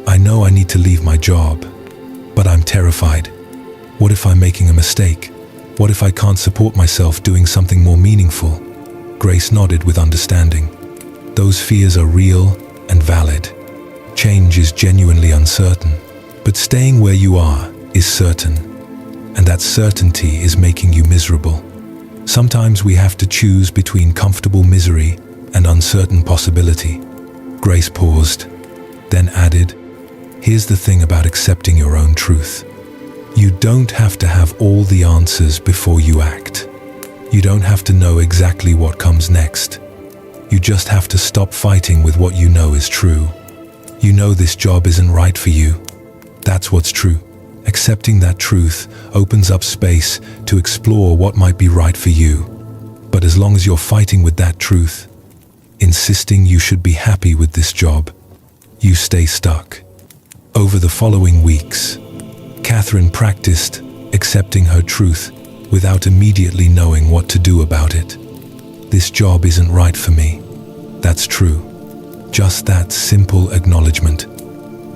"I know I need to leave my job, but I'm terrified. What if I'm making a mistake? What if I can't support myself doing something more meaningful?" Grace nodded with understanding. "Those fears are real and valid. Change is genuinely uncertain, but staying where you are is certain, and that certainty is making you miserable. Sometimes we have to choose between comfortable misery and uncertain possibility." Grace paused, then added, "Here's the thing about accepting your own truth. You don't have to have all the answers before you act. You don't have to know exactly what comes next. You just have to stop fighting with what you know is true. You know this job isn't right for you. That's what's true. Accepting that truth opens up space to explore what might be right for you. But as long as you're fighting with that truth, insisting you should be happy with this job, you stay stuck." Over the following weeks, Catherine practiced accepting her truth without immediately knowing what to do about it. "This job isn't right for me. That's true." Just that simple acknowledgement,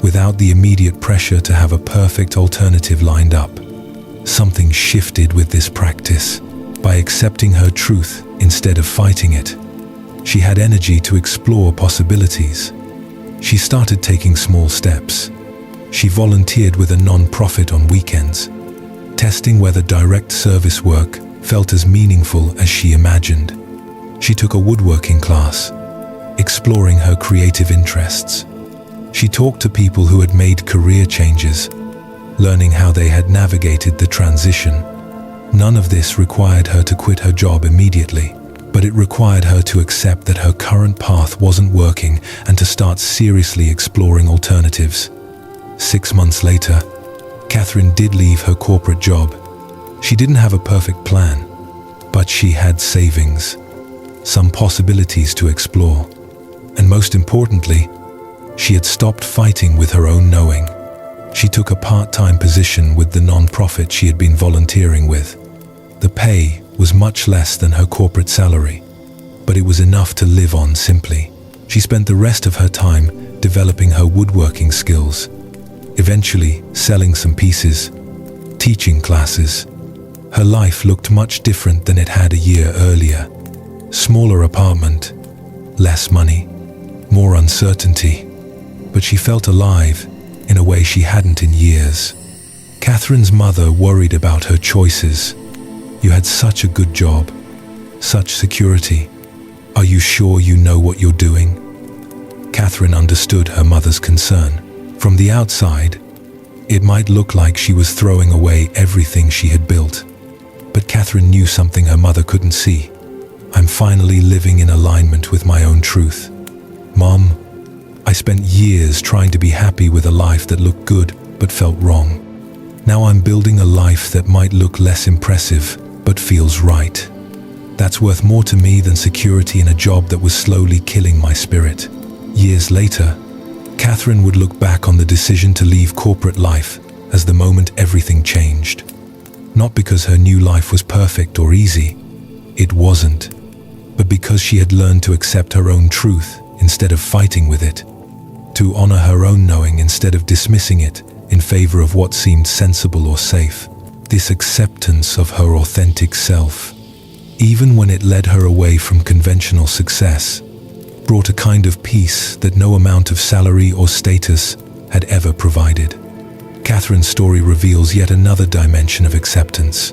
without the immediate pressure to have a perfect alternative lined up. Something shifted with this practice. By accepting her truth instead of fighting it, she had energy to explore possibilities. She started taking small steps. She volunteered with a non-profit on weekends, testing whether direct service work felt as meaningful as she imagined. She took a woodworking class, exploring her creative interests. She talked to people who had made career changes, learning how they had navigated the transition. None of this required her to quit her job immediately, but it required her to accept that her current path wasn't working and to start seriously exploring alternatives. 6 months later, Catherine did leave her corporate job. She didn't have a perfect plan, but she had savings, some possibilities to explore, and most importantly, she had stopped fighting with her own knowing. She took a part-time position with the non-profit she had been volunteering with. The pay was much less than her corporate salary, but it was enough to live on simply. She spent the rest of her time developing her woodworking skills, eventually selling some pieces, teaching classes. Her life looked much different than it had a year earlier. Smaller apartment, less money, more uncertainty, but she felt alive in a way she hadn't in years. Catherine's mother worried about her choices. "You had such a good job, such security. Are you sure you know what you're doing?" Catherine understood her mother's concern. From the outside, it might look like she was throwing away everything she had built. But Catherine knew something her mother couldn't see. "I'm finally living in alignment with my own truth. Mom, I spent years trying to be happy with a life that looked good but felt wrong. Now I'm building a life that might look less impressive but feels right. That's worth more to me than security in a job that was slowly killing my spirit." Years later, Catherine would look back on the decision to leave corporate life as the moment everything changed. Not because her new life was perfect or easy. It wasn't. But because she had learned to accept her own truth instead of fighting with it. to honor her own knowing instead of dismissing it in favor of what seemed sensible or safe. This acceptance of her authentic self, even when it led her away from conventional success, brought a kind of peace that no amount of salary or status had ever provided. Catherine's story reveals yet another dimension of acceptance.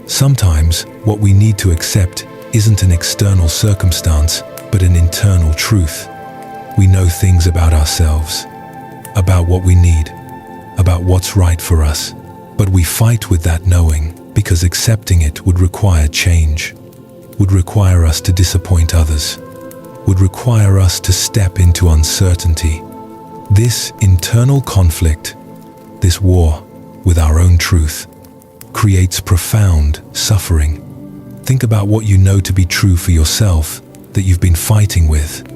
Sometimes, what we need to accept isn't an external circumstance, but an internal truth. We know things about ourselves, about what we need, about what's right for us, but we fight with that knowing because accepting it would require change, would require us to disappoint others, would require us to step into uncertainty. This internal conflict, this war with our own truth, creates profound suffering. Think about what you know to be true for yourself that you've been fighting with.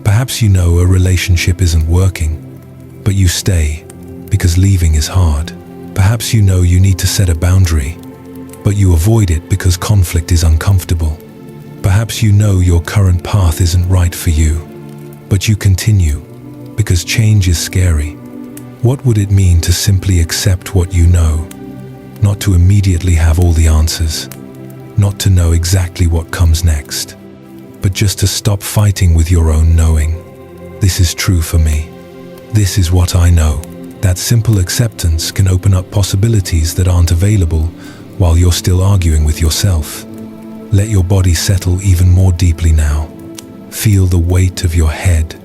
Perhaps you know a relationship isn't working, but you stay because leaving is hard. Perhaps you know you need to set a boundary, but you avoid it because conflict is uncomfortable. Perhaps you know your current path isn't right for you, but you continue because change is scary. What would it mean to simply accept what you know? Not to immediately have all the answers, not to know exactly what comes next, but just to stop fighting with your own knowing. This is true for me. This is what I know. That simple acceptance can open up possibilities that aren't available while you're still arguing with yourself. Let your body settle even more deeply now. Feel the weight of your head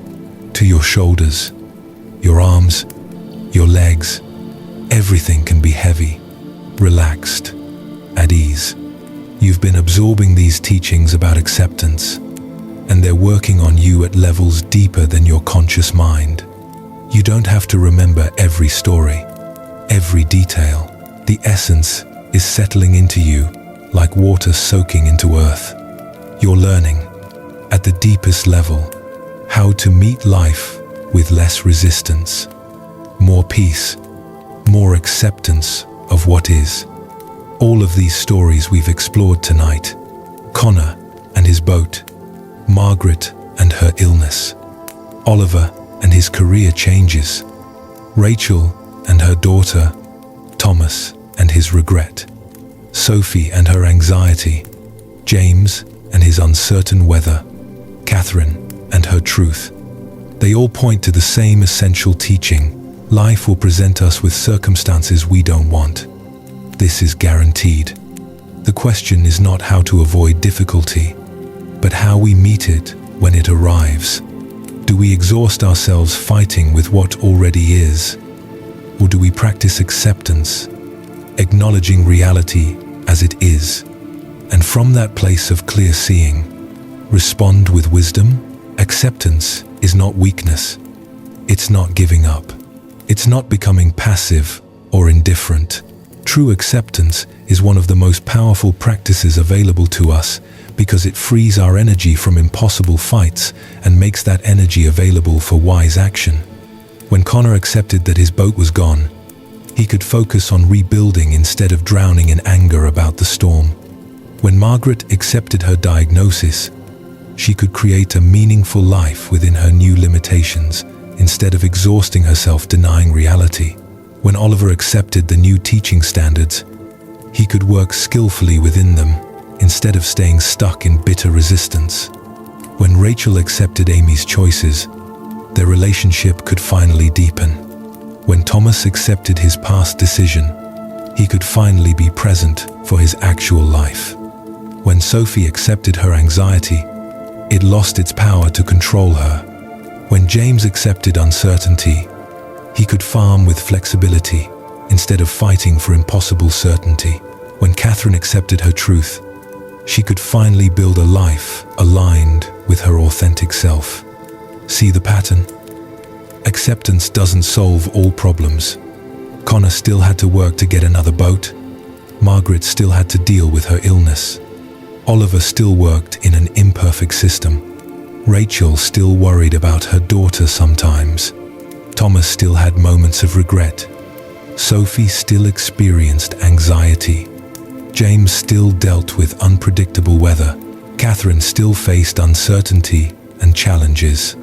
to your shoulders, your arms, your legs. Everything can be heavy, relaxed, at ease. You've been absorbing these teachings about acceptance, and they're working on you at levels deeper than your conscious mind. You don't have to remember every story, every detail. The essence is settling into you like water soaking into earth. You're learning, at the deepest level, how to meet life with less resistance, more peace, more acceptance of what is. All of these stories we've explored tonight, Connor and his boat, Margaret and her illness, Oliver and his career changes, Rachel and her daughter, Thomas and his regret, Sophie and her anxiety, James and his uncertain weather, Catherine and her truth. They all point to the same essential teaching: life will present us with circumstances we don't want. This is guaranteed. The question is not how to avoid difficulty, but how we meet it when it arrives. Do we exhaust ourselves fighting with what already is? Or do we practice acceptance, acknowledging reality as it is, and from that place of clear seeing, respond with wisdom? Acceptance is not weakness. It's not giving up. It's not becoming passive or indifferent. True acceptance is one of the most powerful practices available to us because it frees our energy from impossible fights and makes that energy available for wise action. When Connor accepted that his boat was gone, he could focus on rebuilding instead of drowning in anger about the storm. When Margaret accepted her diagnosis, she could create a meaningful life within her new limitations instead of exhausting herself denying reality. When Oliver accepted the new teaching standards, he could work skillfully within them instead of staying stuck in bitter resistance. When Rachel accepted Amy's choices, their relationship could finally deepen. When Thomas accepted his past decision, he could finally be present for his actual life. When Sophie accepted her anxiety, it lost its power to control her. When James accepted uncertainty, he could farm with flexibility instead of fighting for impossible certainty. When Catherine accepted her truth, she could finally build a life aligned with her authentic self. See the pattern? Acceptance doesn't solve all problems. Connor still had to work to get another boat. Margaret still had to deal with her illness. Oliver still worked in an imperfect system. Rachel still worried about her daughter sometimes. Thomas still had moments of regret. Sophie still experienced anxiety. James still dealt with unpredictable weather. Catherine still faced uncertainty and challenges.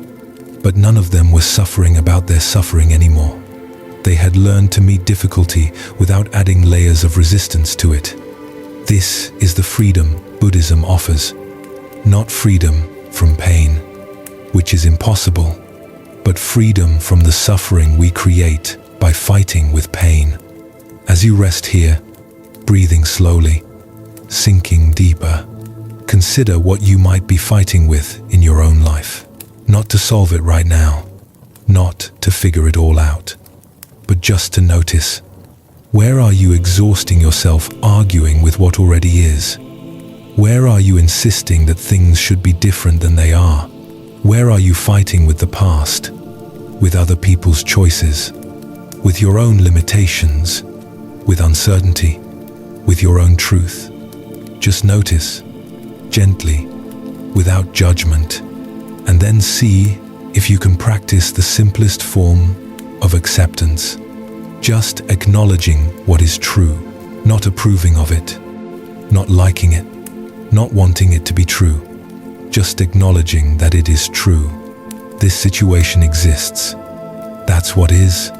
but none of them were suffering about their suffering anymore. They had learned to meet difficulty without adding layers of resistance to it. This is the freedom Buddhism offers. Not freedom from pain, which is impossible, but freedom from the suffering we create by fighting with pain. As you rest here, breathing slowly, sinking deeper, consider what you might be fighting with in your own life. Not to solve it right now, not to figure it all out, but just to notice. Where are you exhausting yourself arguing with what already is? Where are you insisting that things should be different than they are? Where are you fighting with the past, with other people's choices, with your own limitations, with uncertainty, with your own truth? Just notice, gently, without judgment, and then see if you can practice the simplest form of acceptance. Just acknowledging what is true, not approving of it, not liking it, not wanting it to be true. Just acknowledging that it is true. This situation exists. That's what is.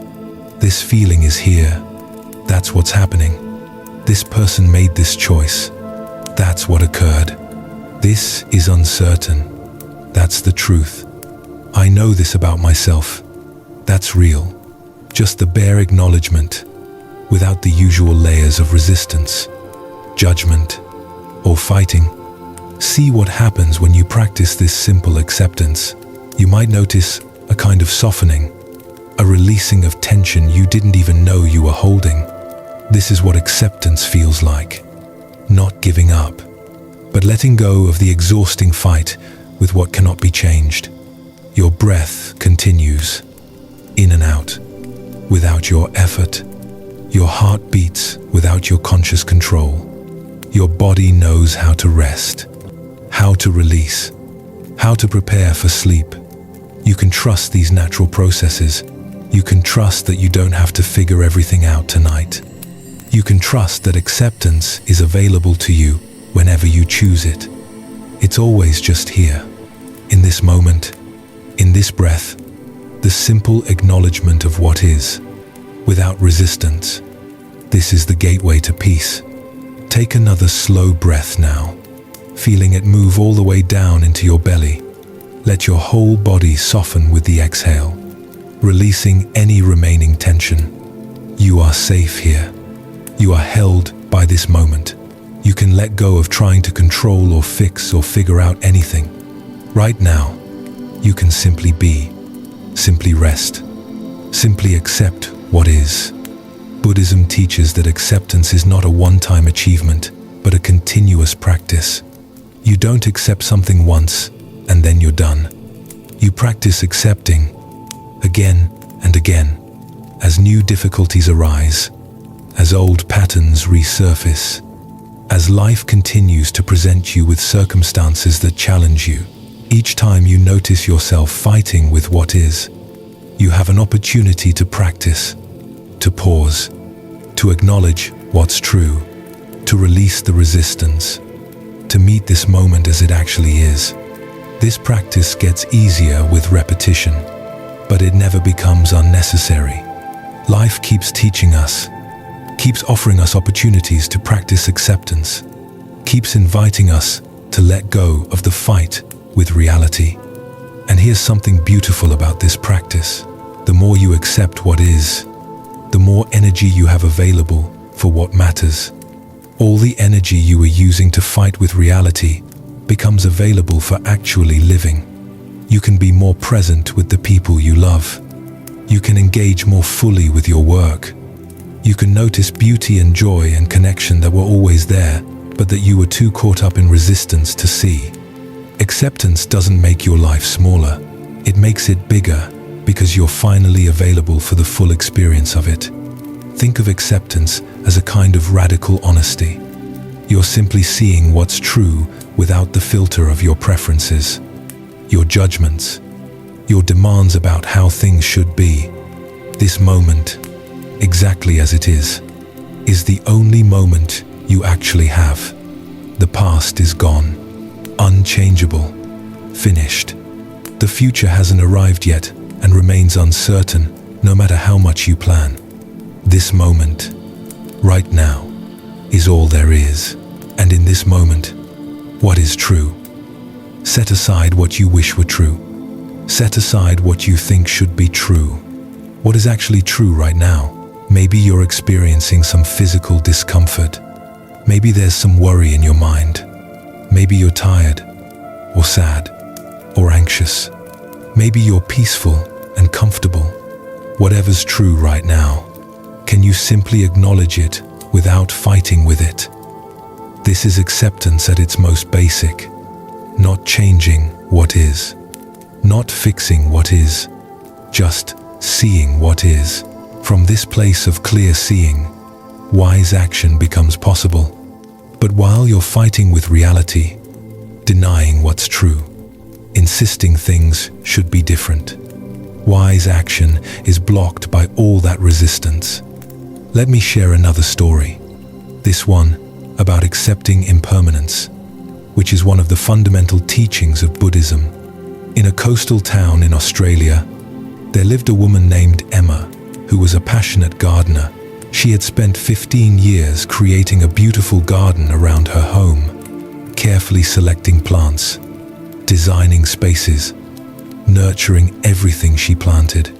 This feeling is here. That's what's happening. This person made this choice. That's what occurred. This is uncertain. That's the truth. I know this about myself. That's real. Just the bare acknowledgement, without the usual layers of resistance, judgment, or fighting. See what happens when you practice this simple acceptance. You might notice a kind of softening, a releasing of tension you didn't even know you were holding. This is what acceptance feels like. Not giving up, but letting go of the exhausting fight with what cannot be changed. Your breath continues, in and out, without your effort. Your heart beats without your conscious control. Your body knows how to rest, how to release, how to prepare for sleep. You can trust these natural processes. You can trust that you don't have to figure everything out tonight. You can trust that acceptance is available to you whenever you choose it. It's always just here, in this moment, in this breath, the simple acknowledgement of what is, without resistance. This is the gateway to peace. Take another slow breath now, feeling it move all the way down into your belly. Let your whole body soften with the exhale, releasing any remaining tension. You are safe here. You are held by this moment. You can let go of trying to control or fix or figure out anything. Right now, you can simply be, simply rest, simply accept what is. Buddhism teaches that acceptance is not a one-time achievement, but a continuous practice. You don't accept something once, and then you're done. You practice accepting, again and again, as new difficulties arise, as old patterns resurface, as life continues to present you with circumstances that challenge you. Each time you notice yourself fighting with what is, you have an opportunity to practice, to pause, to acknowledge what's true, to release the resistance, to meet this moment as it actually is. This practice gets easier with repetition, but it never becomes unnecessary. Life keeps teaching us, keeps offering us opportunities to practice acceptance, keeps inviting us to let go of the fight with reality. And here's something beautiful about this practice. The more you accept what is, the more energy you have available for what matters. All the energy you were using to fight with reality becomes available for actually living. You can be more present with the people you love. You can engage more fully with your work. You can notice beauty and joy and connection that were always there, but that you were too caught up in resistance to see. Acceptance doesn't make your life smaller. It makes it bigger because you're finally available for the full experience of it. Think of acceptance as a kind of radical honesty. You're simply seeing what's true without the filter of your preferences, your judgments, your demands about how things should be. This moment, exactly as it is the only moment you actually have. The past is gone, unchangeable, finished. The future hasn't arrived yet and remains uncertain no matter how much you plan. This moment, right now, is all there is. And in this moment, what is true? Set aside what you wish were true. Set aside what you think should be true. What is actually true right now? Maybe you're experiencing some physical discomfort. Maybe there's some worry in your mind. Maybe you're tired, or sad, or anxious. Maybe you're peaceful and comfortable. Whatever's true right now, can you simply acknowledge it without fighting with it? This is acceptance at its most basic. Not changing what is. Not fixing what is. Just seeing what is. From this place of clear seeing, wise action becomes possible. But while you're fighting with reality, denying what's true, insisting things should be different, wise action is blocked by all that resistance. Let me share another story. This one about accepting impermanence, which is one of the fundamental teachings of Buddhism. In a coastal town in Australia, there lived a woman named Emma, who was a passionate gardener. She had spent 15 years creating a beautiful garden around her home, carefully selecting plants, designing spaces, nurturing everything she planted.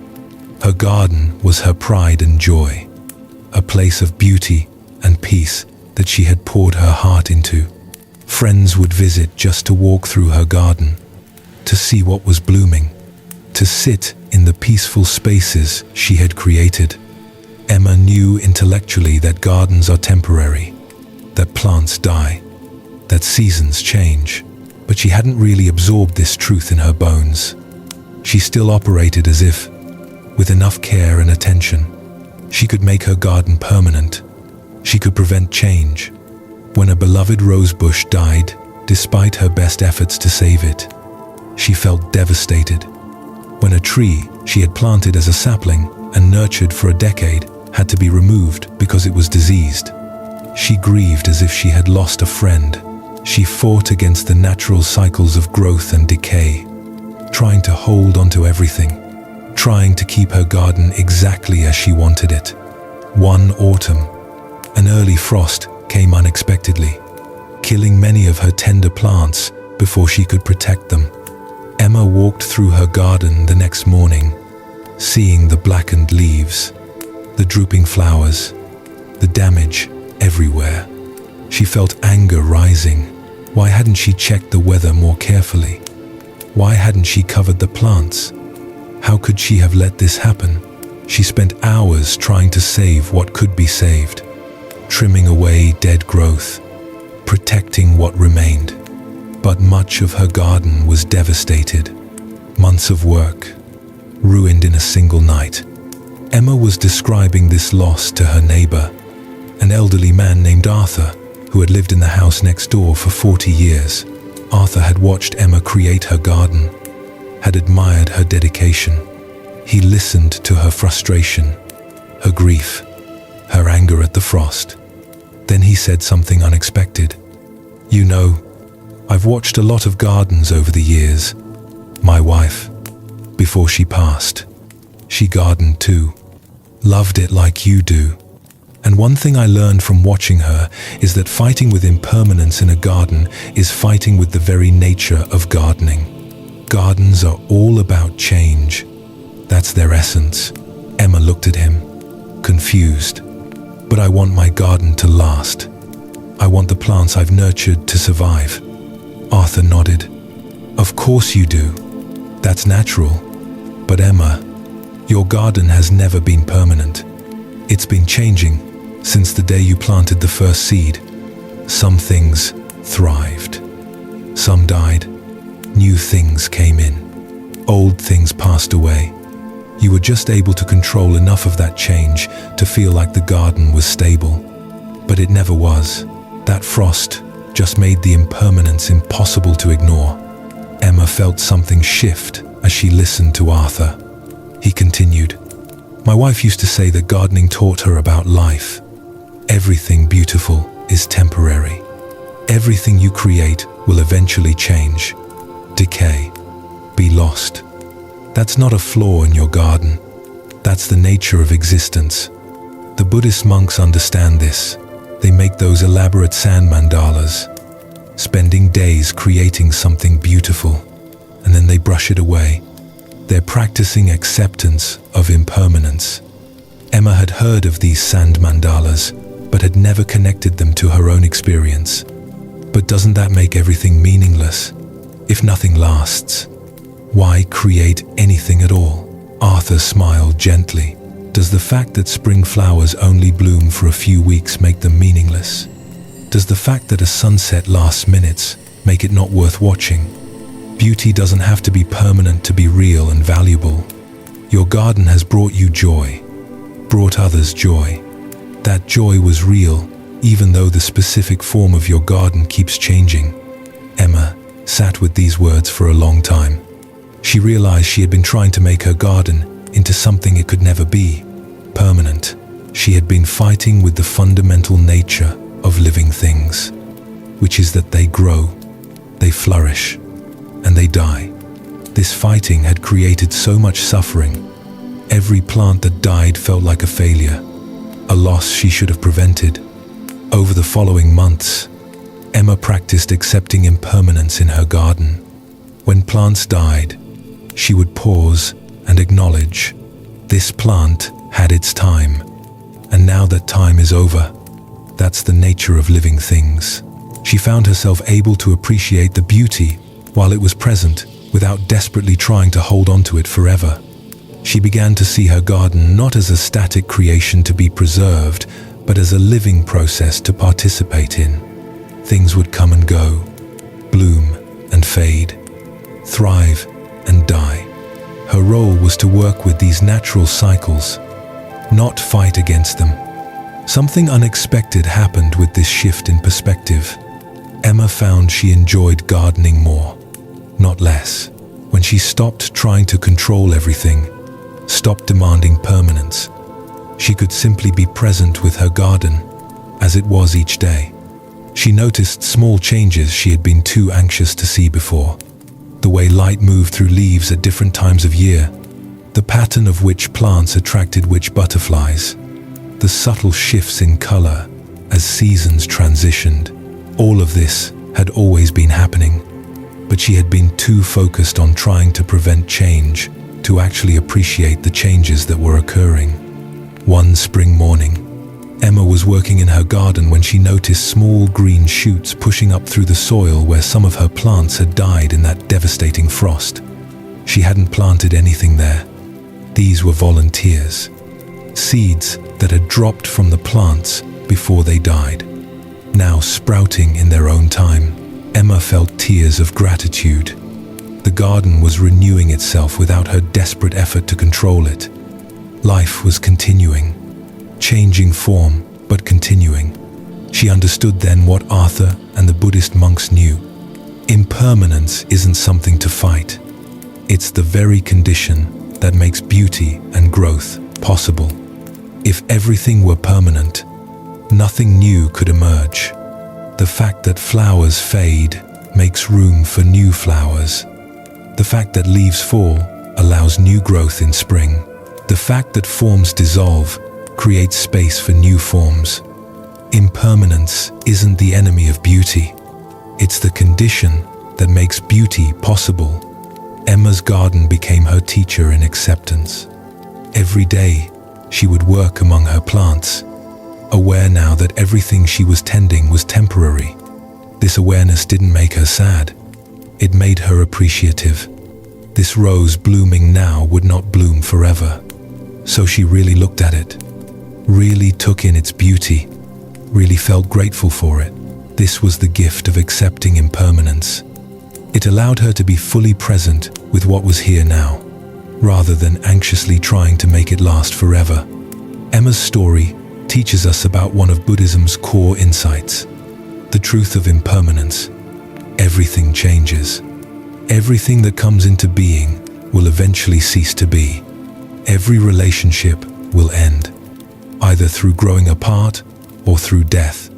Her garden was her pride and joy, a place of beauty and peace that she had poured her heart into. Friends would visit just to walk through her garden, to see what was blooming, to sit in the peaceful spaces she had created. Emma knew intellectually that gardens are temporary, that plants die, that seasons change, but she hadn't really absorbed this truth in her bones. She still operated as if, with enough care and attention, she could make her garden permanent. She could prevent change. When a beloved rosebush died, despite her best efforts to save it, she felt devastated. When a tree she had planted as a sapling and nurtured for a decade had to be removed because it was diseased, she grieved as if she had lost a friend. She fought against the natural cycles of growth and decay, trying to hold onto everything, trying to keep her garden exactly as she wanted it. One autumn, an early frost came unexpectedly, killing many of her tender plants before she could protect them. Emma walked through her garden the next morning, seeing the blackened leaves, the drooping flowers, the damage everywhere. She felt anger rising. Why hadn't she checked the weather more carefully? Why hadn't she covered the plants? How could she have let this happen? She spent hours trying to save what could be saved, trimming away dead growth, protecting what remained. But much of her garden was devastated. Months of work, ruined in a single night. Emma was describing this loss to her neighbor, an elderly man named Arthur, who had lived in the house next door for 40 years. Arthur had watched Emma create her garden, had admired her dedication. He listened to her frustration, her grief, her anger at the frost. Then he said something unexpected. "You know, I've watched a lot of gardens over the years. My wife, before she passed, she gardened too, loved it like you do. And one thing I learned from watching her is that fighting with impermanence in a garden is fighting with the very nature of gardening. Gardens are all about change. That's their essence." Emma looked at him, confused. "But I want my garden to last. I want the plants I've nurtured to survive." Arthur nodded. "Of course you do. That's natural. But Emma, your garden has never been permanent. It's been changing since the day you planted the first seed. Some things thrived. Some died. New things came in. Old things passed away. You were just able to control enough of that change to feel like the garden was stable. But it never was. That frost just made the impermanence impossible to ignore." Emma felt something shift as she listened to Arthur. He continued, "My wife used to say that gardening taught her about life. Everything beautiful is temporary. Everything you create will eventually change, decay, be lost. That's not a flaw in your garden. That's the nature of existence. The Buddhist monks understand this. They make those elaborate sand mandalas, spending days creating something beautiful, and then they brush it away. They're practicing acceptance of impermanence. Emma had heard of these sand mandalas, but had never connected them to her own experience. But doesn't that make everything meaningless? If nothing lasts, why create anything at all? Arthur smiled gently. Does the fact that spring flowers only bloom for a few weeks make them meaningless? Does the fact that a sunset lasts minutes make it not worth watching? Beauty doesn't have to be permanent to be real and valuable. Your garden has brought you joy, brought others joy. That joy was real, even though the specific form of your garden keeps changing. Emma sat with these words for a long time. She realized she had been trying to make her garden into something it could never be, permanent. She had been fighting with the fundamental nature of living things, which is that they grow, they flourish, and they die. This fighting had created so much suffering. Every plant that died felt like a failure, a loss she should have prevented. Over the following months, Emma practiced accepting impermanence in her garden. When plants died, she would pause and acknowledge, this plant had its time, and now that time is over. That's the nature of living things. She found herself able to appreciate the beauty while it was present, without desperately trying to hold on to it forever. She began to see her garden not as a static creation to be preserved, but as a living process to participate in. Things would come and go, bloom and fade, thrive and die. Her role was to work with these natural cycles, not fight against them. Something unexpected happened with this shift in perspective. Emma found she enjoyed gardening more, not less. When she stopped trying to control everything, stopped demanding permanence, she could simply be present with her garden as it was each day. She noticed small changes she had been too anxious to see before. The way light moved through leaves at different times of year, the pattern of which plants attracted which butterflies, the subtle shifts in color as seasons transitioned. All of this had always been happening, but she had been too focused on trying to prevent change to actually appreciate the changes that were occurring. One spring morning, Emma was working in her garden when she noticed small green shoots pushing up through the soil where some of her plants had died in that devastating frost. She hadn't planted anything there. These were volunteers, seeds that had dropped from the plants before they died, now sprouting in their own time. Emma felt tears of gratitude. The garden was renewing itself without her desperate effort to control it. Life was continuing, changing form, but continuing. She understood then what Arthur and the Buddhist monks knew. Impermanence isn't something to fight. It's the very condition that makes beauty and growth possible. If everything were permanent, nothing new could emerge. The fact that flowers fade makes room for new flowers. The fact that leaves fall allows new growth in spring. The fact that forms dissolve creates space for new forms. Impermanence isn't the enemy of beauty. It's the condition that makes beauty possible. Emma's garden became her teacher in acceptance. Every day, she would work among her plants, aware now that everything she was tending was temporary. This awareness didn't make her sad. It made her appreciative. This rose blooming now would not bloom forever. So she really looked at it, really took in its beauty, really felt grateful for it. This was the gift of accepting impermanence. It allowed her to be fully present with what was here now, rather than anxiously trying to make it last forever. Emma's story teaches us about one of Buddhism's core insights, the truth of impermanence. Everything changes. Everything that comes into being will eventually cease to be. Every relationship will end, either through growing apart or through death.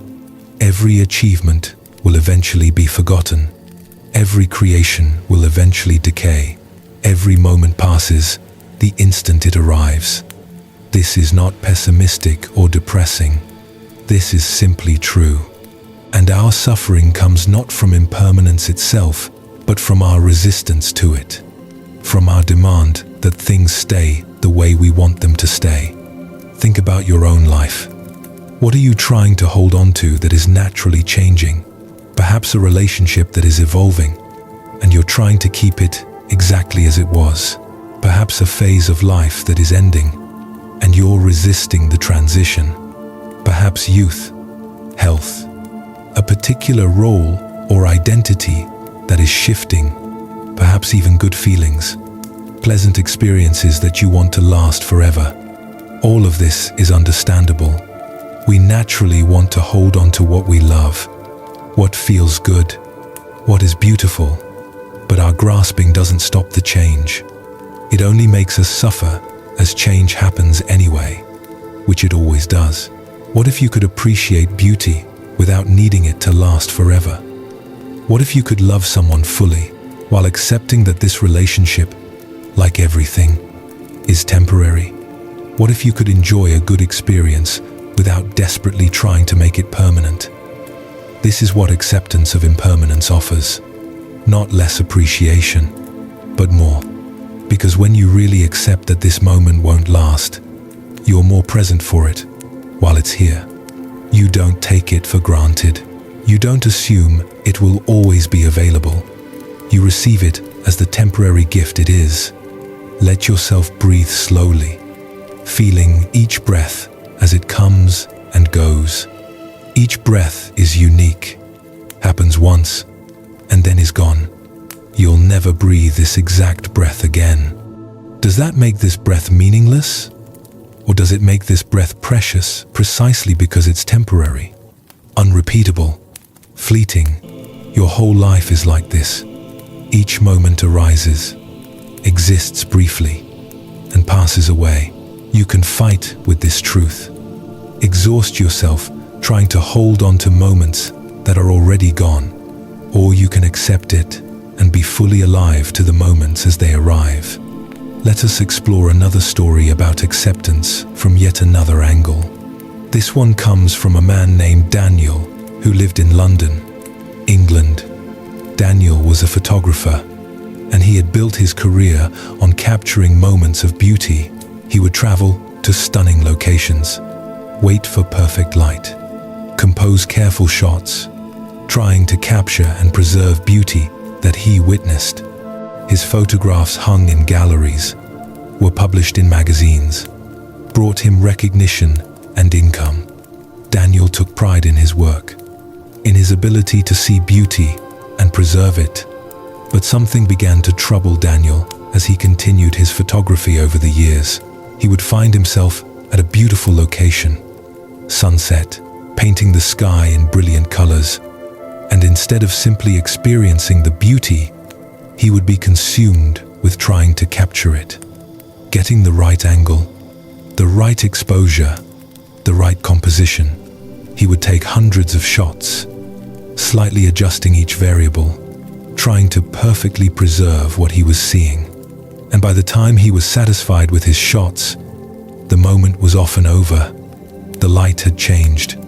Every achievement will eventually be forgotten. Every creation will eventually decay. Every moment passes the instant it arrives. This is not pessimistic or depressing. This is simply true. And our suffering comes not from impermanence itself, but from our resistance to it. From our demand that things stay the way we want them to stay. Think about your own life. What are you trying to hold on to that is naturally changing? Perhaps a relationship that is evolving, and you're trying to keep it exactly as it was. Perhaps a phase of life that is ending, and you're resisting the transition. Perhaps youth, health, a particular role or identity that is shifting. Perhaps even good feelings, pleasant experiences that you want to last forever. All of this is understandable. We naturally want to hold on to what we love, what feels good, what is beautiful, but our grasping doesn't stop the change. It only makes us suffer as change happens anyway, which it always does. What if you could appreciate beauty without needing it to last forever? What if you could love someone fully while accepting that this relationship, like everything, is temporary? What if you could enjoy a good experience without desperately trying to make it permanent? This is what acceptance of impermanence offers. Not less appreciation, but more. Because when you really accept that this moment won't last, you're more present for it while it's here. You don't take it for granted. You don't assume it will always be available. You receive it as the temporary gift it is. Let yourself breathe slowly, feeling each breath as it comes and goes. Each breath is unique, happens once, and then is gone. You'll never breathe this exact breath again. Does that make this breath meaningless? Or does it make this breath precious precisely because it's temporary, unrepeatable, fleeting? Your whole life is like this. Each moment arises, exists briefly, and passes away. You can fight with this truth. Exhaust yourself trying to hold on to moments that are already gone, or you can accept it and be fully alive to the moments as they arrive. Let us explore another story about acceptance from yet another angle. This one comes from a man named Daniel who lived in London, England. Daniel was a photographer, and he had built his career on capturing moments of beauty. He would travel to stunning locations, wait for perfect light, compose careful shots, trying to capture and preserve beauty that he witnessed. His photographs hung in galleries, were published in magazines, brought him recognition and income. Daniel took pride in his work, in his ability to see beauty and preserve it. But something began to trouble Daniel as he continued his photography over the years. He would find himself at a beautiful location, sunset, painting the sky in brilliant colors, and instead of simply experiencing the beauty, he would be consumed with trying to capture it, getting the right angle, the right exposure, the right composition. He would take hundreds of shots, slightly adjusting each variable, trying to perfectly preserve what he was seeing. And by the time he was satisfied with his shots, the moment was often over. The light had changed.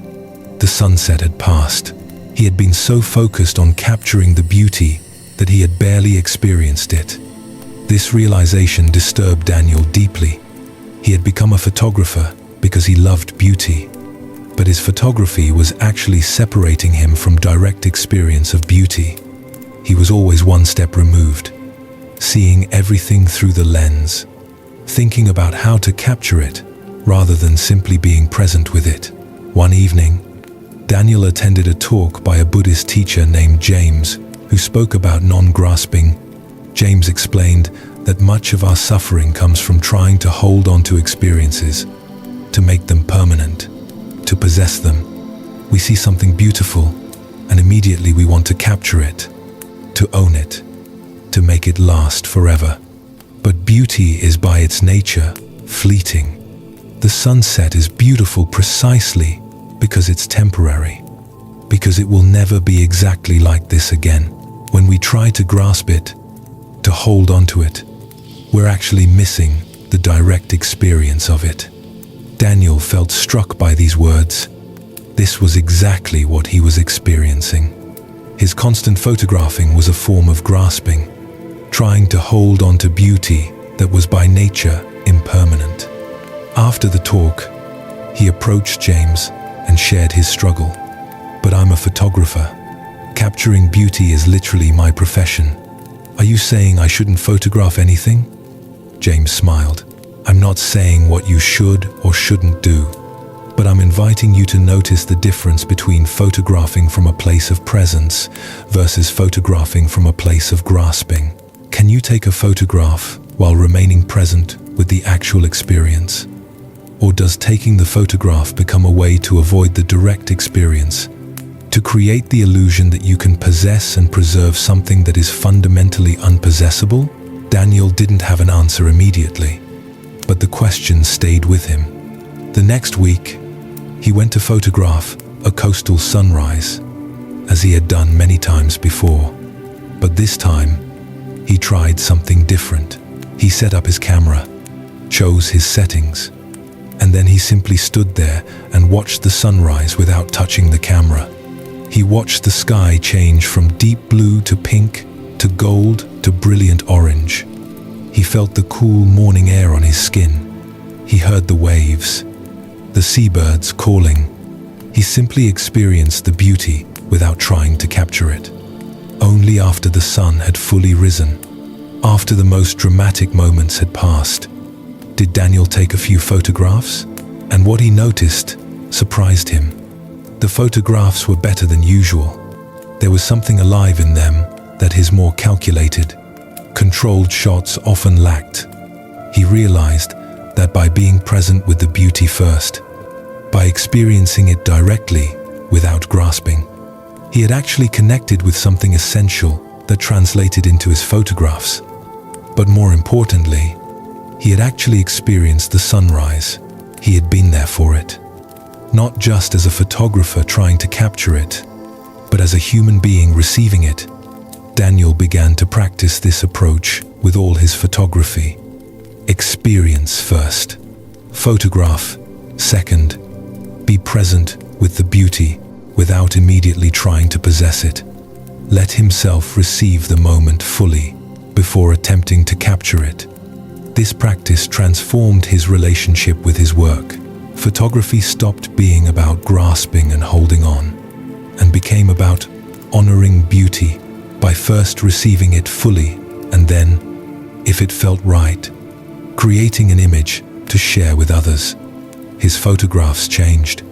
The sunset had passed. He had been so focused on capturing the beauty that he had barely experienced it. This realization disturbed Daniel deeply. He had become a photographer because he loved beauty, but his photography was actually separating him from direct experience of beauty. He was always one step removed, seeing everything through the lens, thinking about how to capture it rather than simply being present with it. One evening, Daniel attended a talk by a Buddhist teacher named James, who spoke about non-grasping. James explained that much of our suffering comes from trying to hold on to experiences, to make them permanent, to possess them. We see something beautiful, and immediately we want to capture it, to own it, to make it last forever. But beauty is by its nature fleeting. The sunset is beautiful precisely because it's temporary, because it will never be exactly like this again. When we try to grasp it, to hold on to it, We're actually missing the direct experience of it. Daniel felt struck by these words. This was exactly what he was experiencing. His constant photographing was a form of grasping, trying to hold on to beauty that was by nature impermanent. After the talk, he approached James and shared his struggle. But I'm a photographer. Capturing beauty is literally my profession. Are you saying I shouldn't photograph anything? James smiled. I'm not saying what you should or shouldn't do, but I'm inviting you to notice the difference between photographing from a place of presence versus photographing from a place of grasping. Can you take a photograph while remaining present with the actual experience? Or does taking the photograph become a way to avoid the direct experience, to create the illusion that you can possess and preserve something that is fundamentally unpossessable? Daniel didn't have an answer immediately, but the question stayed with him. The next week, he went to photograph a coastal sunrise, as he had done many times before. But this time, he tried something different. He set up his camera, chose his settings, and then he simply stood there and watched the sunrise without touching the camera. He watched the sky change from deep blue to pink to gold to brilliant orange. He felt the cool morning air on his skin. He heard the waves, the seabirds calling. He simply experienced the beauty without trying to capture it. Only after the sun had fully risen, after the most dramatic moments had passed, did Daniel take a few photographs, and what he noticed surprised him. The photographs were better than usual. There was something alive in them that his more calculated, controlled shots often lacked. He realized that by being present with the beauty first, by experiencing it directly without grasping, he had actually connected with something essential that translated into his photographs. But more importantly, he had actually experienced the sunrise. He had been there for it. Not just as a photographer trying to capture it, but as a human being receiving it. Daniel began to practice this approach with all his photography. Experience first. Photograph second. Be present with the beauty without immediately trying to possess it. Let himself receive the moment fully before attempting to capture it. This practice transformed his relationship with his work. Photography stopped being about grasping and holding on, and became about honoring beauty by first receiving it fully, and then, if it felt right, creating an image to share with others. His photographs changed.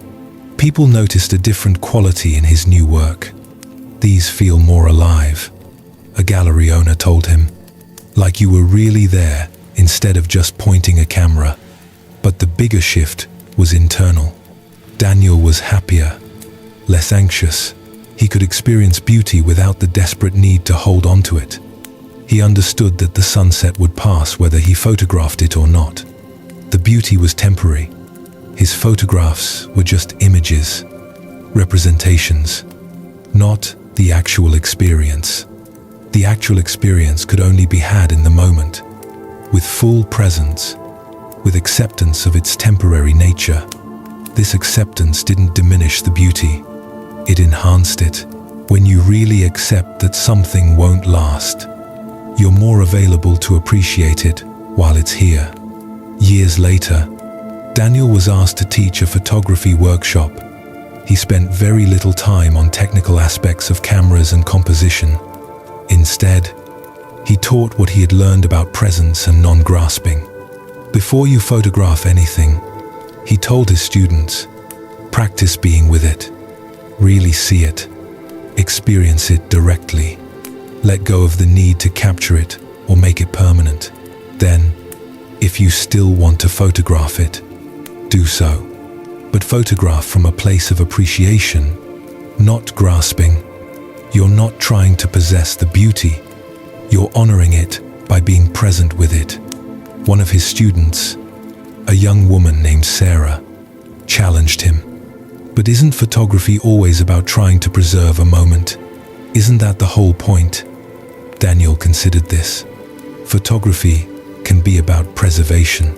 People noticed a different quality in his new work. These feel more alive, a gallery owner told him, like you were really there instead of just pointing a camera. But the bigger shift was internal. Daniel was happier, less anxious. He could experience beauty without the desperate need to hold on to it. He understood that the sunset would pass whether he photographed it or not. The beauty was temporary. His photographs were just images, representations, not the actual experience. The actual experience could only be had in the moment, with full presence, with acceptance of its temporary nature. This acceptance didn't diminish the beauty, it enhanced it. When you really accept that something won't last, you're more available to appreciate it while it's here. Years later, Daniel was asked to teach a photography workshop. He spent very little time on technical aspects of cameras and composition. Instead, he taught what he had learned about presence and non-grasping. Before you photograph anything, he told his students, practice being with it. Really see it. Experience it directly. Let go of the need to capture it or make it permanent. Then, if you still want to photograph it, do so. But photograph from a place of appreciation, not grasping. You're not trying to possess the beauty. You're honoring it by being present with it. One of his students, a young woman named Sarah, challenged him. But isn't photography always about trying to preserve a moment? Isn't that the whole point? Daniel considered this. Photography can be about preservation.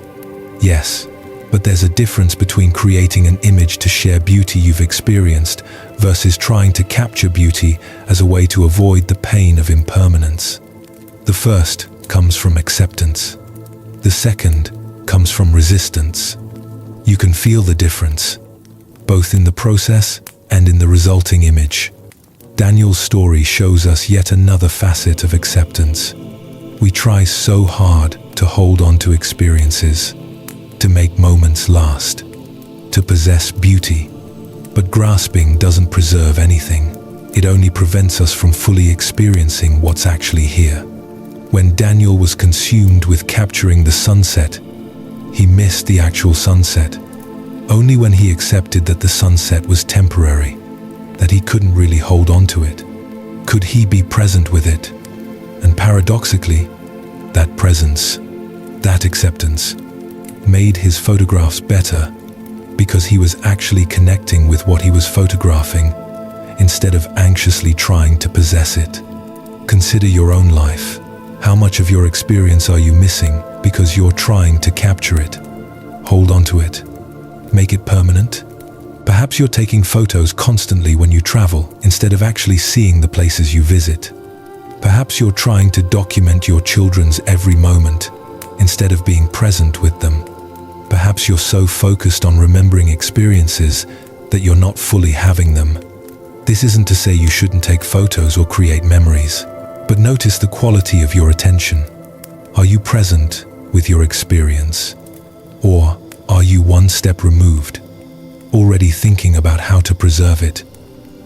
Yes, but there's a difference between creating an image to share beauty you've experienced versus trying to capture beauty as a way to avoid the pain of impermanence. The first comes from acceptance. The second comes from resistance. You can feel the difference, both in the process and in the resulting image. Daniel's story shows us yet another facet of acceptance. We try so hard to hold on to experiences, to make moments last, to possess beauty. But grasping doesn't preserve anything. It only prevents us from fully experiencing what's actually here. When Daniel was consumed with capturing the sunset, he missed the actual sunset. Only when he accepted that the sunset was temporary, that he couldn't really hold on to it, could he be present with it. And paradoxically, that presence, that acceptance, made his photographs better because he was actually connecting with what he was photographing instead of anxiously trying to possess it. Consider your own life. How much of your experience are you missing because you're trying to capture it? Hold on to it. Make it permanent. Perhaps you're taking photos constantly when you travel instead of actually seeing the places you visit. Perhaps you're trying to document your children's every moment instead of being present with them. Perhaps you're so focused on remembering experiences that you're not fully having them. This isn't to say you shouldn't take photos or create memories, but notice the quality of your attention. Are you present with your experience? Or are you one step removed, already thinking about how to preserve it,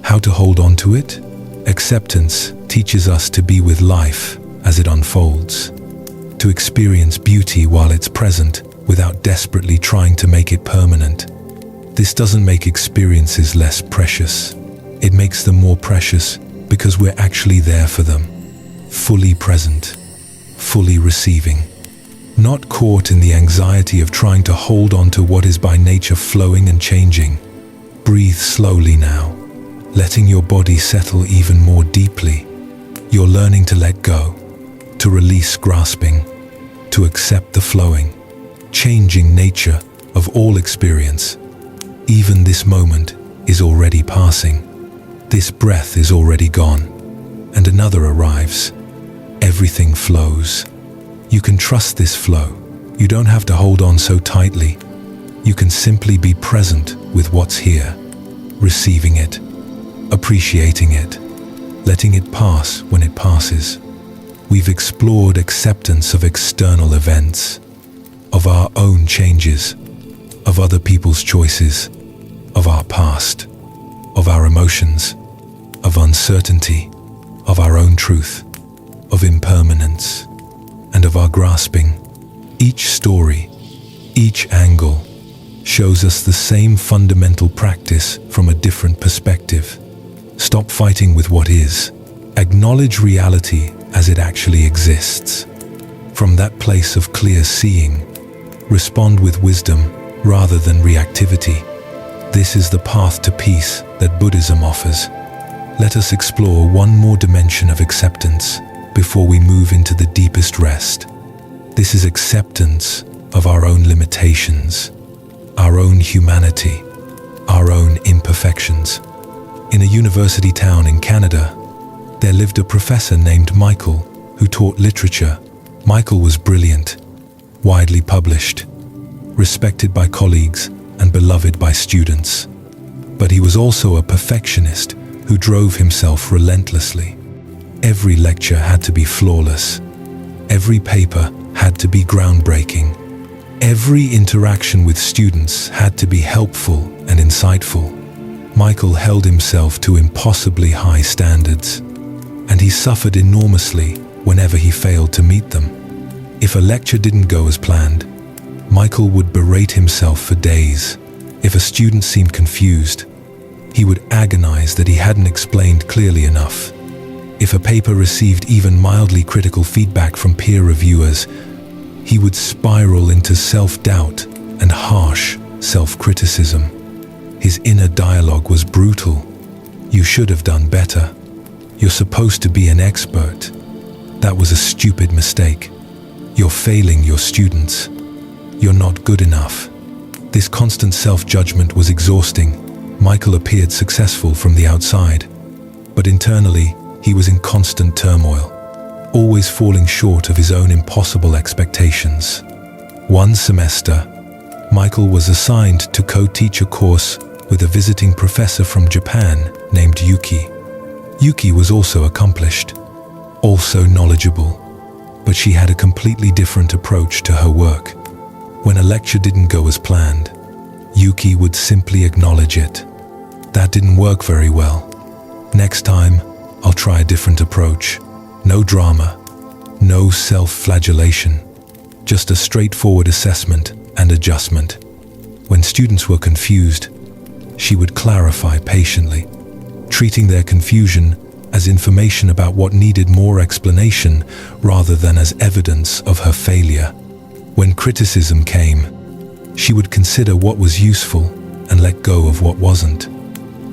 how to hold on to it? Acceptance teaches us to be with life as it unfolds, to experience beauty while it's present without desperately trying to make it permanent. This doesn't make experiences less precious. It makes them more precious because we're actually there for them, fully present, fully receiving. Not caught in the anxiety of trying to hold on to what is by nature flowing and changing. Breathe slowly now, letting your body settle even more deeply. You're learning to let go, to release grasping, to accept the flowing, changing nature of all experience. Even this moment is already passing. This breath is already gone, and another arrives. Everything flows. You can trust this flow. You don't have to hold on so tightly. You can simply be present with what's here, receiving it, appreciating it, letting it pass when it passes. We've explored acceptance of external events, of our own changes, of other people's choices, of our past, of our emotions, of uncertainty, of our own truth, of impermanence, and of our grasping. Each story, each angle, shows us the same fundamental practice from a different perspective. Stop fighting with what is. Acknowledge reality as it actually exists. From that place of clear seeing, respond with wisdom rather than reactivity. This is the path to peace that Buddhism offers. Let us explore one more dimension of acceptance before we move into the deepest rest. This is acceptance of our own limitations, our own humanity, our own imperfections. In a university town in Canada, there lived a professor named Michael who taught literature. Michael was brilliant, widely published, respected by colleagues and beloved by students. But he was also a perfectionist who drove himself relentlessly. Every lecture had to be flawless. Every paper had to be groundbreaking. Every interaction with students had to be helpful and insightful. Michael held himself to impossibly high standards, and he suffered enormously whenever he failed to meet them. If a lecture didn't go as planned, Michael would berate himself for days. If a student seemed confused, he would agonize that he hadn't explained clearly enough. If a paper received even mildly critical feedback from peer reviewers, he would spiral into self-doubt and harsh self-criticism. His inner dialogue was brutal. You should have done better. You're supposed to be an expert. That was a stupid mistake. You're failing your students. You're not good enough. This constant self-judgment was exhausting. Michael appeared successful from the outside, but internally, he was in constant turmoil, always falling short of his own impossible expectations. One semester, Michael was assigned to co-teach a course with a visiting professor from Japan named Yuki. Yuki was also accomplished, also knowledgeable, but she had a completely different approach to her work. When a lecture didn't go as planned, Yuki would simply acknowledge it. That didn't work very well. Next time, I'll try a different approach. No drama, no self-flagellation, just a straightforward assessment and adjustment. When students were confused, she would clarify patiently, treating their confusion as information about what needed more explanation rather than as evidence of her failure. When criticism came, she would consider what was useful and let go of what wasn't,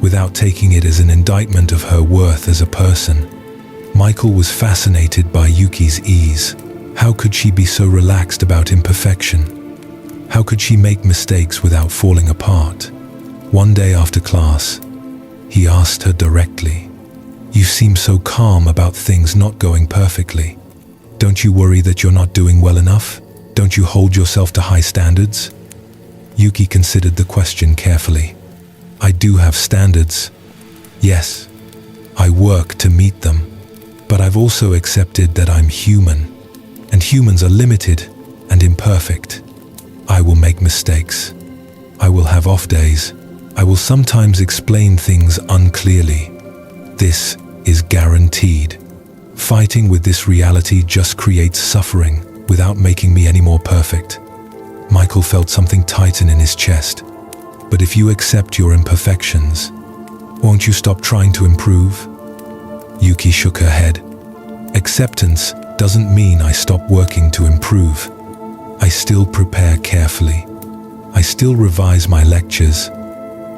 without taking it as an indictment of her worth as a person. Michael was fascinated by Yuki's ease. How could she be so relaxed about imperfection? How could she make mistakes without falling apart? One day after class, he asked her directly, "You seem so calm about things not going perfectly. Don't you worry that you're not doing well enough? Don't you hold yourself to high standards?" Yuki considered the question carefully. "I do have standards. Yes, I work to meet them. But I've also accepted that I'm human, and humans are limited and imperfect. I will make mistakes. I will have off days. I will sometimes explain things unclearly. This is guaranteed. Fighting with this reality just creates suffering without making me any more perfect." Michael felt something tighten in his chest. "But if you accept your imperfections, won't you stop trying to improve?" Yuki shook her head. "Acceptance doesn't mean I stop working to improve. I still prepare carefully. I still revise my lectures.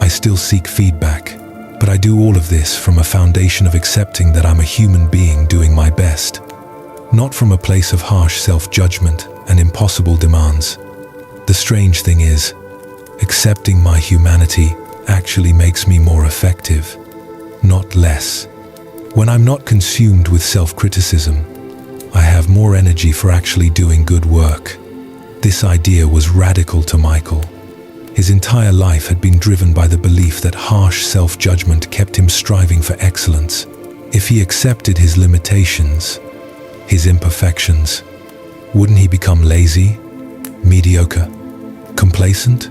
I still seek feedback. But I do all of this from a foundation of accepting that I'm a human being doing my best, not from a place of harsh self-judgment and impossible demands. The strange thing is, accepting my humanity actually makes me more effective, not less. When I'm not consumed with self-criticism, I have more energy for actually doing good work." This idea was radical to Michael. His entire life had been driven by the belief that harsh self-judgment kept him striving for excellence. If he accepted his limitations, his imperfections, wouldn't he become lazy, mediocre, complacent?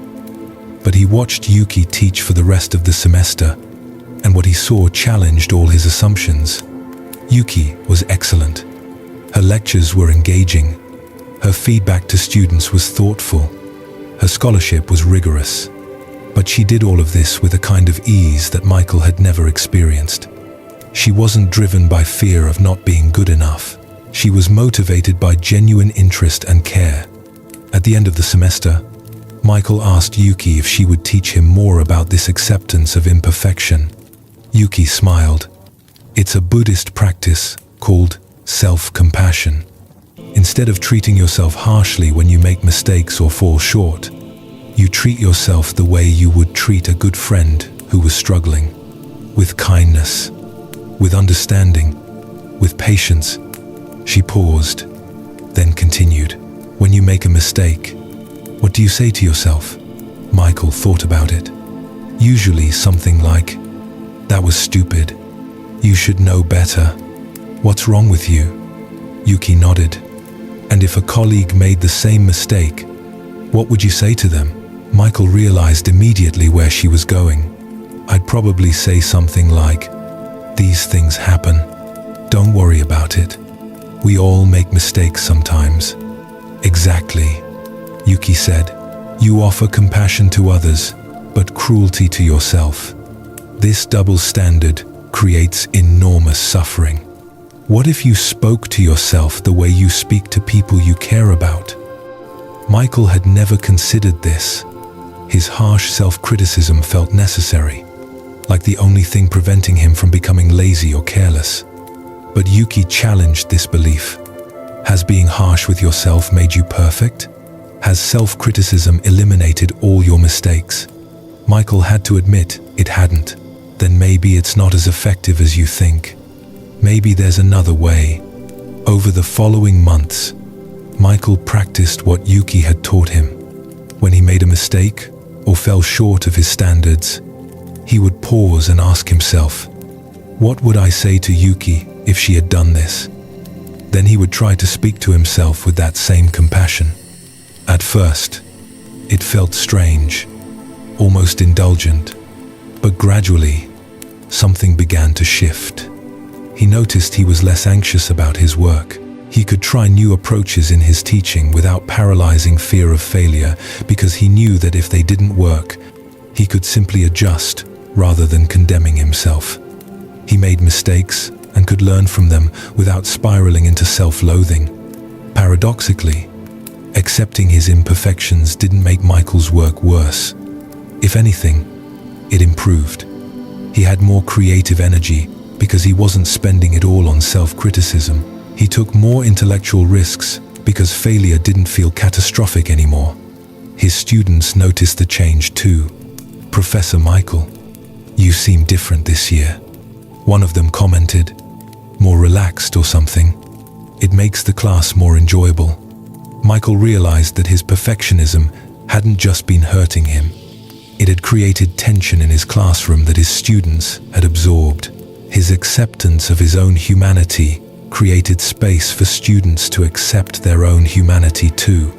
But he watched Yuki teach for the rest of the semester, and what he saw challenged all his assumptions. Yuki was excellent. Her lectures were engaging. Her feedback to students was thoughtful. Her scholarship was rigorous. But she did all of this with a kind of ease that Michael had never experienced. She wasn't driven by fear of not being good enough. She was motivated by genuine interest and care. At the end of the semester, Michael asked Yuki if she would teach him more about this acceptance of imperfection. Yuki smiled. "It's a Buddhist practice called self-compassion. Instead of treating yourself harshly when you make mistakes or fall short, you treat yourself the way you would treat a good friend who was struggling. With kindness, with understanding, with patience." She paused, then continued. "When you make a mistake, what do you say to yourself?" Michael thought about it. Usually something like, "That was stupid. You should know better. What's wrong with you?" Yuki nodded. "And if a colleague made the same mistake, what would you say to them?" Michael realized immediately where she was going. "I'd probably say something like, 'These things happen. Don't worry about it. We all make mistakes sometimes.'" "Exactly," Yuki said. "You offer compassion to others, but cruelty to yourself. This double standard creates enormous suffering. What if you spoke to yourself the way you speak to people you care about?" Michael had never considered this. His harsh self-criticism felt necessary, like the only thing preventing him from becoming lazy or careless. But Yuki challenged this belief. Has being harsh with yourself made you perfect? Has self-criticism eliminated all your mistakes? Michael had to admit it hadn't. Then maybe it's not as effective as you think. Maybe there's another way. Over the following months, Michael practiced what Yuki had taught him. When he made a mistake or fell short of his standards, he would pause and ask himself, what would I say to Yuki if she had done this? Then he would try to speak to himself with that same compassion. At first, it felt strange, almost indulgent, but gradually, something began to shift. He noticed he was less anxious about his work. He could try new approaches in his teaching without paralyzing fear of failure, because he knew that if they didn't work, he could simply adjust rather than condemning himself. He made mistakes and could learn from them without spiraling into self-loathing. Paradoxically, accepting his imperfections didn't make Michael's work worse. If anything, it improved. He had more creative energy because he wasn't spending it all on self-criticism. He took more intellectual risks because failure didn't feel catastrophic anymore. His students noticed the change too. "Professor Michael, you seem different this year." One of them commented, "More relaxed or something. It makes the class more enjoyable." Michael realized that his perfectionism hadn't just been hurting him. It had created tension in his classroom that his students had absorbed. His acceptance of his own humanity created space for students to accept their own humanity too,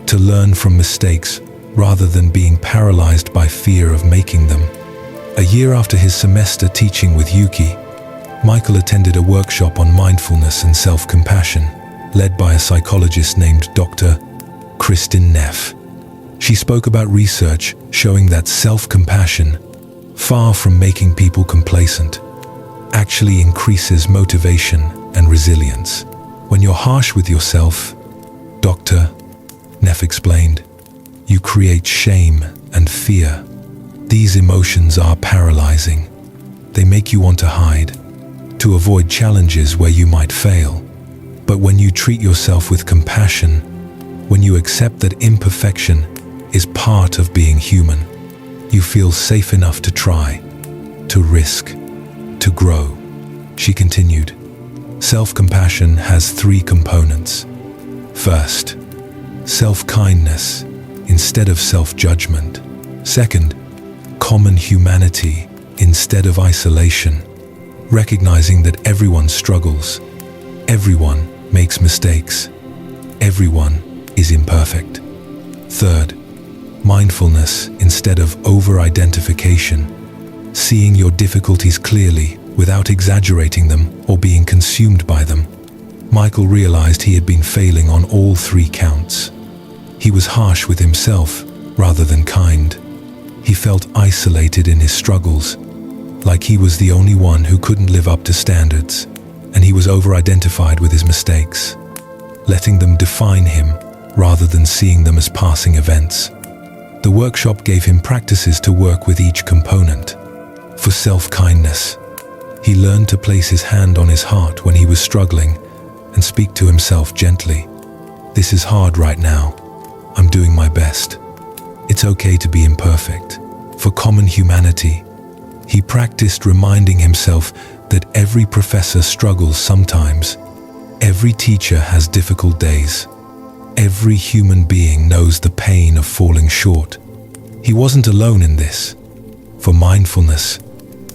to learn from mistakes rather than being paralyzed by fear of making them. A year after his semester teaching with Yuki, Michael attended a workshop on mindfulness and self-compassion, led by a psychologist named Dr. Kristin Neff. She spoke about research showing that self-compassion, far from making people complacent, actually increases motivation and resilience. When you're harsh with yourself, Dr. Neff explained, you create shame and fear. These emotions are paralyzing. They make you want to hide, to avoid challenges where you might fail. But when you treat yourself with compassion, when you accept that imperfection is part of being human, you feel safe enough to try, to risk, to grow. She continued, self-compassion has 3 components. First, self-kindness instead of self-judgment. Second, common humanity instead of isolation, recognizing that everyone struggles, everyone makes mistakes, everyone is imperfect. Third, mindfulness instead of over-identification, seeing your difficulties clearly without exaggerating them or being consumed by them. Michael realized he had been failing on all 3 counts. He was harsh with himself rather than kind. He felt isolated in his struggles, like he was the only one who couldn't live up to standards, and he was over-identified with his mistakes, letting them define him rather than seeing them as passing events. The workshop gave him practices to work with each component. For self-kindness, he learned to place his hand on his heart when he was struggling and speak to himself gently. This is hard right now. I'm doing my best. It's okay to be imperfect. For common humanity, he practiced reminding himself that every professor struggles sometimes. Every teacher has difficult days. Every human being knows the pain of falling short. He wasn't alone in this. For mindfulness,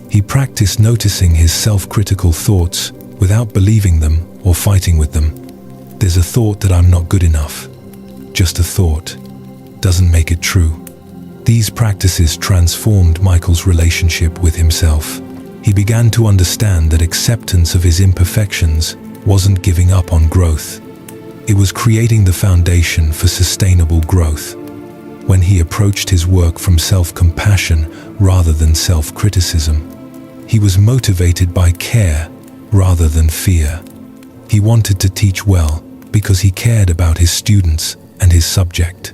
he practiced noticing his self-critical thoughts without believing them or fighting with them. There's a thought that I'm not good enough. Just a thought doesn't make it true. These practices transformed Michael's relationship with himself. He began to understand that acceptance of his imperfections wasn't giving up on growth. It was creating the foundation for sustainable growth. When he approached his work from self-compassion rather than self-criticism, he was motivated by care rather than fear. He wanted to teach well because he cared about his students and his subject,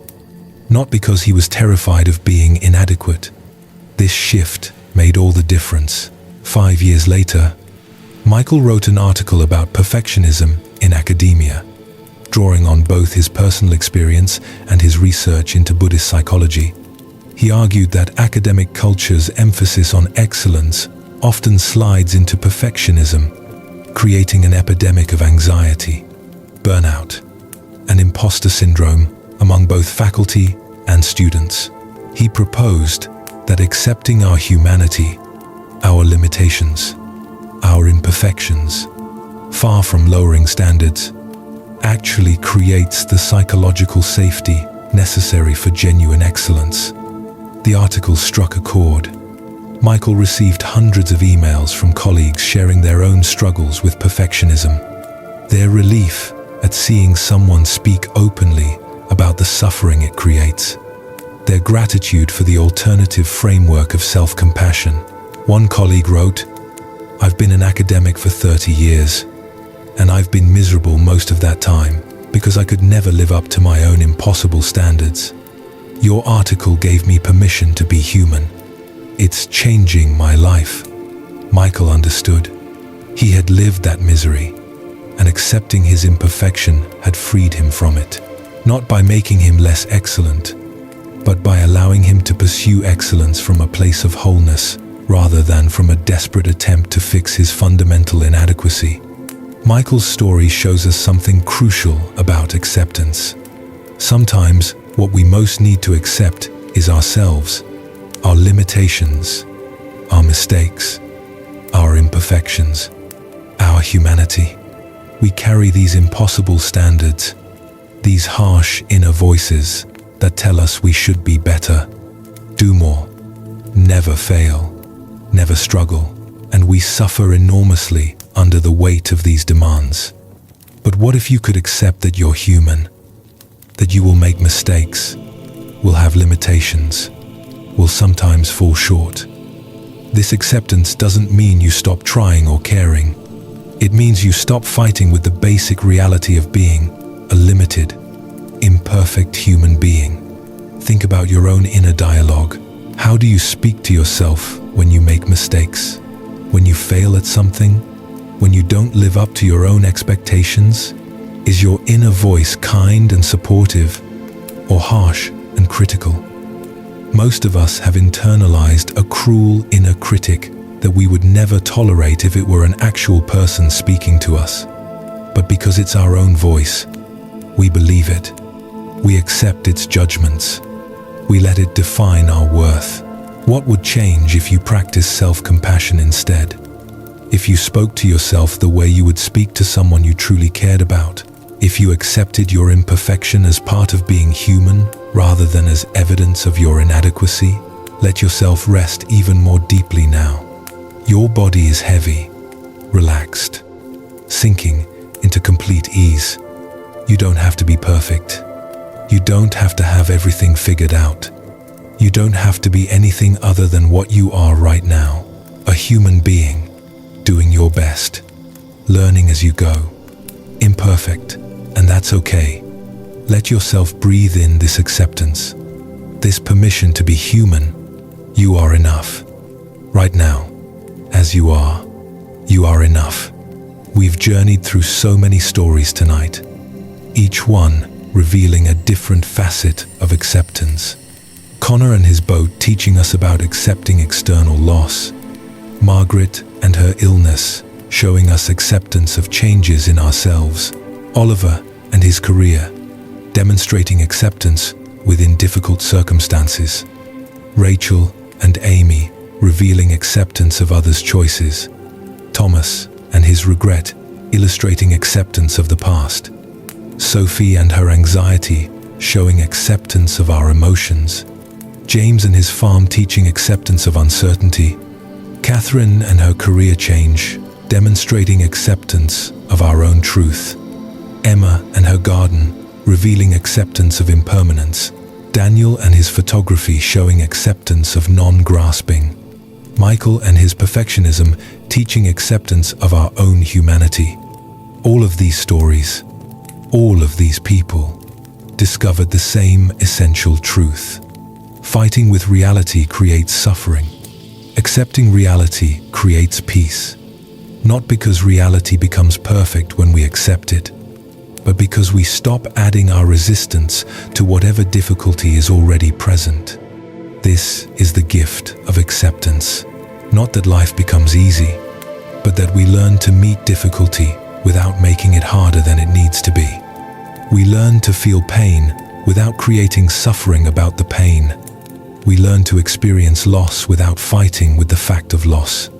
not because he was terrified of being inadequate. This shift made all the difference. 5 years later, Michael wrote an article about perfectionism in academia. drawing on both his personal experience and his research into Buddhist psychology. He argued that academic culture's emphasis on excellence often slides into perfectionism, creating an epidemic of anxiety, burnout, and imposter syndrome among both faculty and students. He proposed that accepting our humanity, our limitations, our imperfections, far from lowering standards, actually creates the psychological safety necessary for genuine excellence. The article struck a chord. Michael received hundreds of emails from colleagues sharing their own struggles with perfectionism. Their relief at seeing someone speak openly about the suffering it creates. Their gratitude for the alternative framework of self-compassion. One colleague wrote, "I've been an academic for 30 years, and I've been miserable most of that time because I could never live up to my own impossible standards. Your article gave me permission to be human. It's changing my life." Michael understood. He had lived that misery, and accepting his imperfection had freed him from it. Not by making him less excellent, but by allowing him to pursue excellence from a place of wholeness, rather than from a desperate attempt to fix his fundamental inadequacy. Michael's story shows us something crucial about acceptance. Sometimes, what we most need to accept is ourselves, our limitations, our mistakes, our imperfections, our humanity. We carry these impossible standards, these harsh inner voices that tell us we should be better, do more, never fail, never struggle, and we suffer enormously under the weight of these demands. But what if you could accept that you're human, that you will make mistakes, will have limitations, will sometimes fall short? This acceptance doesn't mean you stop trying or caring. It means you stop fighting with the basic reality of being a limited, imperfect human being. Think about your own inner dialogue. How do you speak to yourself when you make mistakes? When you fail at something? When you don't live up to your own expectations? Is your inner voice kind and supportive, or harsh and critical? Most of us have internalized a cruel inner critic that we would never tolerate if it were an actual person speaking to us. But because it's our own voice, we believe it. We accept its judgments. We let it define our worth. What would change if you practiced self-compassion instead? If you spoke to yourself the way you would speak to someone you truly cared about? If you accepted your imperfection as part of being human rather than as evidence of your inadequacy? Let yourself rest even more deeply now. Your body is heavy, relaxed, sinking into complete ease. You don't have to be perfect. You don't have to have everything figured out. You don't have to be anything other than what you are right now. A human being, doing your best, learning as you go. Imperfect, and that's okay. Let yourself breathe in this acceptance, this permission to be human. You are enough. Right now, as you are enough. We've journeyed through so many stories tonight, each one revealing a different facet of acceptance. Connor and his boat teaching us about accepting external loss. Margaret and her illness showing us acceptance of changes in ourselves. Oliver and his career demonstrating acceptance within difficult circumstances. Rachel and Amy revealing acceptance of others' choices. Thomas and his regret illustrating acceptance of the past. Sophie and her anxiety showing acceptance of our emotions. James and his farm teaching acceptance of uncertainty. Catherine and her career change demonstrating acceptance of our own truth. Emma and her garden revealing acceptance of impermanence. Daniel and his photography showing acceptance of non-grasping. Michael and his perfectionism teaching acceptance of our own humanity. All of these stories, all of these people discovered the same essential truth. Fighting with reality creates suffering. Accepting reality creates peace. Not because reality becomes perfect when we accept it, but because we stop adding our resistance to whatever difficulty is already present. This is the gift of acceptance. Not that life becomes easy, but that we learn to meet difficulty without making it harder than it needs to be. We learn to feel pain without creating suffering about the pain. We learn to experience loss without fighting with the fact of loss.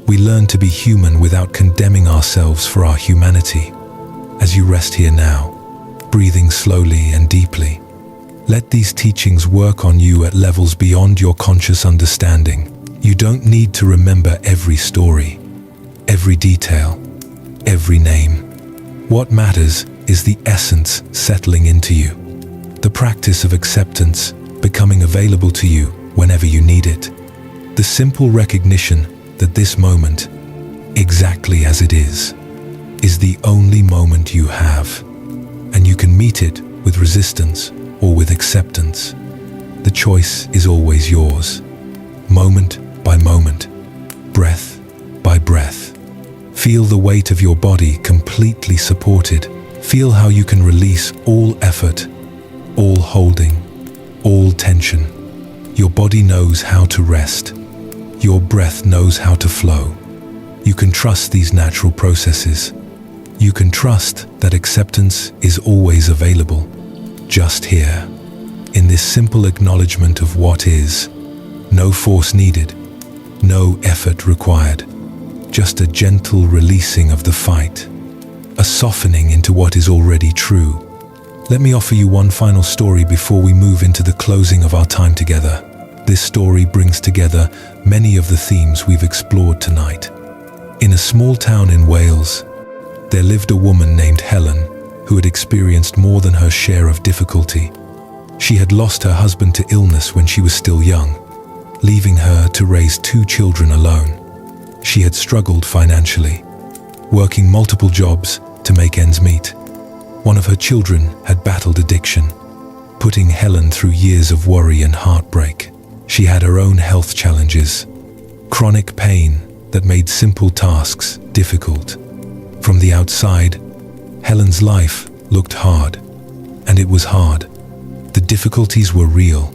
We learn to be human without condemning ourselves for our humanity. As you rest here now, breathing slowly and deeply, let these teachings work on you at levels beyond your conscious understanding. You don't need to remember every story, every detail, every name. What matters is the essence settling into you, the practice of acceptance becoming available to you whenever you need it, the simple recognition that this moment, exactly as it is the only moment you have, and you can meet it with resistance or with acceptance. The choice is always yours, moment by moment, breath by breath. Feel the weight of your body completely supported. Feel how you can release all effort, all holding, all tension. Your body knows how to rest. Your breath knows how to flow. You can trust these natural processes. You can trust that acceptance is always available, just here, in this simple acknowledgement of what is. No force needed, no effort required, just a gentle releasing of the fight, a softening into what is already true. Let me offer you one final story before we move into the closing of our time together. This story brings together many of the themes we've explored tonight. In a small town in Wales, there lived a woman named Helen who had experienced more than her share of difficulty. She had lost her husband to illness when she was still young, leaving her to raise 2 children alone. She had struggled financially, working multiple jobs to make ends meet. One of her children had battled addiction, putting Helen through years of worry and heartbreak. She had her own health challenges, chronic pain that made simple tasks difficult. From the outside, Helen's life looked hard, and it was hard. The difficulties were real,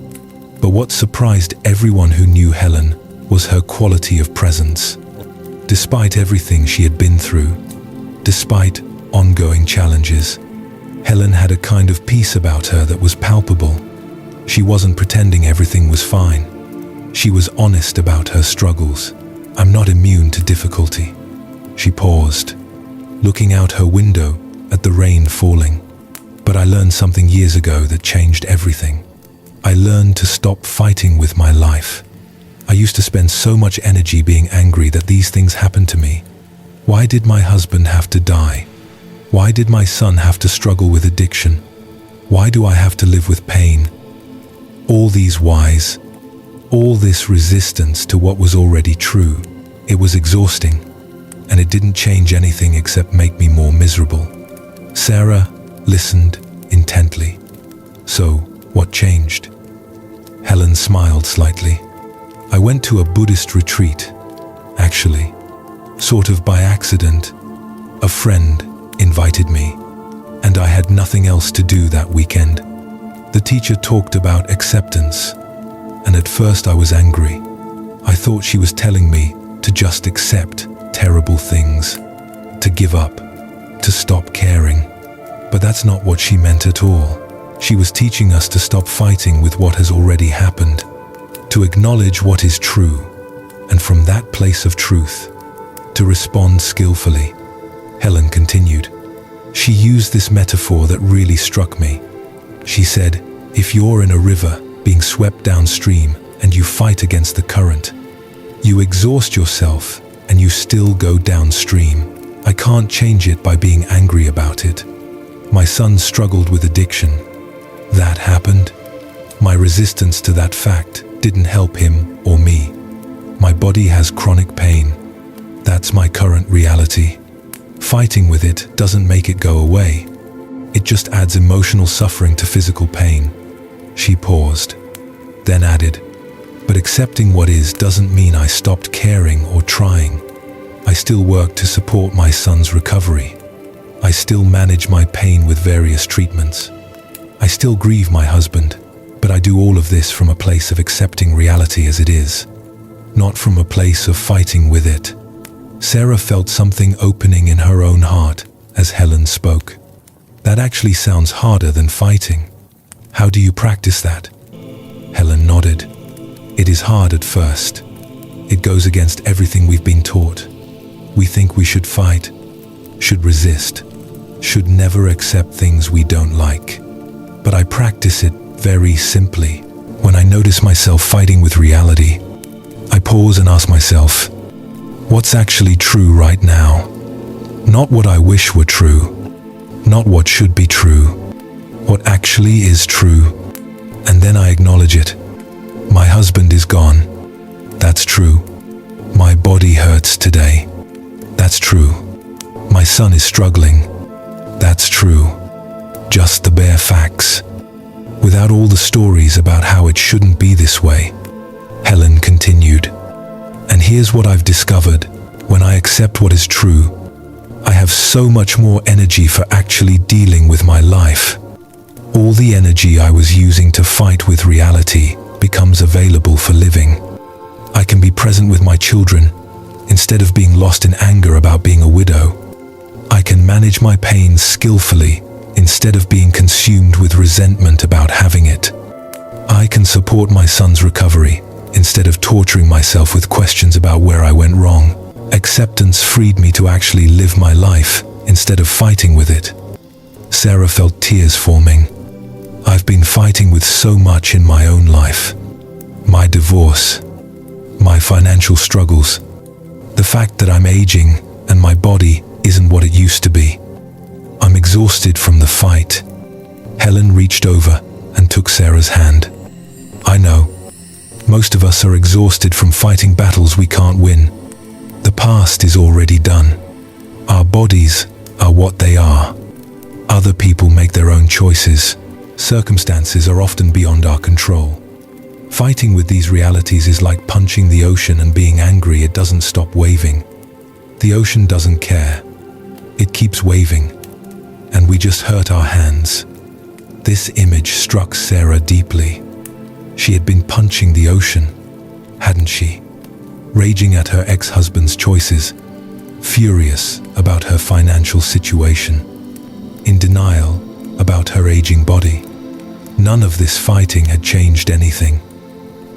but what surprised everyone who knew Helen was her quality of presence. Despite everything she had been through, despite ongoing challenges, Helen had a kind of peace about her that was palpable. She wasn't pretending everything was fine. She was honest about her struggles. "I'm not immune to difficulty." She paused, looking out her window at the rain falling. "But I learned something years ago that changed everything. I learned to stop fighting with my life. I used to spend so much energy being angry that these things happened to me. Why did my husband have to die? Why did my son have to struggle with addiction? Why do I have to live with pain? All these whys, all this resistance to what was already true. It was exhausting, and it didn't change anything except make me more miserable." Sarah listened intently. "So, what changed?" Helen smiled slightly. "I went to a Buddhist retreat, actually, sort of by accident. A friend invited me, and I had nothing else to do that weekend. The teacher talked about acceptance, and at first I was angry. I thought she was telling me to just accept terrible things, to give up, to stop caring. But that's not what she meant at all. She was teaching us to stop fighting with what has already happened, to acknowledge what is true, and from that place of truth, to respond skillfully." Helen continued. She used this metaphor that really struck me. She said, "If you're in a river being swept downstream and you fight against the current, you exhaust yourself and you still go downstream. I can't change it by being angry about it. My son struggled with addiction. That happened. My resistance to that fact didn't help him or me. My body has chronic pain. That's my current reality. Fighting with it doesn't make it go away. It just adds emotional suffering to physical pain." She paused, then added, "But accepting what is doesn't mean I stopped caring or trying. I still work to support my son's recovery. I still manage my pain with various treatments. I still grieve my husband, but I do all of this from a place of accepting reality as it is, not from a place of fighting with it. Sarah felt something opening in her own heart as Helen spoke. That actually sounds harder than fighting. How do you practice that? Helen nodded. It is hard at first. It goes against everything we've been taught. We think we should fight, should resist, should never accept things we don't like. But I practice it very simply. When I notice myself fighting with reality, I pause and ask myself, what's actually true right now? Not what I wish were true, not what should be true, what actually is true. And then I acknowledge it. My husband is gone. That's true. My body hurts today. That's true. My son is struggling. That's true. Just the bare facts, without all the stories about how it shouldn't be this way. Helen continued. And here's what I've discovered. When I accept what is true, I have so much more energy for actually dealing with my life. All the energy I was using to fight with reality becomes available for living. I can be present with my children instead of being lost in anger about being a widow. I can manage my pain skillfully instead of being consumed with resentment about having it. I can support my son's recovery instead of torturing myself with questions about where I went wrong. Acceptance freed me to actually live my life instead of fighting with it. Sarah felt tears forming. I've been fighting with so much in my own life. My divorce, my financial struggles, the fact that I'm aging and my body isn't what it used to be. I'm exhausted from the fight. Helen reached over and took Sarah's hand. I know, most of us are exhausted from fighting battles we can't win. The past is already done. Our bodies are what they are. Other people make their own choices. Circumstances are often beyond our control. Fighting with these realities is like punching the ocean and being angry it doesn't stop waving. The ocean doesn't care. It keeps waving, and we just hurt our hands. This image struck Sarah deeply. She had been punching the ocean, hadn't she? Raging at her ex-husband's choices, furious about her financial situation, in denial about her aging body. None of this fighting had changed anything.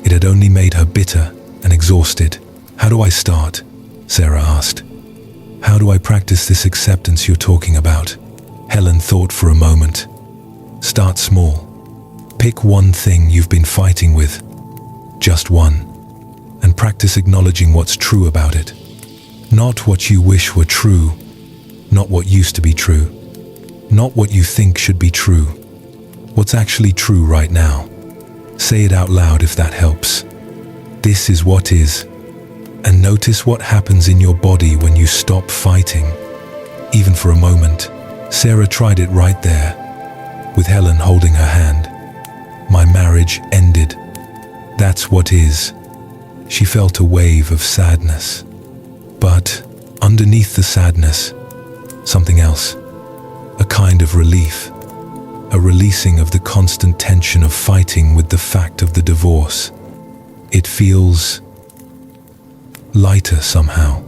It had only made her bitter and exhausted. How do I start? Sarah asked. How do I practice this acceptance you're talking about? Helen thought for a moment. Start small. Pick one thing you've been fighting with, just one, and practice acknowledging what's true about it. Not what you wish were true, not what used to be true, not what you think should be true. What's actually true right now? Say it out loud if that helps. This is what is, and notice what happens in your body when you stop fighting. Even for a moment, Sarah tried it right there, with Helen holding her hand. My marriage ended. That's what is. She felt a wave of sadness. But underneath the sadness, something else. A kind of relief. A releasing of the constant tension of fighting with the fact of the divorce. It feels lighter somehow,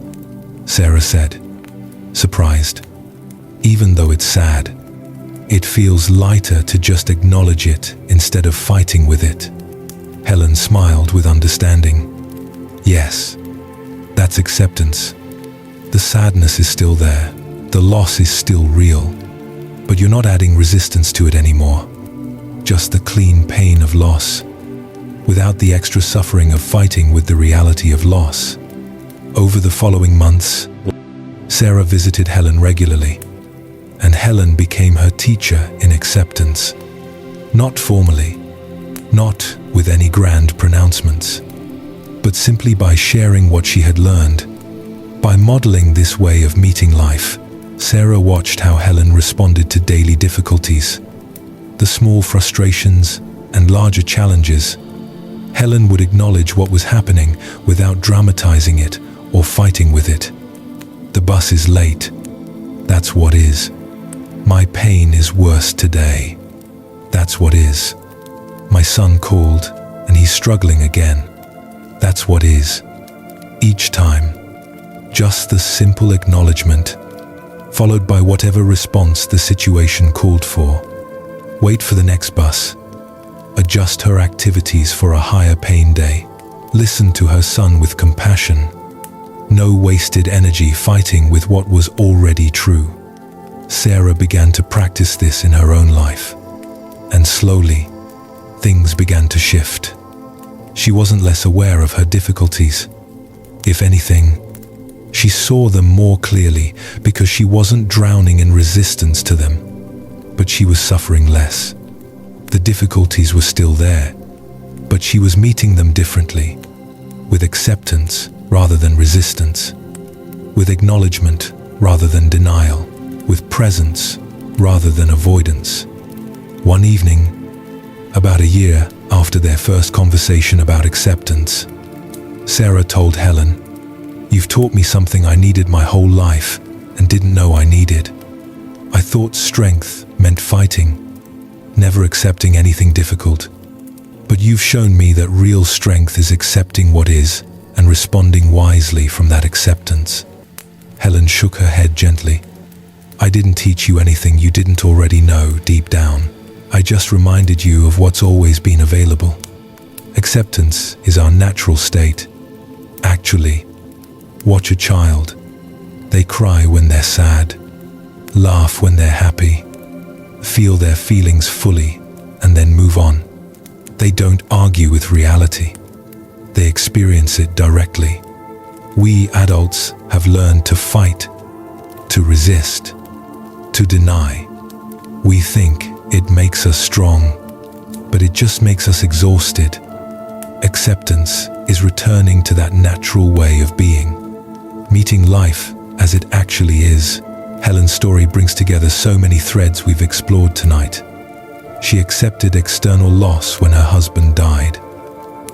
Sarah said, surprised. Even though it's sad, it feels lighter to just acknowledge it instead of fighting with it. Helen smiled with understanding. Yes, that's acceptance. The sadness is still there. The loss is still real. But you're not adding resistance to it anymore. Just the clean pain of loss, without the extra suffering of fighting with the reality of loss. Over the following months, Sarah visited Helen regularly, and Helen became her teacher in acceptance. Not formally, not with any grand pronouncements, but simply by sharing what she had learned. By modeling this way of meeting life, Sarah watched how Helen responded to daily difficulties, the small frustrations and larger challenges. Helen would acknowledge what was happening without dramatizing it or fighting with it. The bus is late. That's what is. My pain is worse today. That's what is. My son called, and he's struggling again. That's what is. Each time, just the simple acknowledgement, followed by whatever response the situation called for. Wait for the next bus. Adjust her activities for a higher pain day. Listen to her son with compassion. No wasted energy fighting with what was already true. Sarah began to practice this in her own life. And slowly, things began to shift. She wasn't less aware of her difficulties. If anything, she saw them more clearly because she wasn't drowning in resistance to them, but she was suffering less. The difficulties were still there, but she was meeting them differently, with acceptance rather than resistance, with acknowledgement rather than denial, with presence rather than avoidance. One evening, about a year after their first conversation about acceptance, Sarah told Helen, "You've taught me something I needed my whole life and didn't know I needed. I thought strength meant fighting, never accepting anything difficult. But you've shown me that real strength is accepting what is and responding wisely from that acceptance." Helen shook her head gently. "I didn't teach you anything you didn't already know deep down. I just reminded you of what's always been available. Acceptance is our natural state. Actually, watch a child. They cry when they're sad, laugh when they're happy, feel their feelings fully, and then move on. They don't argue with reality. They experience it directly. We adults have learned to fight, to resist, to deny. We think it makes us strong, but it just makes us exhausted. Acceptance is returning to that natural way of being, meeting life as it actually is. Helen's story brings together so many threads we've explored tonight. She accepted external loss when her husband died.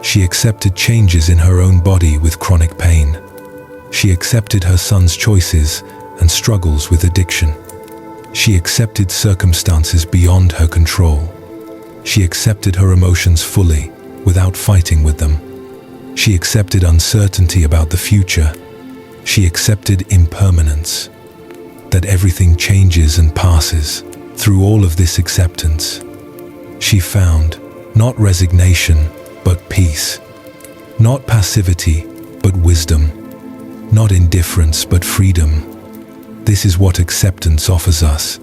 She accepted changes in her own body with chronic pain. She accepted her son's choices and struggles with addiction. She accepted circumstances beyond her control. She accepted her emotions fully, without fighting with them. She accepted uncertainty about the future. She accepted impermanence, that everything changes and passes. Through all of this acceptance, she found not resignation, but peace. Not passivity, but wisdom. Not indifference, but freedom. This is what acceptance offers us.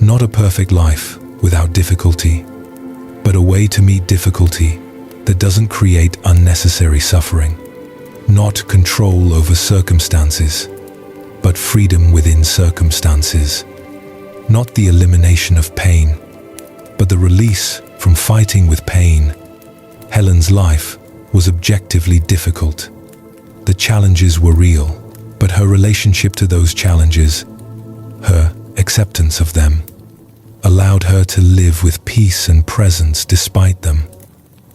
Not a perfect life without difficulty, but a way to meet difficulty that doesn't create unnecessary suffering. Not control over circumstances, but freedom within circumstances. Not the elimination of pain, but the release from fighting with pain. Helen's life was objectively difficult. The challenges were real, but her relationship to those challenges, her acceptance of them, allowed her to live with peace and presence despite them.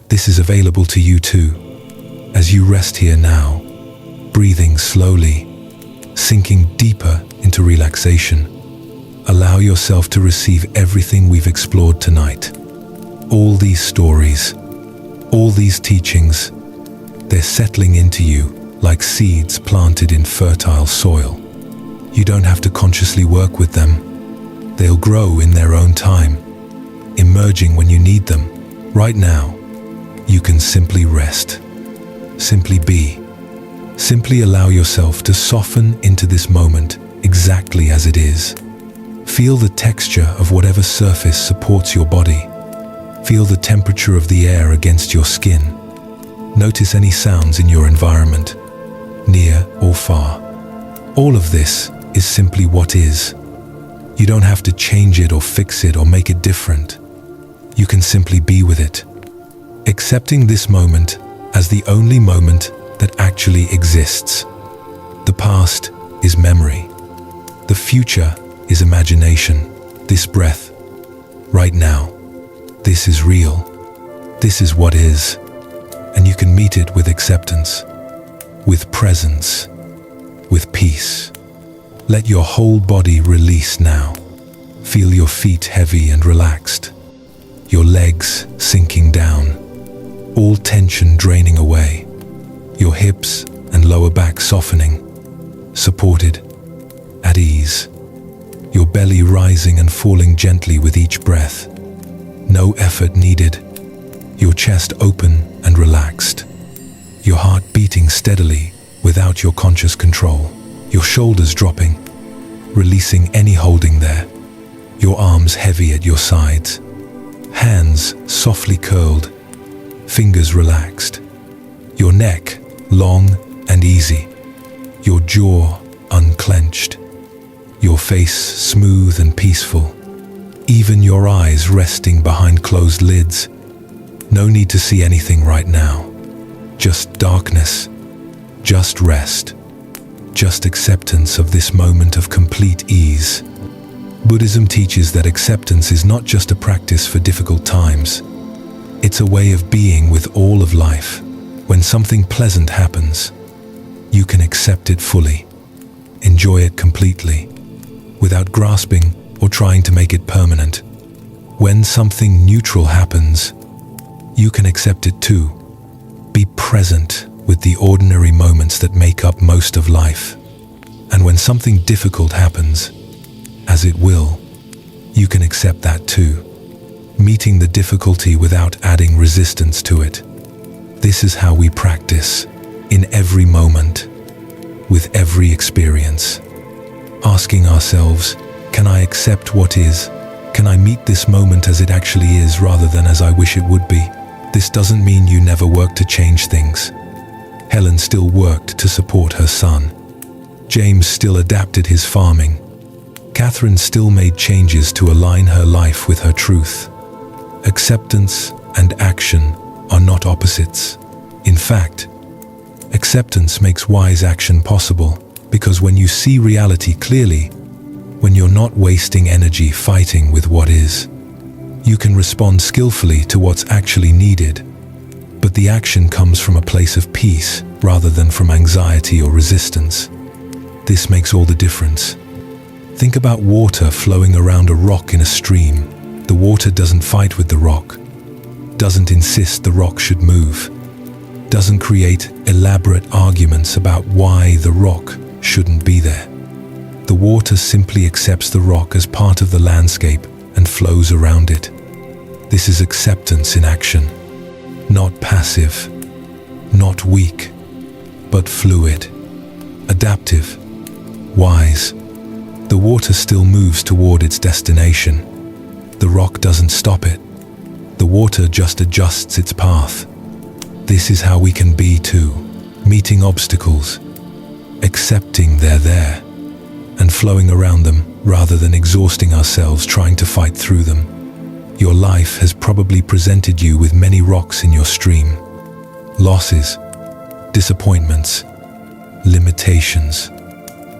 This is available to you too, as you rest here now, breathing slowly, sinking deeper into relaxation. Allow yourself to receive everything we've explored tonight. All these stories, all these teachings, they're settling into you like seeds planted in fertile soil. You don't have to consciously work with them. They'll grow in their own time, emerging when you need them. Right now, you can simply rest, simply be, simply allow yourself to soften into this moment exactly as it is. Feel the texture of whatever surface supports your body. Feel the temperature of the air against your skin. Notice any sounds in your environment, near or far. All of this is simply what is. You don't have to change it or fix it or make it different. You can simply be with it, accepting this moment as the only moment that actually exists. The past is memory. The future is imagination. This breath, right now, this is real. This is what is. And you can meet it with acceptance, with presence, with peace. Let your whole body release now. Feel your feet heavy and relaxed, your legs sinking down, all tension draining away, your hips and lower back softening, supported, at ease, your belly rising and falling gently with each breath. No effort needed, your chest open and relaxed, your heart beating steadily without your conscious control, your shoulders dropping, releasing any holding there, your arms heavy at your sides, hands softly curled, fingers relaxed, your neck long and easy, your jaw unclenched, your face smooth and peaceful, even your eyes resting behind closed lids. No need to see anything right now. Just darkness, just rest, just acceptance of this moment of complete ease. Buddhism teaches that acceptance is not just a practice for difficult times. It's a way of being with all of life. When something pleasant happens, you can accept it fully, enjoy it completely, without grasping or trying to make it permanent. When something neutral happens, you can accept it too. Be present with the ordinary moments that make up most of life. And when something difficult happens, as it will, you can accept that too, meeting the difficulty without adding resistance to it. This is how we practice, in every moment, with every experience. Asking ourselves, can I accept what is? Can I meet this moment as it actually is rather than as I wish it would be? This doesn't mean you never work to change things. Helen still worked to support her son. James still adapted his farming. Catherine still made changes to align her life with her truth. Acceptance and action are not opposites. In fact, acceptance makes wise action possible, because when you see reality clearly, when you're not wasting energy fighting with what is, you can respond skillfully to what's actually needed. But the action comes from a place of peace rather than from anxiety or resistance. This makes all the difference. Think about water flowing around a rock in a stream. The water doesn't fight with the rock, doesn't insist the rock should move, doesn't create elaborate arguments about why the rock shouldn't be there. The water simply accepts the rock as part of the landscape and flows around it. This is acceptance in action. Not passive, not weak, but fluid, adaptive, wise. The water still moves toward its destination. The rock doesn't stop it. The water just adjusts its path. This is how we can be too, meeting obstacles, accepting they're there, and flowing around them rather than exhausting ourselves trying to fight through them. Your life has probably presented you with many rocks in your stream. Losses, disappointments, limitations,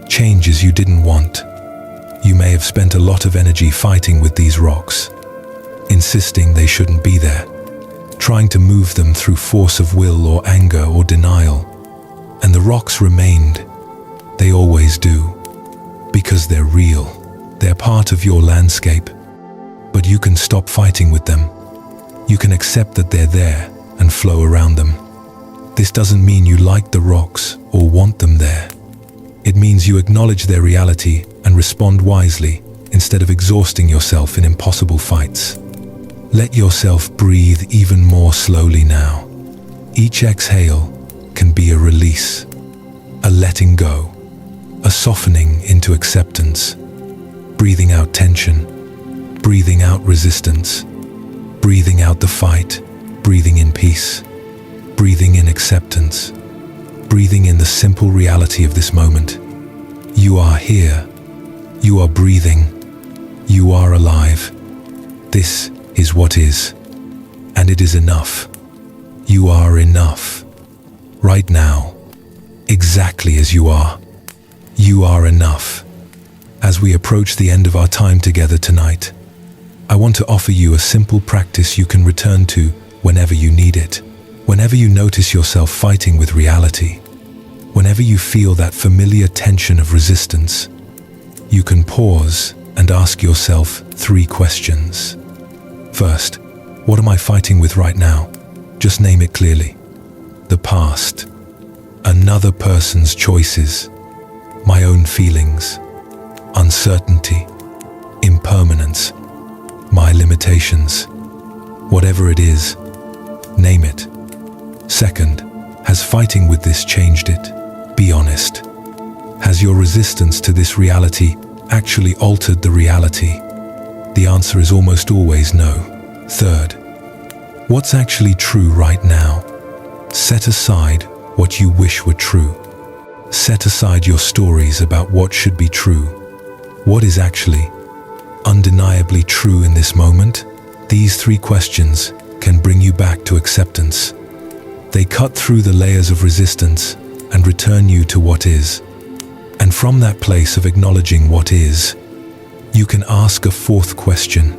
changes you didn't want. You may have spent a lot of energy fighting with these rocks, insisting they shouldn't be there, trying to move them through force of will or anger or denial. And the rocks remained. They always do, because they're real. They're part of your landscape. But you can stop fighting with them. You can accept that they're there and flow around them. This doesn't mean you like the rocks or want them there. It means you acknowledge their reality and respond wisely instead of exhausting yourself in impossible fights. Let yourself breathe even more slowly now. Each exhale can be a release, a letting go, a softening into acceptance, breathing out tension, breathing out resistance, breathing out the fight, breathing in peace, breathing in acceptance, breathing in the simple reality of this moment. You are here. You are breathing. You are alive. This is what is, and it is enough. You are enough. Right now, exactly as you are. You are enough. As we approach the end of our time together tonight, I want to offer you a simple practice you can return to whenever you need it. Whenever you notice yourself fighting with reality, whenever you feel that familiar tension of resistance, you can pause and ask yourself 3 questions. First, what am I fighting with right now? Just name it clearly. The past, another person's choices, my own feelings, uncertainty, impermanence, my limitations. Whatever it is, name it. Second, has fighting with this changed it? Be honest. Has your resistance to this reality actually altered the reality? The answer is almost always no. Third, what's actually true right now? Set aside what you wish were true. Set aside your stories about what should be true. What is actually undeniably true in this moment? These 3 questions can bring you back to acceptance. They cut through the layers of resistance and return you to what is. And from that place of acknowledging what is, you can ask a 4th question.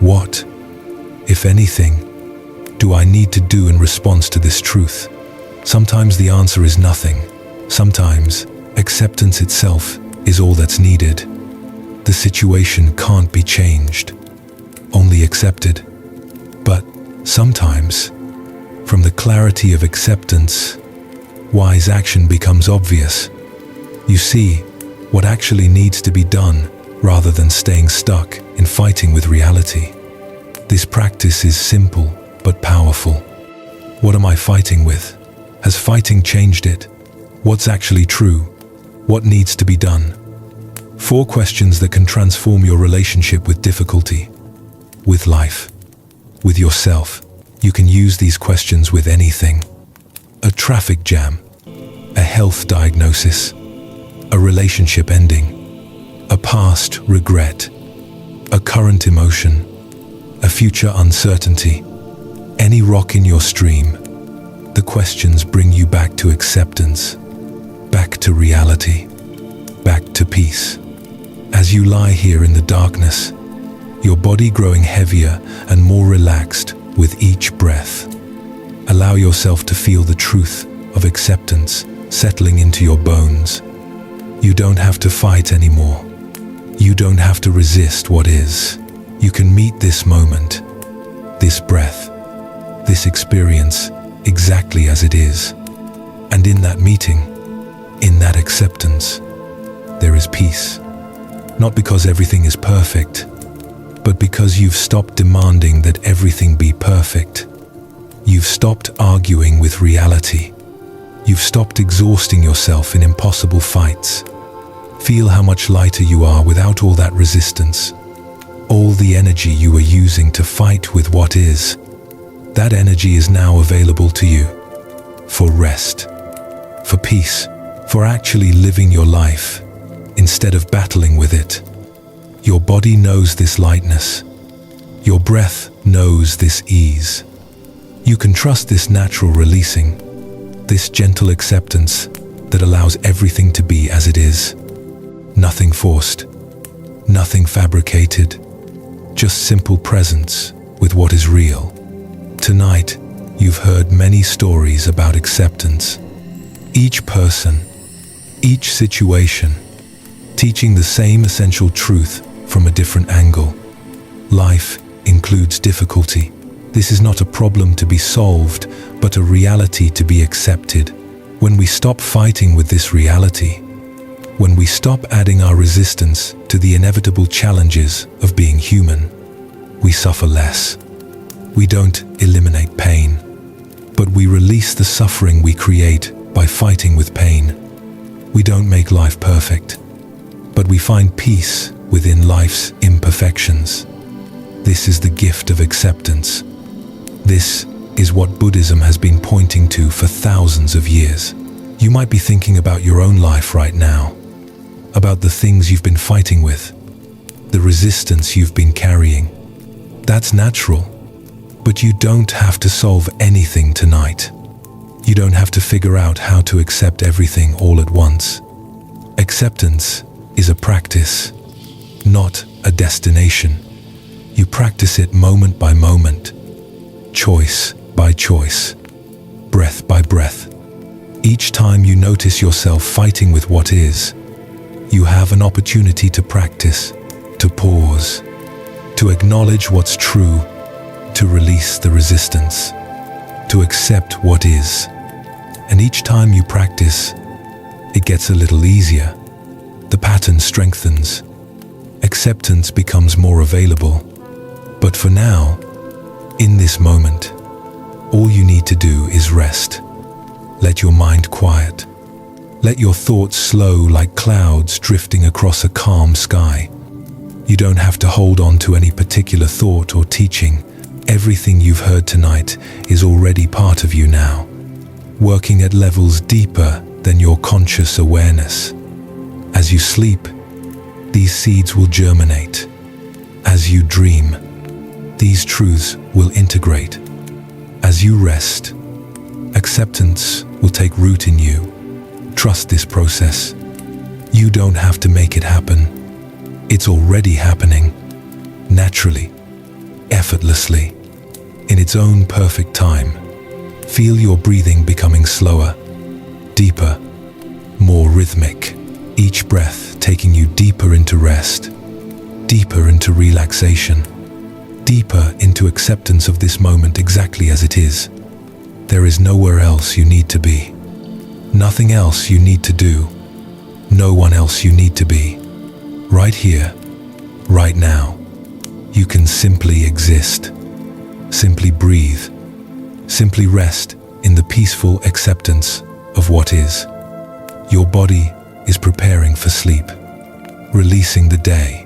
What, if anything, do I need to do in response to this truth? Sometimes the answer is nothing. Sometimes acceptance itself is all that's needed. The situation can't be changed, only accepted. But sometimes, from the clarity of acceptance, wise action becomes obvious. You see what actually needs to be done rather than staying stuck in fighting with reality. This practice is simple but powerful. What am I fighting with? Has fighting changed it? What's actually true? What needs to be done? 4 questions that can transform your relationship with difficulty, with life, with yourself. You can use these questions with anything. A traffic jam, a health diagnosis, a relationship ending, a past regret, a current emotion, a future uncertainty, any rock in your stream. The questions bring you back to acceptance, back to reality, back to peace. As you lie here in the darkness, your body growing heavier and more relaxed with each breath, allow yourself to feel the truth of acceptance settling into your bones. You don't have to fight anymore. You don't have to resist what is. You can meet this moment, this breath, this experience exactly as it is. And in that meeting, in that acceptance, there is peace. Not because everything is perfect, but because you've stopped demanding that everything be perfect. You've stopped arguing with reality. You've stopped exhausting yourself in impossible fights. Feel how much lighter you are without all that resistance. All the energy you were using to fight with what is, that energy is now available to you for rest, for peace, for actually living your life instead of battling with it. Your body knows this lightness. Your breath knows this ease. You can trust this natural releasing, this gentle acceptance that allows everything to be as it is. Nothing forced, nothing fabricated, just simple presence with what is real. Tonight, you've heard many stories about acceptance. Each person, each situation, teaching the same essential truth from a different angle. Life includes difficulty. This is not a problem to be solved, but a reality to be accepted. When we stop fighting with this reality, when we stop adding our resistance to the inevitable challenges of being human, we suffer less. We don't eliminate pain, but we release the suffering we create by fighting with pain. We don't make life perfect, but we find peace within life's imperfections. This is the gift of acceptance. This is what Buddhism has been pointing to for thousands of years. You might be thinking about your own life right now, about the things you've been fighting with, the resistance you've been carrying. That's natural, but you don't have to solve anything tonight. You don't have to figure out how to accept everything all at once. Acceptance is a practice, not a destination. You practice it moment by moment, choice by choice, breath by breath. Each time you notice yourself fighting with what is, you have an opportunity to practice to pause, to acknowledge what's true, to release the resistance, to accept what is. And each time you practice, it gets a little easier. The pattern strengthens. Acceptance becomes more available. But for now, in this moment, all you need to do is rest. Let your mind quiet. Let your thoughts slow like clouds drifting across a calm sky. You don't have to hold on to any particular thought or teaching. Everything you've heard tonight is already part of you now, working at levels deeper than your conscious awareness. As you sleep, these seeds will germinate. As you dream, these truths will integrate. As you rest, acceptance will take root in you. Trust this process. You don't have to make it happen. It's already happening, naturally, effortlessly, in its own perfect time. Feel your breathing becoming slower, deeper, more rhythmic. Each breath taking you deeper into rest, deeper into relaxation, deeper into acceptance of this moment exactly as it is. There is nowhere else you need to be. Nothing else you need to do. No one else you need to be. Right here, right now, you can simply exist. Simply breathe. Simply rest in the peaceful acceptance of what is. Your body is preparing for sleep, releasing the day,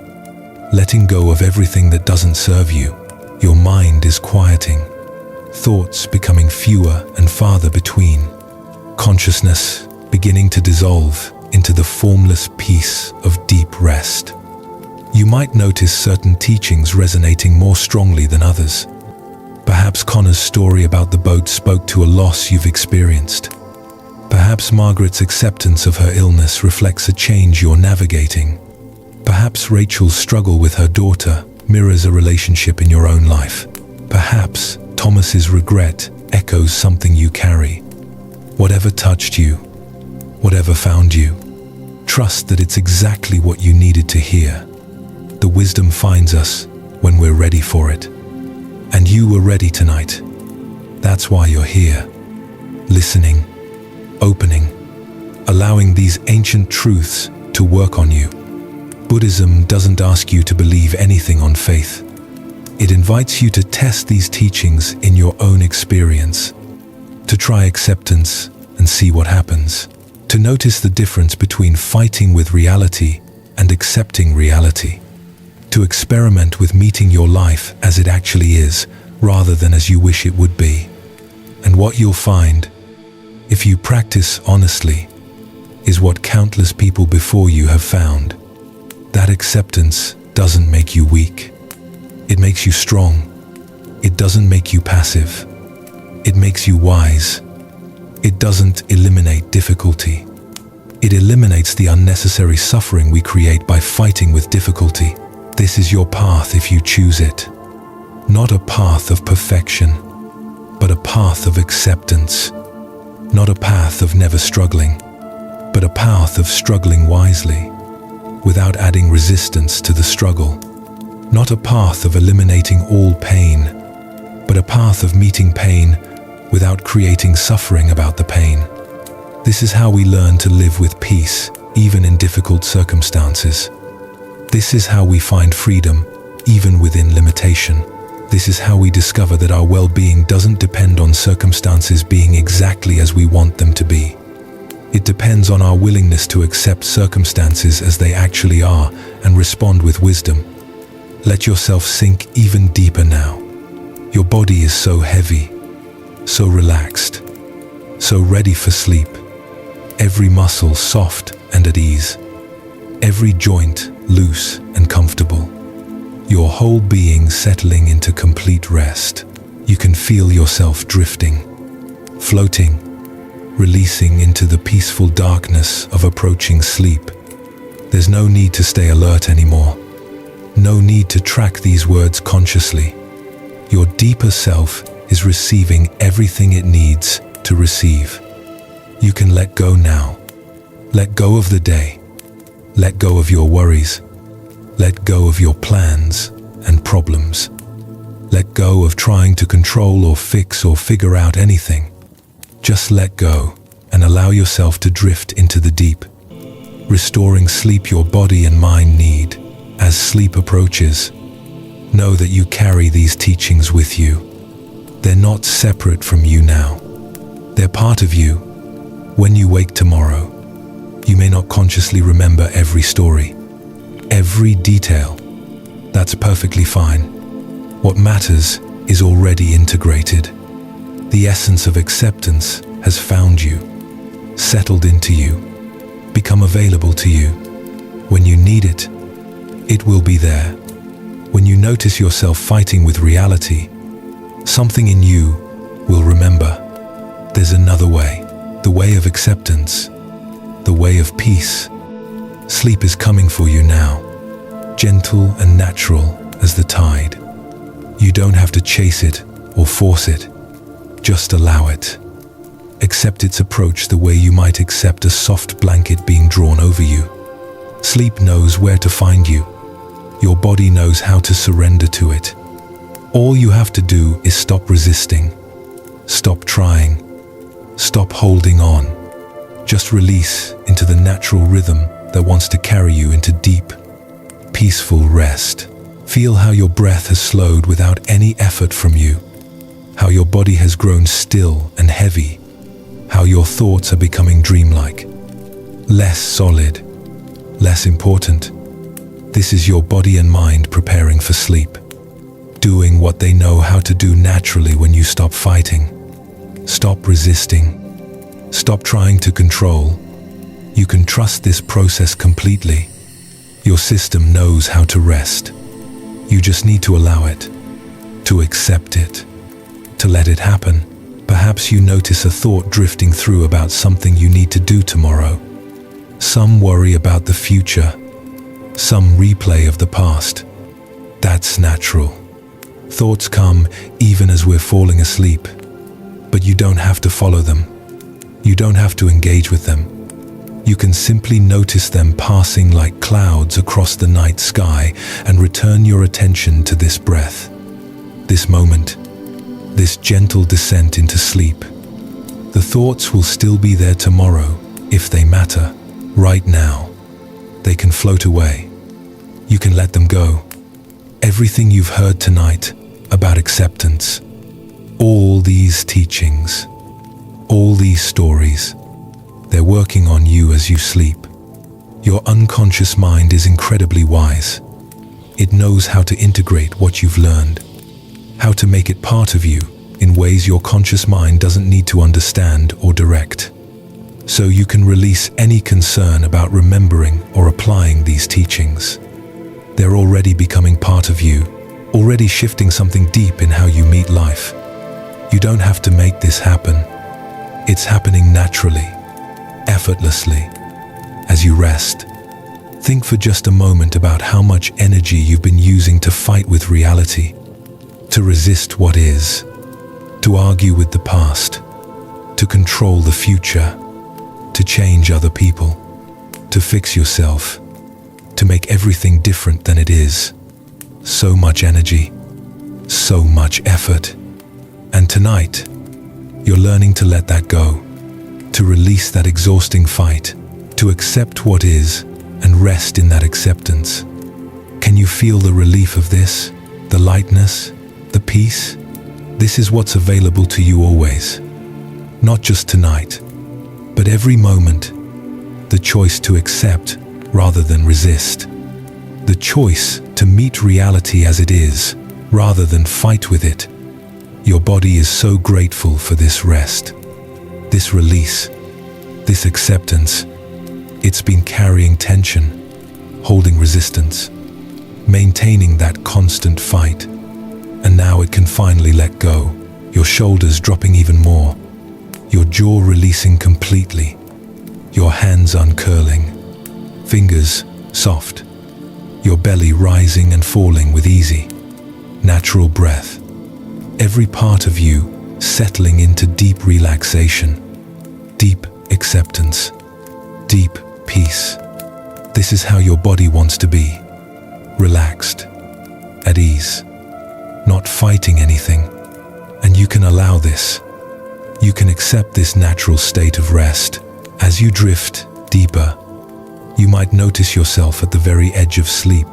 letting go of everything that doesn't serve you. Your mind is quieting, thoughts becoming fewer and farther between, consciousness beginning to dissolve into the formless peace of deep rest. You might notice certain teachings resonating more strongly than others. Perhaps Connor's story about the boat spoke to a loss you've experienced. Perhaps Margaret's acceptance of her illness reflects a change you're navigating. Perhaps Rachel's struggle with her daughter mirrors a relationship in your own life. Perhaps Thomas's regret echoes something you carry. Whatever touched you, whatever found you, trust that it's exactly what you needed to hear. The wisdom finds us when we're ready for it. And you were ready tonight. That's why you're here, listening, opening, allowing these ancient truths to work on you. Buddhism doesn't ask you to believe anything on faith. It invites you to test these teachings in your own experience, to try acceptance and see what happens, to notice the difference between fighting with reality and accepting reality, to experiment with meeting your life as it actually is, rather than as you wish it would be. And what you'll find, if you practice honestly, is what countless people before you have found. That acceptance doesn't make you weak. It makes you strong. It doesn't make you passive. It makes you wise. It doesn't eliminate difficulty. It eliminates the unnecessary suffering we create by fighting with difficulty. This is your path if you choose it. Not a path of perfection, but a path of acceptance. Not a path of never struggling, but a path of struggling wisely, without adding resistance to the struggle. Not a path of eliminating all pain, but a path of meeting pain without creating suffering about the pain. This is how we learn to live with peace, even in difficult circumstances. This is how we find freedom, even within limitation. This is how we discover that our well-being doesn't depend on circumstances being exactly as we want them to be. It depends on our willingness to accept circumstances as they actually are and respond with wisdom. Let yourself sink even deeper now. Your body is so heavy, so relaxed, so ready for sleep. Every muscle soft and at ease. Every joint loose and comfortable. Your whole being settling into complete rest. You can feel yourself drifting, floating, releasing into the peaceful darkness of approaching sleep. There's no need to stay alert anymore. No need to track these words consciously. Your deeper self is receiving everything it needs to receive. You can let go now. Let go of the day. Let go of your worries. Let go of your plans and problems. Let go of trying to control or fix or figure out anything. Just let go and allow yourself to drift into the deep, restoring sleep your body and mind need. As sleep approaches, know that you carry these teachings with you. They're not separate from you now. They're part of you. When you wake tomorrow, you may not consciously remember every story, every detail. That's perfectly fine. What matters is already integrated. The essence of acceptance has found you, settled into you, become available to you. When you need it, it will be there. When you notice yourself fighting with reality, something in you will remember. There's another way, the way of acceptance, the way of peace. Sleep is coming for you now, gentle and natural as the tide. You don't have to chase it or force it. Just allow it. Accept its approach the way you might accept a soft blanket being drawn over you. Sleep knows where to find you. Your body knows how to surrender to it. All you have to do is stop resisting. Stop trying. Stop holding on. Just release into the natural rhythm that wants to carry you into deep, peaceful rest. Feel how your breath has slowed without any effort from you. How your body has grown still and heavy. How your thoughts are becoming dreamlike. Less solid, less important. This is your body and mind preparing for sleep, doing what they know how to do naturally when you stop fighting. Stop resisting. Stop trying to control. You can trust this process completely. Your system knows how to rest. You just need to allow it, to accept it, to let it happen. Perhaps you notice a thought drifting through about something you need to do tomorrow. Some worry about the future, some replay of the past. That's natural. Thoughts come even as we're falling asleep, but you don't have to follow them. You don't have to engage with them. You can simply notice them passing like clouds across the night sky and return your attention to this breath, this moment, this gentle descent into sleep. The thoughts will still be there tomorrow if they matter. Right now, they can float away. You can let them go. Everything you've heard tonight about acceptance, all these teachings, all these stories, they're working on you as you sleep. Your unconscious mind is incredibly wise. It knows how to integrate what you've learned, how to make it part of you in ways your conscious mind doesn't need to understand or direct. So you can release any concern about remembering or applying these teachings. They're already becoming part of you, already shifting something deep in how you meet life. You don't have to make this happen. It's happening naturally, effortlessly, as you rest. Think for just a moment about how much energy you've been using to fight with reality, to resist what is, to argue with the past, to control the future, to change other people, to fix yourself, to make everything different than it is. So much energy, so much effort. And tonight, you're learning to let that go, to release that exhausting fight, to accept what is and rest in that acceptance. Can you feel the relief of this, the lightness, the peace? This is what's available to you always. Not just tonight, but every moment. The choice to accept rather than resist. The choice to meet reality as it is rather than fight with it. Your body is so grateful for this rest, this release, this acceptance. It's been carrying tension, holding resistance, maintaining that constant fight. And now it can finally let go, your shoulders dropping even more, your jaw releasing completely, your hands uncurling, fingers soft, your belly rising and falling with easy, natural breath. Every part of you settling into deep relaxation, deep acceptance, deep peace. This is how your body wants to be, relaxed, at ease, not fighting anything. And you can allow this. You can accept this natural state of rest. As you drift deeper, you might notice yourself at the very edge of sleep,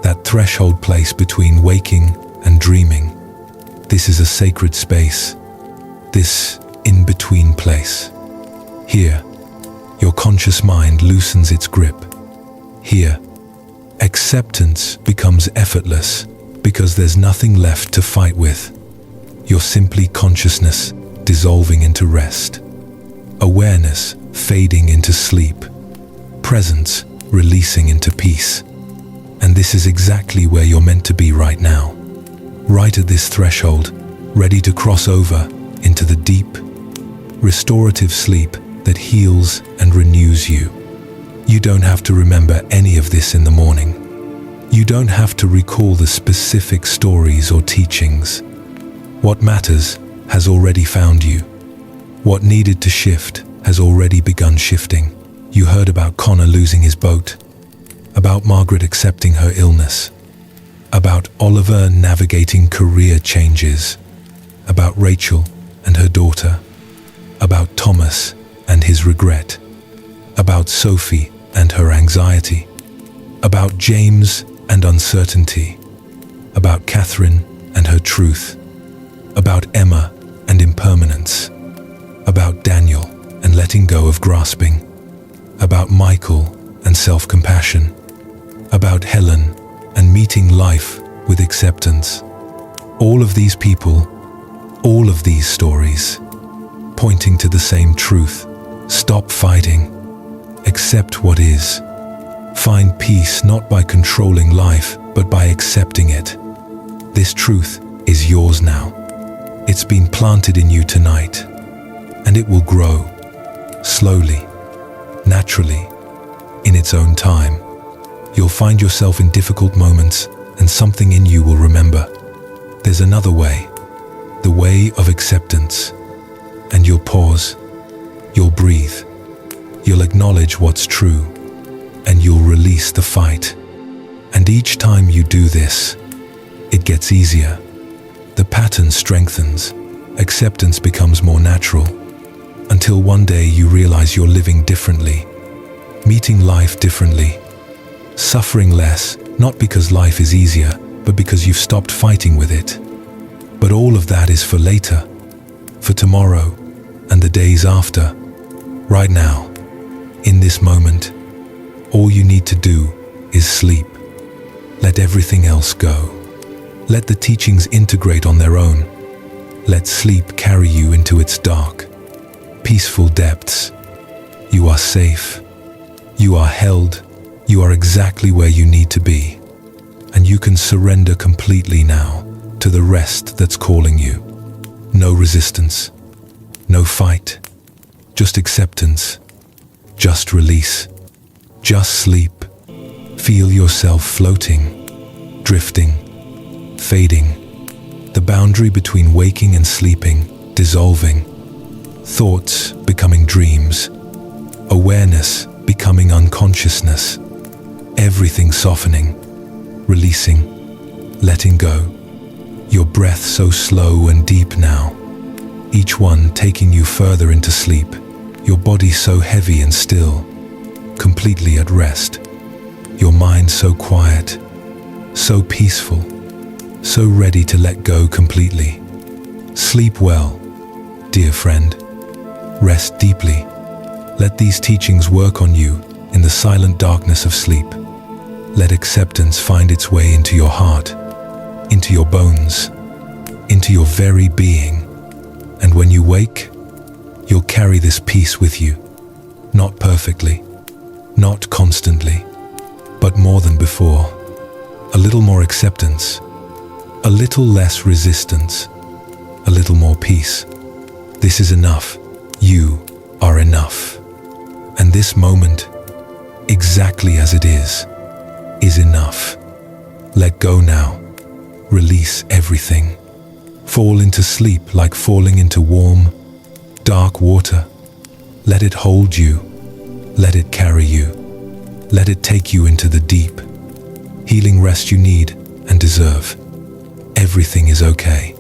that threshold place between waking and dreaming. This is a sacred space, this in-between place. Here, your conscious mind loosens its grip. Here, acceptance becomes effortless because there's nothing left to fight with. You're simply consciousness dissolving into rest, awareness fading into sleep, presence releasing into peace. And this is exactly where you're meant to be right now, right at this threshold, ready to cross over into the deep, restorative sleep that heals and renews you. You don't have to remember any of this in the morning. You don't have to recall the specific stories or teachings. What matters has already found you. What needed to shift has already begun shifting. You heard about Connor losing his boat, about Margaret accepting her illness, about Oliver navigating career changes, about Rachel and her daughter, about Thomas and his regret, about Sophie and her anxiety, about James and uncertainty, about Catherine and her truth, about Emma and impermanence, about Daniel and letting go of grasping, about Michael and self-compassion, about Helen and meeting life with acceptance. All of these people, all of these stories, pointing to the same truth. Stop fighting. Accept what is. Find peace not by controlling life, but by accepting it. This truth is yours now. It's been planted in you tonight, and it will grow, slowly, naturally, in its own time. You'll find yourself in difficult moments, and something in you will remember. There's another way, the way of acceptance. And you'll pause, you'll breathe, you'll acknowledge what's true, and you'll release the fight. And each time you do this, it gets easier. The pattern strengthens, acceptance becomes more natural, until one day you realize you're living differently, meeting life differently, suffering less, not because life is easier, but because you've stopped fighting with it. But all of that is for later, for tomorrow, and the days after. Right now, in this moment, all you need to do is sleep. Let everything else go. Let the teachings integrate on their own. Let sleep carry you into its dark, peaceful depths. You are safe. You are held. You are exactly where you need to be. And you can surrender completely now to the rest that's calling you. No resistance. No fight. Just acceptance. Just release. Just sleep. Feel yourself floating, drifting, fading. The boundary between waking and sleeping dissolving. Thoughts becoming dreams. Awareness becoming unconsciousness. Everything softening, releasing, letting go. Your breath so slow and deep now, each one taking you further into sleep. Your body so heavy and still, completely at rest. Your mind so quiet, so peaceful, so ready to let go completely. Sleep well, dear friend. Rest deeply. Let these teachings work on you in the silent darkness of sleep. Let acceptance find its way into your heart, into your bones, into your very being. And when you wake, you'll carry this peace with you. Not perfectly, not constantly, but more than before. A little more acceptance, a little less resistance, a little more peace. This is enough. You are enough. And this moment, exactly as it is enough. Let go now. Release everything. Fall into sleep like falling into warm, dark water. Let it hold you. Let it carry you. Let it take you into the deep. healing rest you need and deserve. Everything is okay.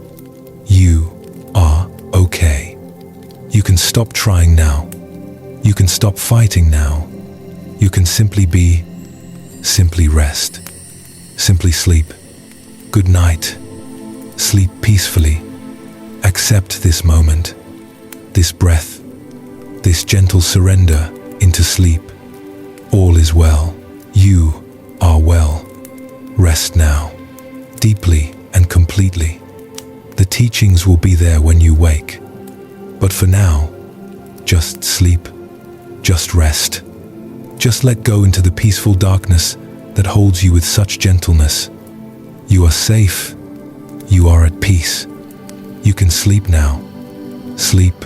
You are okay. You can stop trying now. You can stop fighting now. You can simply be, simply rest, simply sleep. Good night. Sleep peacefully. Accept this moment, this breath, this gentle surrender into sleep. All is well. You are well. Rest now, deeply and completely. The teachings will be there when you wake. But for now, just sleep, just rest. Just let go into the peaceful darkness that holds you with such gentleness. You are safe. You are at peace. You can sleep now. Sleep